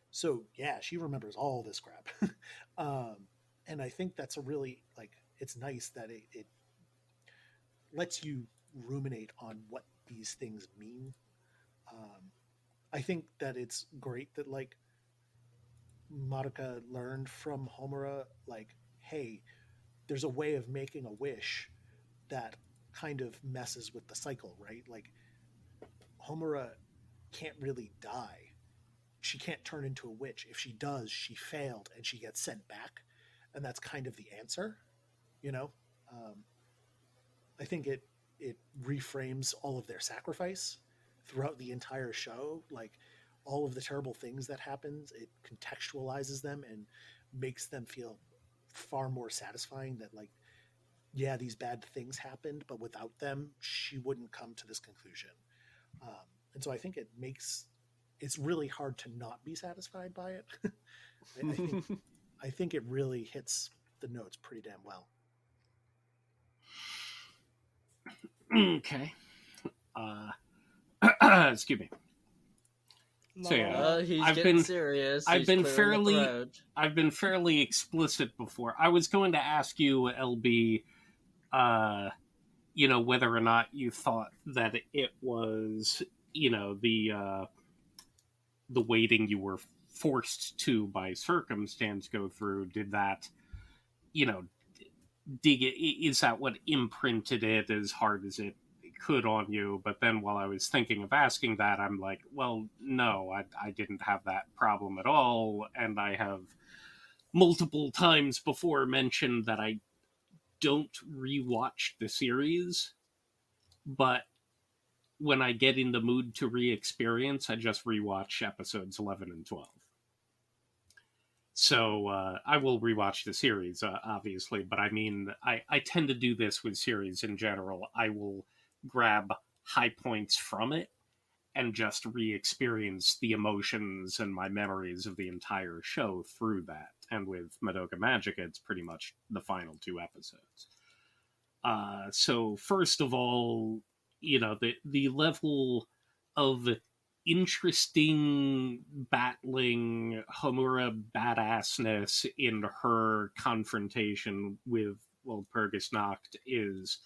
So yeah, she remembers all this crap. um, and I think that's a really like it's nice that it lets you ruminate on what these things mean. Um, I think that it's great that like Madoka learned from Homura, like, hey, there's a way of making a wish that kind of messes with the cycle, right? Like Homura can't really die. She can't turn into a witch. If she does, she failed and she gets sent back. And that's kind of the answer, you know? Um, I think it reframes all of their sacrifice throughout the entire show. Like all of the terrible things that happens, it contextualizes them and makes them feel far more satisfying that like, yeah, these bad things happened, but without them, she wouldn't come to this conclusion. And so I think it makes it's really hard to not be satisfied by it. I think I think it really hits the notes pretty damn well. Okay. Excuse me. So yeah, He's I've getting been serious. I've He's been clearing the fairly throat. I've been fairly explicit before. I was going to ask you, LB, uh, whether or not you thought that it was, the waiting you were forced to by circumstance go through. Did that, you know, dig it? Is that what imprinted it as hard as it could on you? But then while I was thinking of asking that, I'm like, well, no, I didn't have that problem at all. And I have multiple times before mentioned that I don't rewatch the series, but when I get in the mood to re-experience, I just rewatch episodes 11 and 12. So I will rewatch the series, obviously, but I mean, I tend to do this with series in general. I will grab high points from it and just re-experience the emotions and my memories of the entire show through that. And with Madoka Magica, it's pretty much the final two episodes. So first of all, the level of interesting battling Homura badassness in her confrontation with Walpurgis Nacht is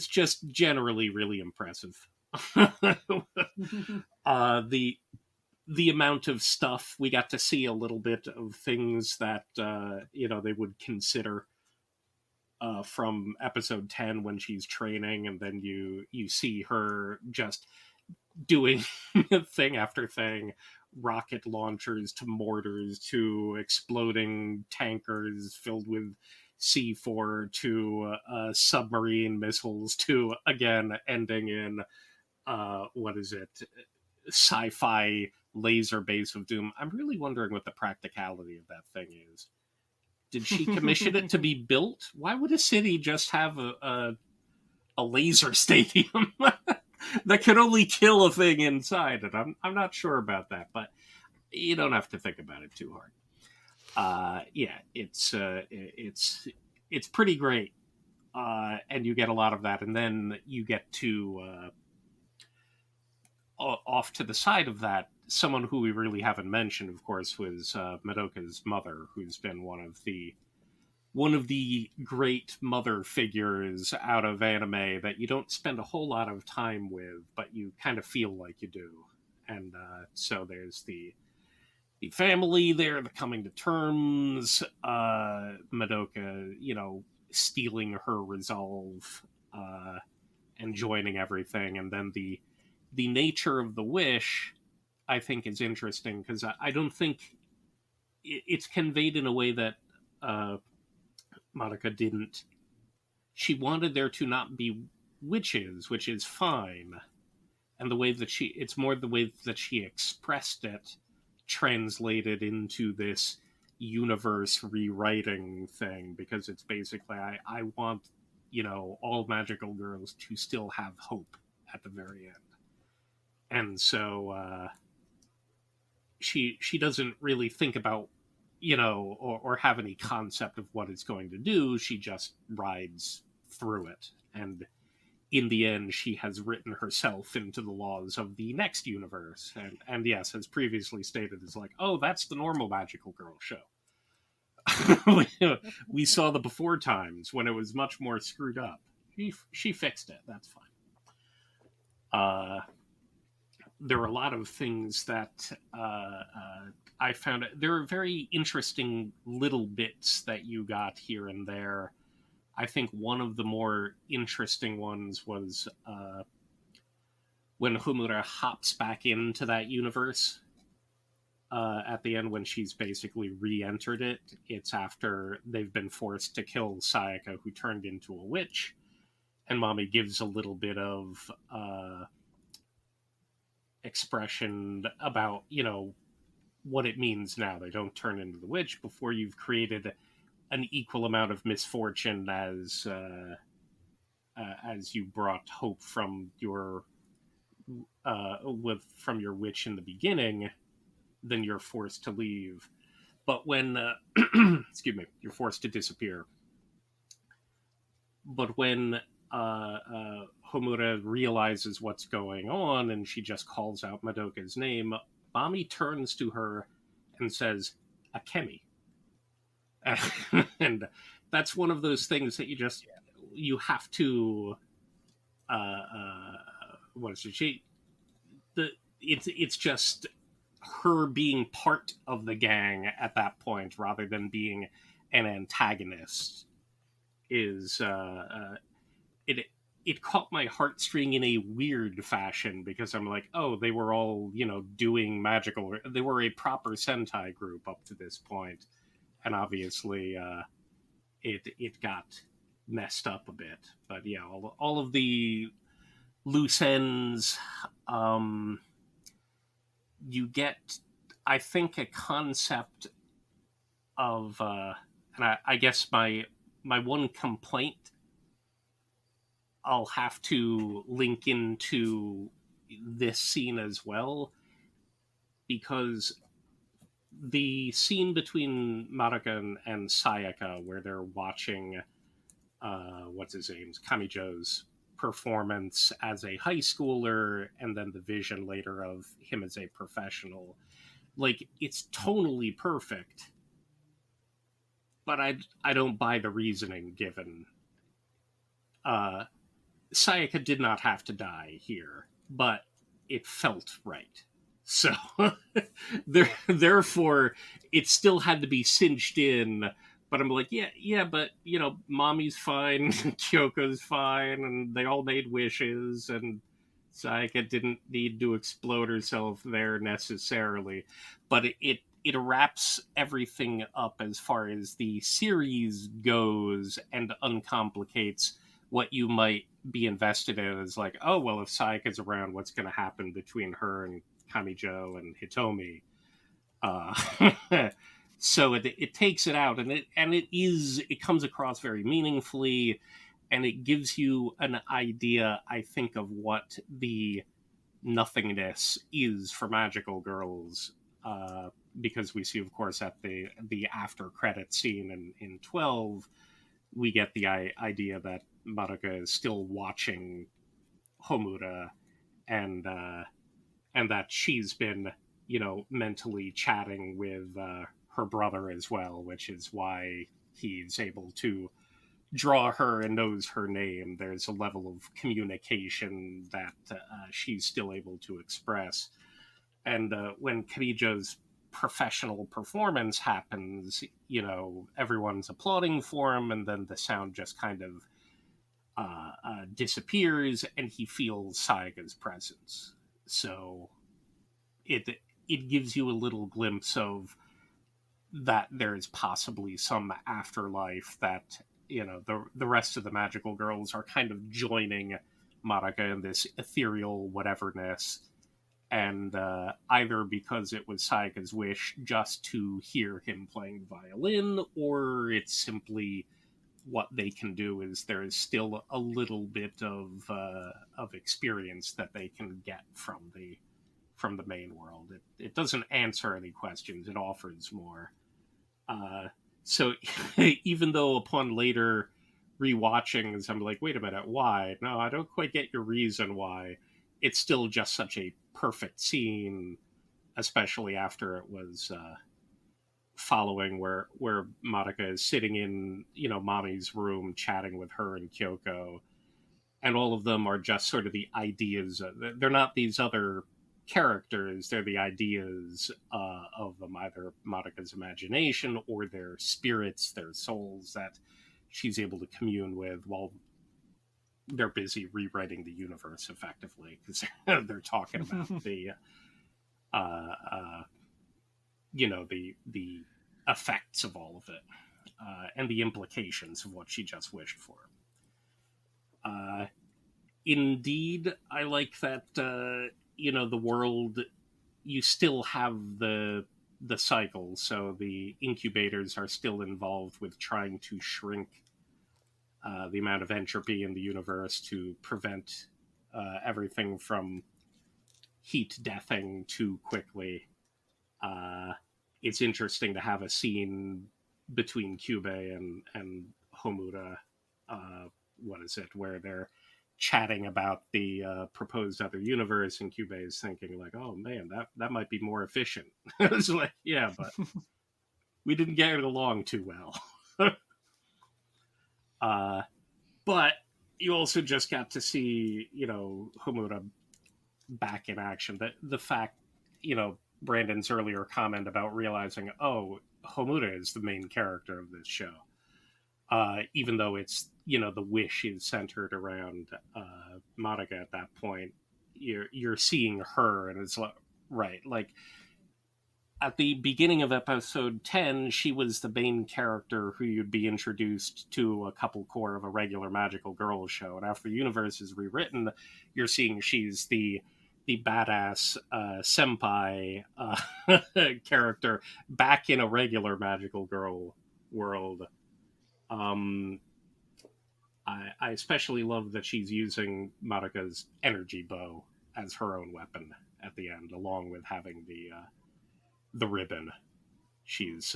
just generally really impressive. The amount of stuff we got to see, a little bit of things that they would consider from episode 10 when she's training, and then you see her just doing thing after thing, rocket launchers to mortars to exploding tankers filled with C4 to submarine missiles to again ending in what is it, sci-fi laser base of doom. I'm really wondering what the practicality of that thing is. Did she commission it to be built? Why would a city just have a laser stadium that could only kill a thing inside it? I'm not sure about that, but you don't have to think about it too hard. Yeah, it's pretty great, and you get a lot of that, and then you get to off to the side of that. Someone who we really haven't mentioned, of course, was Madoka's mother, who's been one of the great mother figures out of anime that you don't spend a whole lot of time with, but you kind of feel like you do. And so there's the family there, the coming to terms, Madoka, stealing her resolve and joining everything, and then the nature of the wish I think is interesting, because I don't think it's conveyed in a way that uh, Madoka didn't. She wanted there to not be witches, which is fine, and the way that it's more the way that she expressed it translated into this universe rewriting thing, because it's basically, I want, all magical girls to still have hope at the very end. And so she doesn't really think about, or have any concept of what it's going to do. She just rides through it, and in the end, she has written herself into the laws of the next universe. And yes, as previously stated, is like, oh, that's the normal magical girl show. We saw the before times when it was much more screwed up. She fixed it. That's fine. There are a lot of things that I found. There are very interesting little bits that you got here and there. I think one of the more interesting ones was when Homura hops back into that universe at the end, when she's basically re-entered it. It's after they've been forced to kill Sayaka, who turned into a witch, and Mommy gives a little bit of expression about, what it means now. They don't turn into the witch before you've created an equal amount of misfortune as you brought hope from your from your witch in the beginning. Then you're forced to leave. But when excuse me, you're forced to disappear. But when Homura realizes what's going on, and she just calls out Madoka's name, Mami turns to her and says, "Akemi." And that's one of those things that you have to what is it? It's just her being part of the gang at that point, rather than being an antagonist, is it caught my heartstring in a weird fashion, because I'm like, oh, they were all, doing magical. They were a proper Sentai group up to this point, and obviously it got messed up a bit. But yeah, all of the loose ends. You get, I think, a concept of, and I guess my one complaint I'll have to link into this scene as well, because the scene between Madoka and Sayaka, where they're watching, what's his name, Kamijo's performance as a high schooler, and then the vision later of him as a professional, like, it's tonally perfect, but I don't buy the reasoning given. Sayaka did not have to die here, but it felt right. So therefore it still had to be cinched in. But I'm like, yeah, but Mommy's fine, Kyoko's fine, and they all made wishes, and Sayaka didn't need to explode herself there necessarily. But it wraps everything up as far as the series goes, and uncomplicates what you might be invested in. Is like, oh, well, if Sayaka's around, what's going to happen between her and Kamijo and Hitomi? So it takes it out, and it comes across very meaningfully, and it gives you an idea, I think, of what the nothingness is for magical girls, because we see, of course, at the after credit scene in 12, we get the idea that Madoka is still watching Homura, and that she's been, mentally chatting with her brother as well, which is why he's able to draw her and knows her name. There's a level of communication that she's still able to express. And when Kamijo's professional performance happens, everyone's applauding for him, and then the sound just kind of disappears, and he feels Sayaka's presence. So it it gives you a little glimpse of that there's possibly some afterlife, that the rest of the magical girls are kind of joining Madoka in this ethereal whateverness, and either because it was Sayaka's wish just to hear him playing violin, or it's simply what they can do is there is still a little bit of experience that they can get from the main world. It doesn't answer any questions; it offers more. Uh, so even though upon later rewatchings, I'm like, wait a minute, why? No, I don't quite get your reason why. It's still just such a perfect scene, especially after it was following where Madoka is sitting in mommy's room chatting with her and Kyoko, and all of them are just sort of the ideas. They're not these other characters; they're the ideas of them, either Madoka's imagination or their spirits, their souls that she's able to commune with while they're busy rewriting the universe effectively, because they're talking about the uh, the effects of all of it, and the implications of what she just wished for. Uh, Indeed, I like that. The world, you still have the cycle, so the incubators are still involved with trying to shrink the amount of entropy in the universe to prevent everything from heat deathing too quickly. Uh, it's interesting to have a scene between Cube and Homura. What is it? Where they're chatting about the proposed other universe, and Cube is thinking like, "Oh man, that might be more efficient." It's like, yeah, but we didn't get along too well. uh, but you also just got to see, Homura back in action. The fact, Brandon's earlier comment about realizing, oh, Homura is the main character of this show, even though it's the wish is centered around Madoka at that point. You're seeing her, and it's like, right, like at the beginning of episode 10, she was the main character who you'd be introduced to a couple core of a regular magical girl show, and after the universe is rewritten, you're seeing she's the badass senpai character back in a regular magical girl world. um I especially love that she's using Madoka's energy bow as her own weapon at the end, along with having the ribbon. She's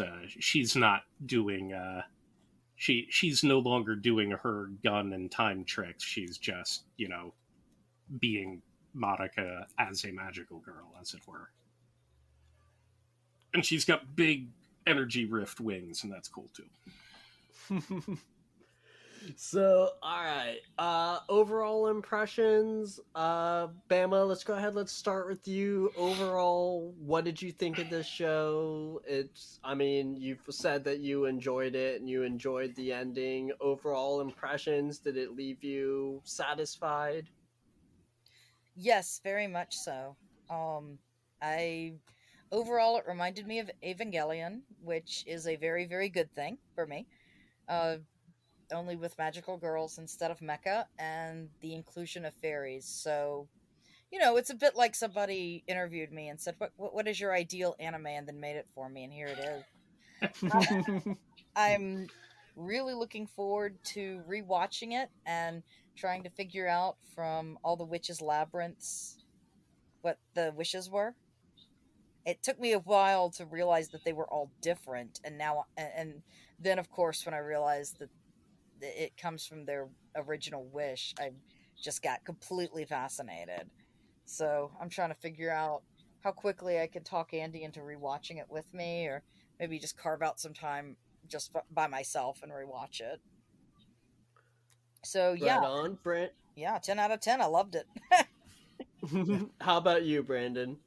not doing she's no longer doing her gun and time tricks. She's just being Madoka as a magical girl, as it were. And she's got big energy rift wings, and that's cool too. So, all right. Overall impressions. Bama, let's go ahead. Let's start with you. Overall, what did you think of this show? I mean, you've said that you enjoyed it and you enjoyed the ending. Overall impressions, did it leave you satisfied? Yes, very much so. I overall it reminded me of Evangelion, which is a very, very good thing for me. Uh, Only with magical girls instead of mecha and the inclusion of fairies. So, it's a bit like somebody interviewed me and said, "What is your ideal anime?" and then made it for me, and here it is. I'm really looking forward to rewatching it and trying to figure out from all the witches' labyrinths what the wishes were. It took me a while to realize that they were all different, and and then of course when I realized that it comes from their original wish, I just got completely fascinated. So I'm trying to figure out how quickly I could talk Andy into rewatching it with me, or maybe just carve out some time just by myself and rewatch it. So yeah, Right on, Brent. yeah, 10 out of 10. I loved it. Yeah. How about you, Brandon?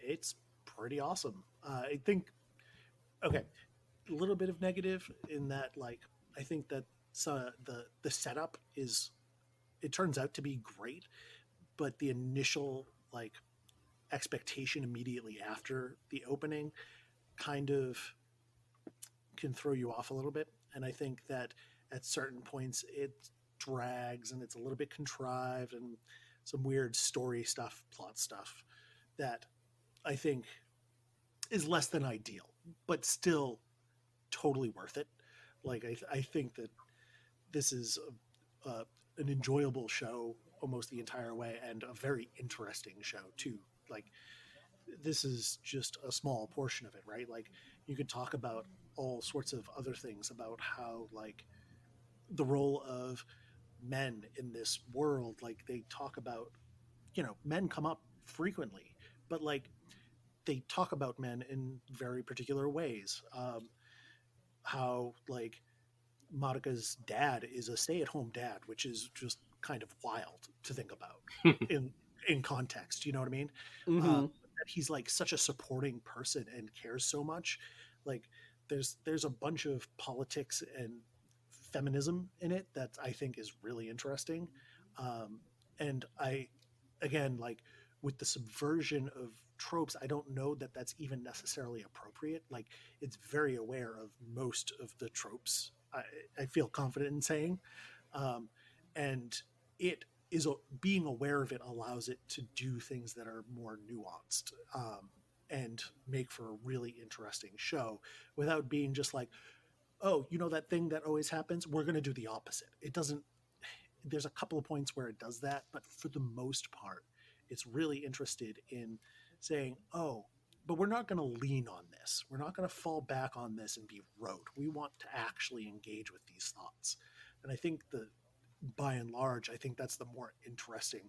It's pretty awesome. I think, okay, a little bit of negative in that, like, I think that the setup is, it turns out to be great, but the initial, like, expectation immediately after the opening kind of can throw you off a little bit. And I think that at certain points it drags and it's a little bit contrived and some weird story stuff, plot stuff that I think is less than ideal, but still totally worth it. Like I think that this is an enjoyable show almost the entire way and a very interesting show too. Like this is just a small portion of it, right? Like you could talk about all sorts of other things about how like the role of men in this world. Like they talk about, men come up frequently, but like they talk about men in very particular ways. How like Monica's dad is a stay-at-home dad, which is just kind of wild to think about in context. You know what I mean? Mm-hmm. That he's like such a supporting person and cares so much. Like there's a bunch of politics and feminism in it that I think is really interesting. And I, again, like with the subversion of tropes, I don't know that that's even necessarily appropriate. Like it's very aware of most of the tropes. I feel confident in saying, and it is being aware of it allows it to do things that are more nuanced, and make for a really interesting show without being just like, oh, that thing that always happens, we're going to do the opposite. It doesn't. There's a couple of points where it does that, but for the most part it's really interested in saying, oh, but we're not going to lean on this, we're not going to fall back on this and be rote, we want to actually engage with these thoughts. And I think that by and large, I think that's the more interesting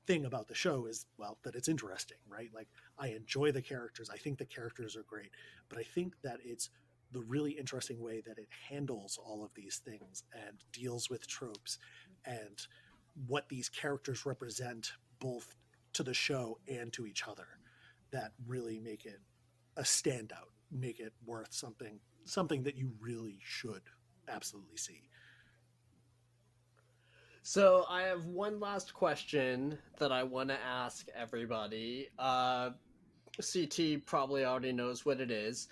thing about the show is, well, that it's interesting, right? Like I enjoy the characters, I think the characters are great, but I think that it's the really interesting way that it handles all of these things and deals with tropes and what these characters represent both to the show and to each other that really make it a standout, make it worth something that you really should absolutely see. So I have one last question that I want to ask everybody. CT probably already knows what it is.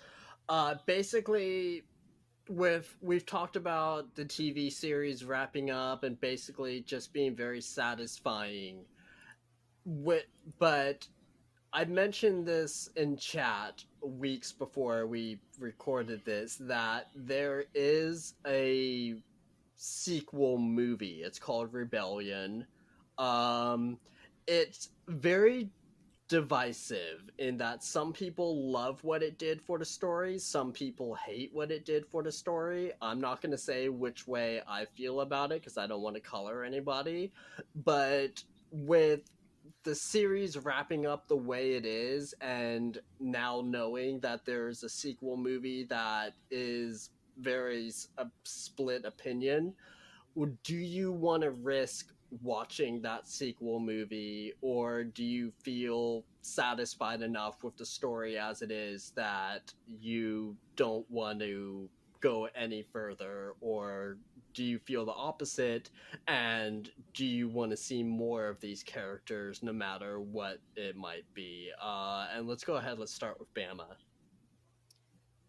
Basically, we've talked about the TV series wrapping up and basically just being very satisfying. With, but I mentioned this in chat weeks before we recorded this that there is a sequel movie. It's called Rebellion. Um, it's very divisive in that some people love what it did for the story, some people hate what it did for the story. I'm not going to say which way I feel about it because I don't want to color anybody, but with the series wrapping up the way it is and now knowing that there's a sequel movie that is very a split opinion, do you want to risk watching that sequel movie, or do you feel satisfied enough with the story as it is that you don't want to go any further, or do you feel the opposite and do you want to see more of these characters no matter what it might be? And let's go ahead, let's start with Bama.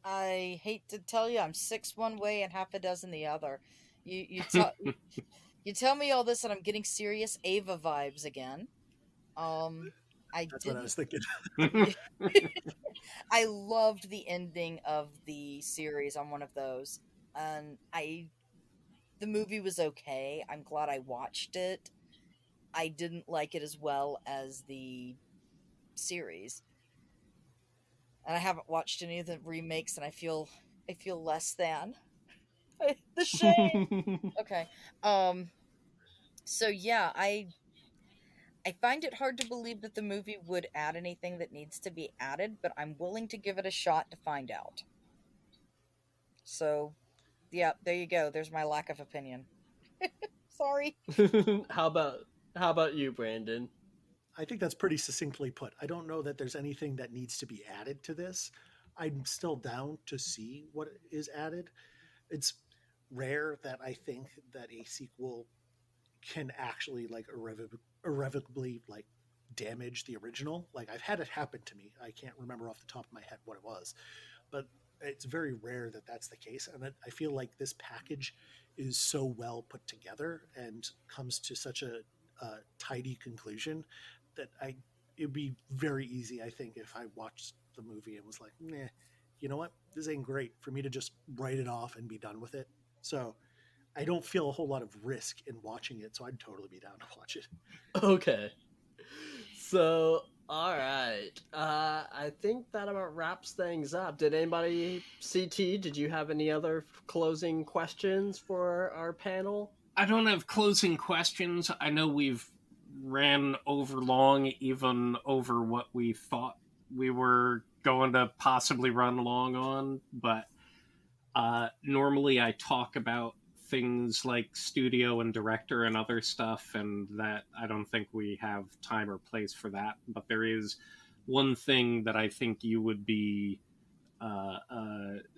I hate to tell you, I'm six one way and half a dozen the other. You tell you tell me all this, and I'm getting serious Ava vibes again. I That's what I didn't. was thinking. I loved the ending of the series on one of those, and the movie was okay. I'm glad I watched it. I didn't like it as well as the series, and I haven't watched any of the remakes, and I feel less than the shame. Okay. Um. So yeah, I find it hard to believe that the movie would add anything that needs to be added, but I'm willing to give it a shot to find out. So, yeah, there you go. There's my lack of opinion. Sorry. how about how about you, Brandon? I think that's pretty succinctly put. I don't know that there's anything that needs to be added to this. I'm still down to see what is added. It's rare that I think that a sequel can actually like irrevocably like damage the original. Like I've had it happen to me. I can't remember off the top of my head what it was, but it's very rare that that's the case. And I feel like this package is so well put together and comes to such a tidy conclusion that it'd be very easy, I think, if I watched the movie and was like, nah, you know what, this ain't great, for me to just write it off and be done with it. So I don't feel a whole lot of risk in watching it, so I'd totally be down to watch it. Okay. So, all right. I think that about wraps things up. Did anybody, CT, did you have any other closing questions for our panel? I don't have closing questions. I know we've ran over long, even over what we thought we were going to possibly run long on, but normally I talk about things like studio and director and other stuff, and that I don't think we have time or place for that. But there is one thing that I think you would be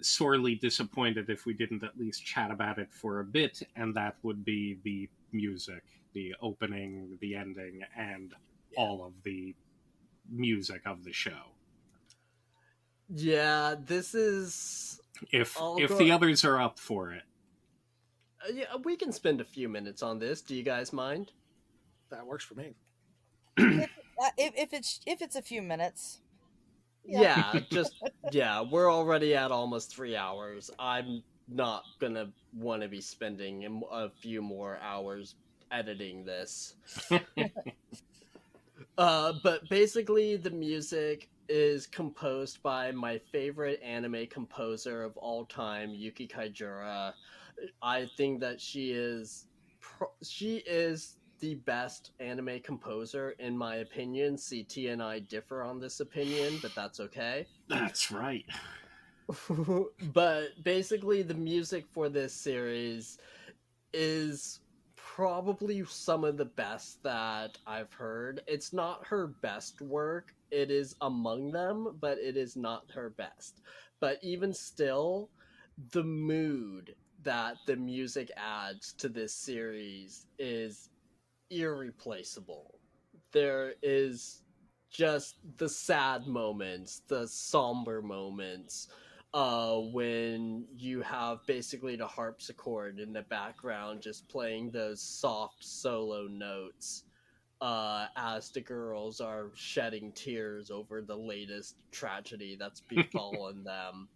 sorely disappointed if we didn't at least chat about it for a bit, and that would be the music, the opening, the ending, and all of the music of the show. Yeah, this is... If the others are up for it. Yeah, we can spend a few minutes on this. Do you guys mind? That works for me. If it's a few minutes. Yeah, we're already at almost 3 hours. I'm not gonna want to be spending a few more hours editing this. But basically, the music is composed by my favorite anime composer of all time, Yuki Kaijura. I think that she is the best anime composer in my opinion. CT and I differ on this opinion, but that's okay. That's right. But basically, the music for this series is probably some of the best that I've heard. It's not her best work. It is among them, but it is not her best. But even still, the mood that the music adds to this series is irreplaceable. There is just the sad moments, the somber moments, when you have basically the harpsichord in the background just playing those soft solo notes as the girls are shedding tears over the latest tragedy that's befallen them.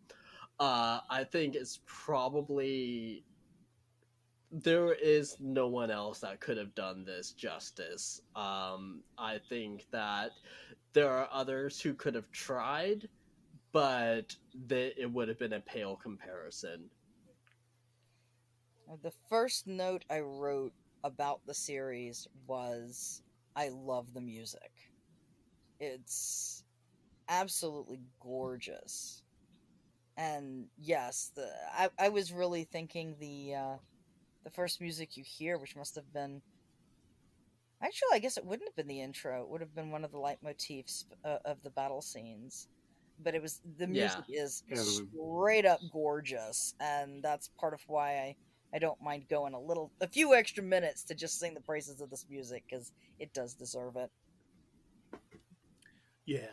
I think it's probably... there is no one else that could have done this justice. I think that there are others who could have tried, but it would have been a pale comparison. The first note I wrote about the series was, I love the music. It's absolutely gorgeous. And yes, I was really thinking the first music you hear, which must have been... Actually, I guess it wouldn't have been the intro. It would have been one of the leitmotifs of the battle scenes. But it was... the music is straight up gorgeous, and that's part of why I don't mind going a few extra minutes to just sing the praises of this music, because it does deserve it. Yeah,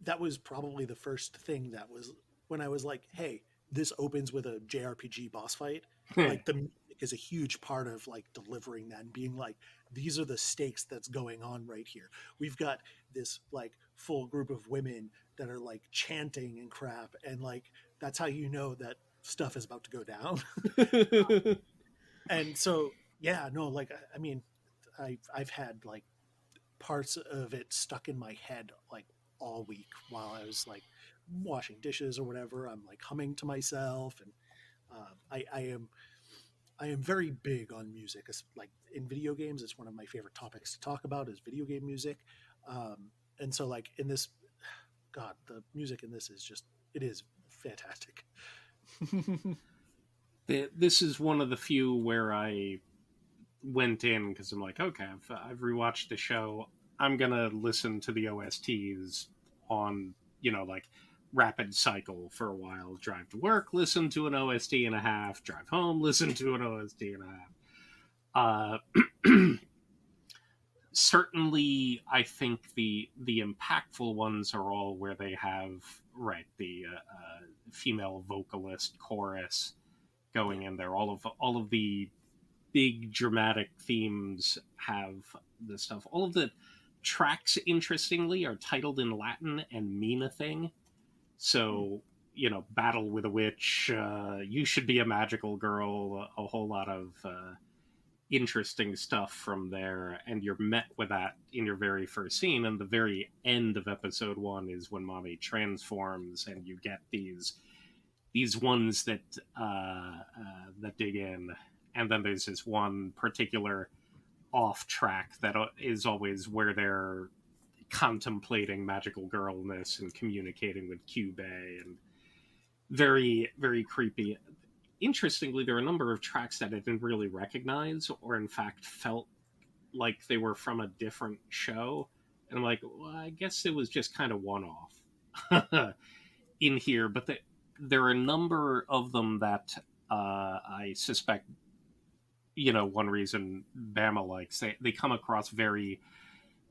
that was probably the first thing that was when I was like, hey, this opens with a JRPG boss fight. Like the music is a huge part of like delivering that and being like, these are the stakes that's going on right here. We've got this like full group of women that are like chanting and crap, and like that's how you know that stuff is about to go down. And so yeah, no, like I mean, I've had like parts of it stuck in my head like all week while I was like washing dishes or whatever. I'm like humming to myself, and I am very big on music. It's like in video games, it's one of my favorite topics to talk about is video game music. And so like in this, God, the music in this is just, it is fantastic. This is one of the few where I went in because I'm like, okay, I've rewatched the show. I'm gonna listen to the OSTs on, like rapid cycle for a while. Drive to work, listen to an OST and a half. Drive home, listen to an OST and a half. certainly, I think the impactful ones are all where they have the female vocalist chorus going in there. All of the big dramatic themes have this stuff. All of the tracks, interestingly, are titled in Latin and mean a thing. So, Battle with a Witch, You Should Be a Magical Girl, a whole lot of interesting stuff from there. And you're met with that in your very first scene. And the very end of episode 1 is when Mommy transforms, and you get these ones that that dig in. And then there's this one particular off track that is always where they're contemplating magical girlness and communicating with Kyubey, and very, very creepy. Interestingly, there are a number of tracks that I didn't really recognize, or in fact felt like they were from a different show. And I'm like, well, I guess it was just kind of one off in here. But there are a number of them that I suspect, one reason Bama likes, they come across very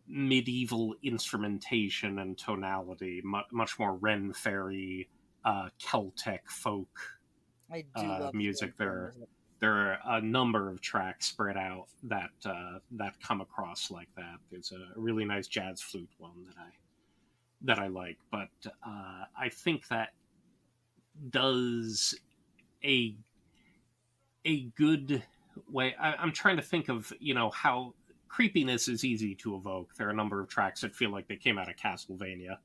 medieval instrumentation and tonality, much more Ren Fairy, Celtic folk I do love music. Ren Fair There are a number of tracks spread out that come across like that. There's a really nice jazz flute one that I like, but I think that does a good way. I'm trying to think of how creepiness is easy to evoke. There are a number of tracks that feel like they came out of Castlevania,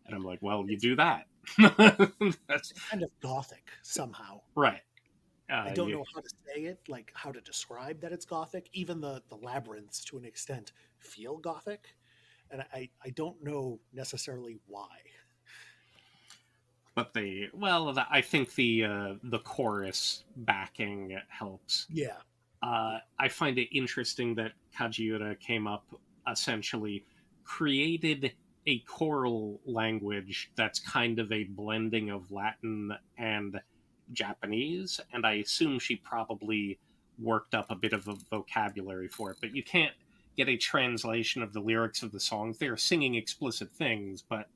and I'm like, well, you do that. It's kind of gothic somehow. Right. I don't know how to say it, like how to describe that it's gothic. Even the labyrinths, to an extent, feel gothic, and I don't know necessarily why. But I think the chorus backing helps. Yeah. I find it interesting that Kajiura came up, essentially created a choral language that's kind of a blending of Latin and Japanese, and I assume she probably worked up a bit of a vocabulary for it, but you can't get a translation of the lyrics of the songs. They are singing explicit things, but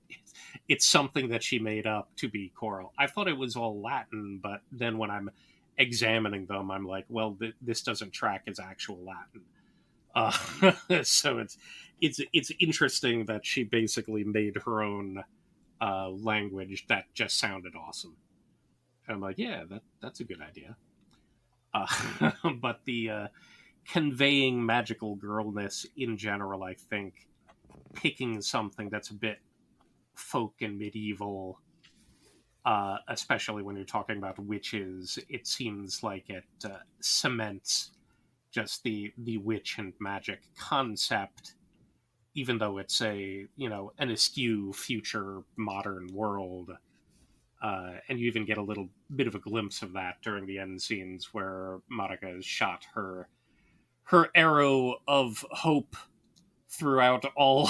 it's something that she made up to be choral. I thought it was all Latin, but then when I'm examining them, I'm like, well, this doesn't track as actual Latin. So it's interesting that she basically made her own language that just sounded awesome. And I'm like, yeah, that's a good idea. But the conveying magical girlness in general, I think, picking something that's a bit folk and medieval, especially when you're talking about witches, it seems like it cements just the witch and magic concept, even though it's an askew future modern world. And you even get a little bit of a glimpse of that during the end scenes where Madoka has shot her arrow of hope throughout all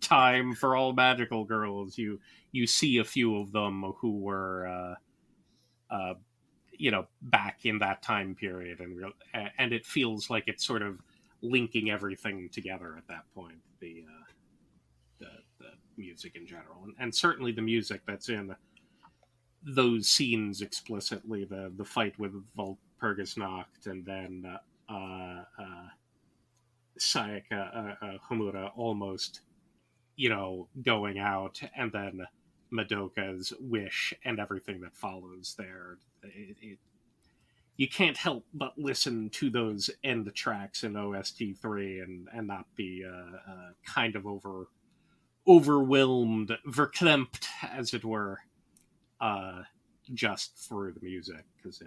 time for all magical girls. You see a few of them who were back in that time period, and it feels like it's sort of linking everything together at that point. The music in general, and certainly the music that's in those scenes explicitly, the fight with Walpurgis Nacht, and then Sayaka Homura almost, going out, and then Madoka's wish and everything that follows there. You can't help but listen to those end tracks in OST 3 and not be kind of overwhelmed, verklempt, as it were, just through the music, because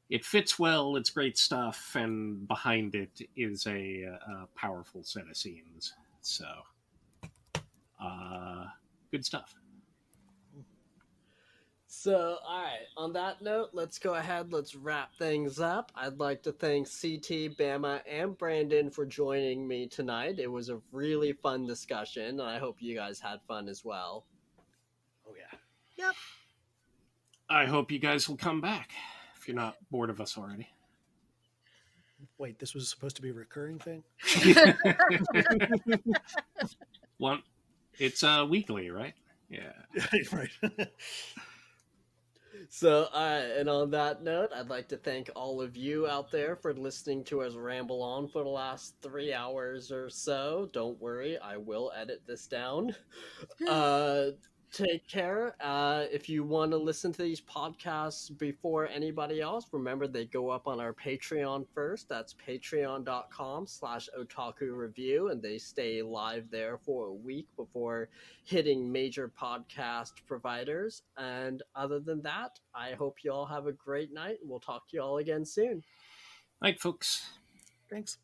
it fits well, it's great stuff, and behind it is a powerful set of scenes. So, good stuff. So, alright, on that note, let's go ahead, let's wrap things up. I'd like to thank CT, Bama, and Brandon for joining me tonight. It was a really fun discussion, and I hope you guys had fun as well. Oh, yeah. Yep. I hope you guys will come back if you're not bored of us already. Wait, this was supposed to be a recurring thing? One, it's weekly, right? Yeah. Right. So, and on that note, I'd like to thank all of you out there for listening to us ramble on for the last 3 hours or so. Don't worry, I will edit this down. Take care. If you want to listen to these podcasts before anybody else, remember they go up on our Patreon first. That's patreon.com/otaku review, and they stay live there for a week before hitting major podcast providers. And other than that, I hope you all have a great night, and we'll talk to you all again soon. Night, folks. Thanks.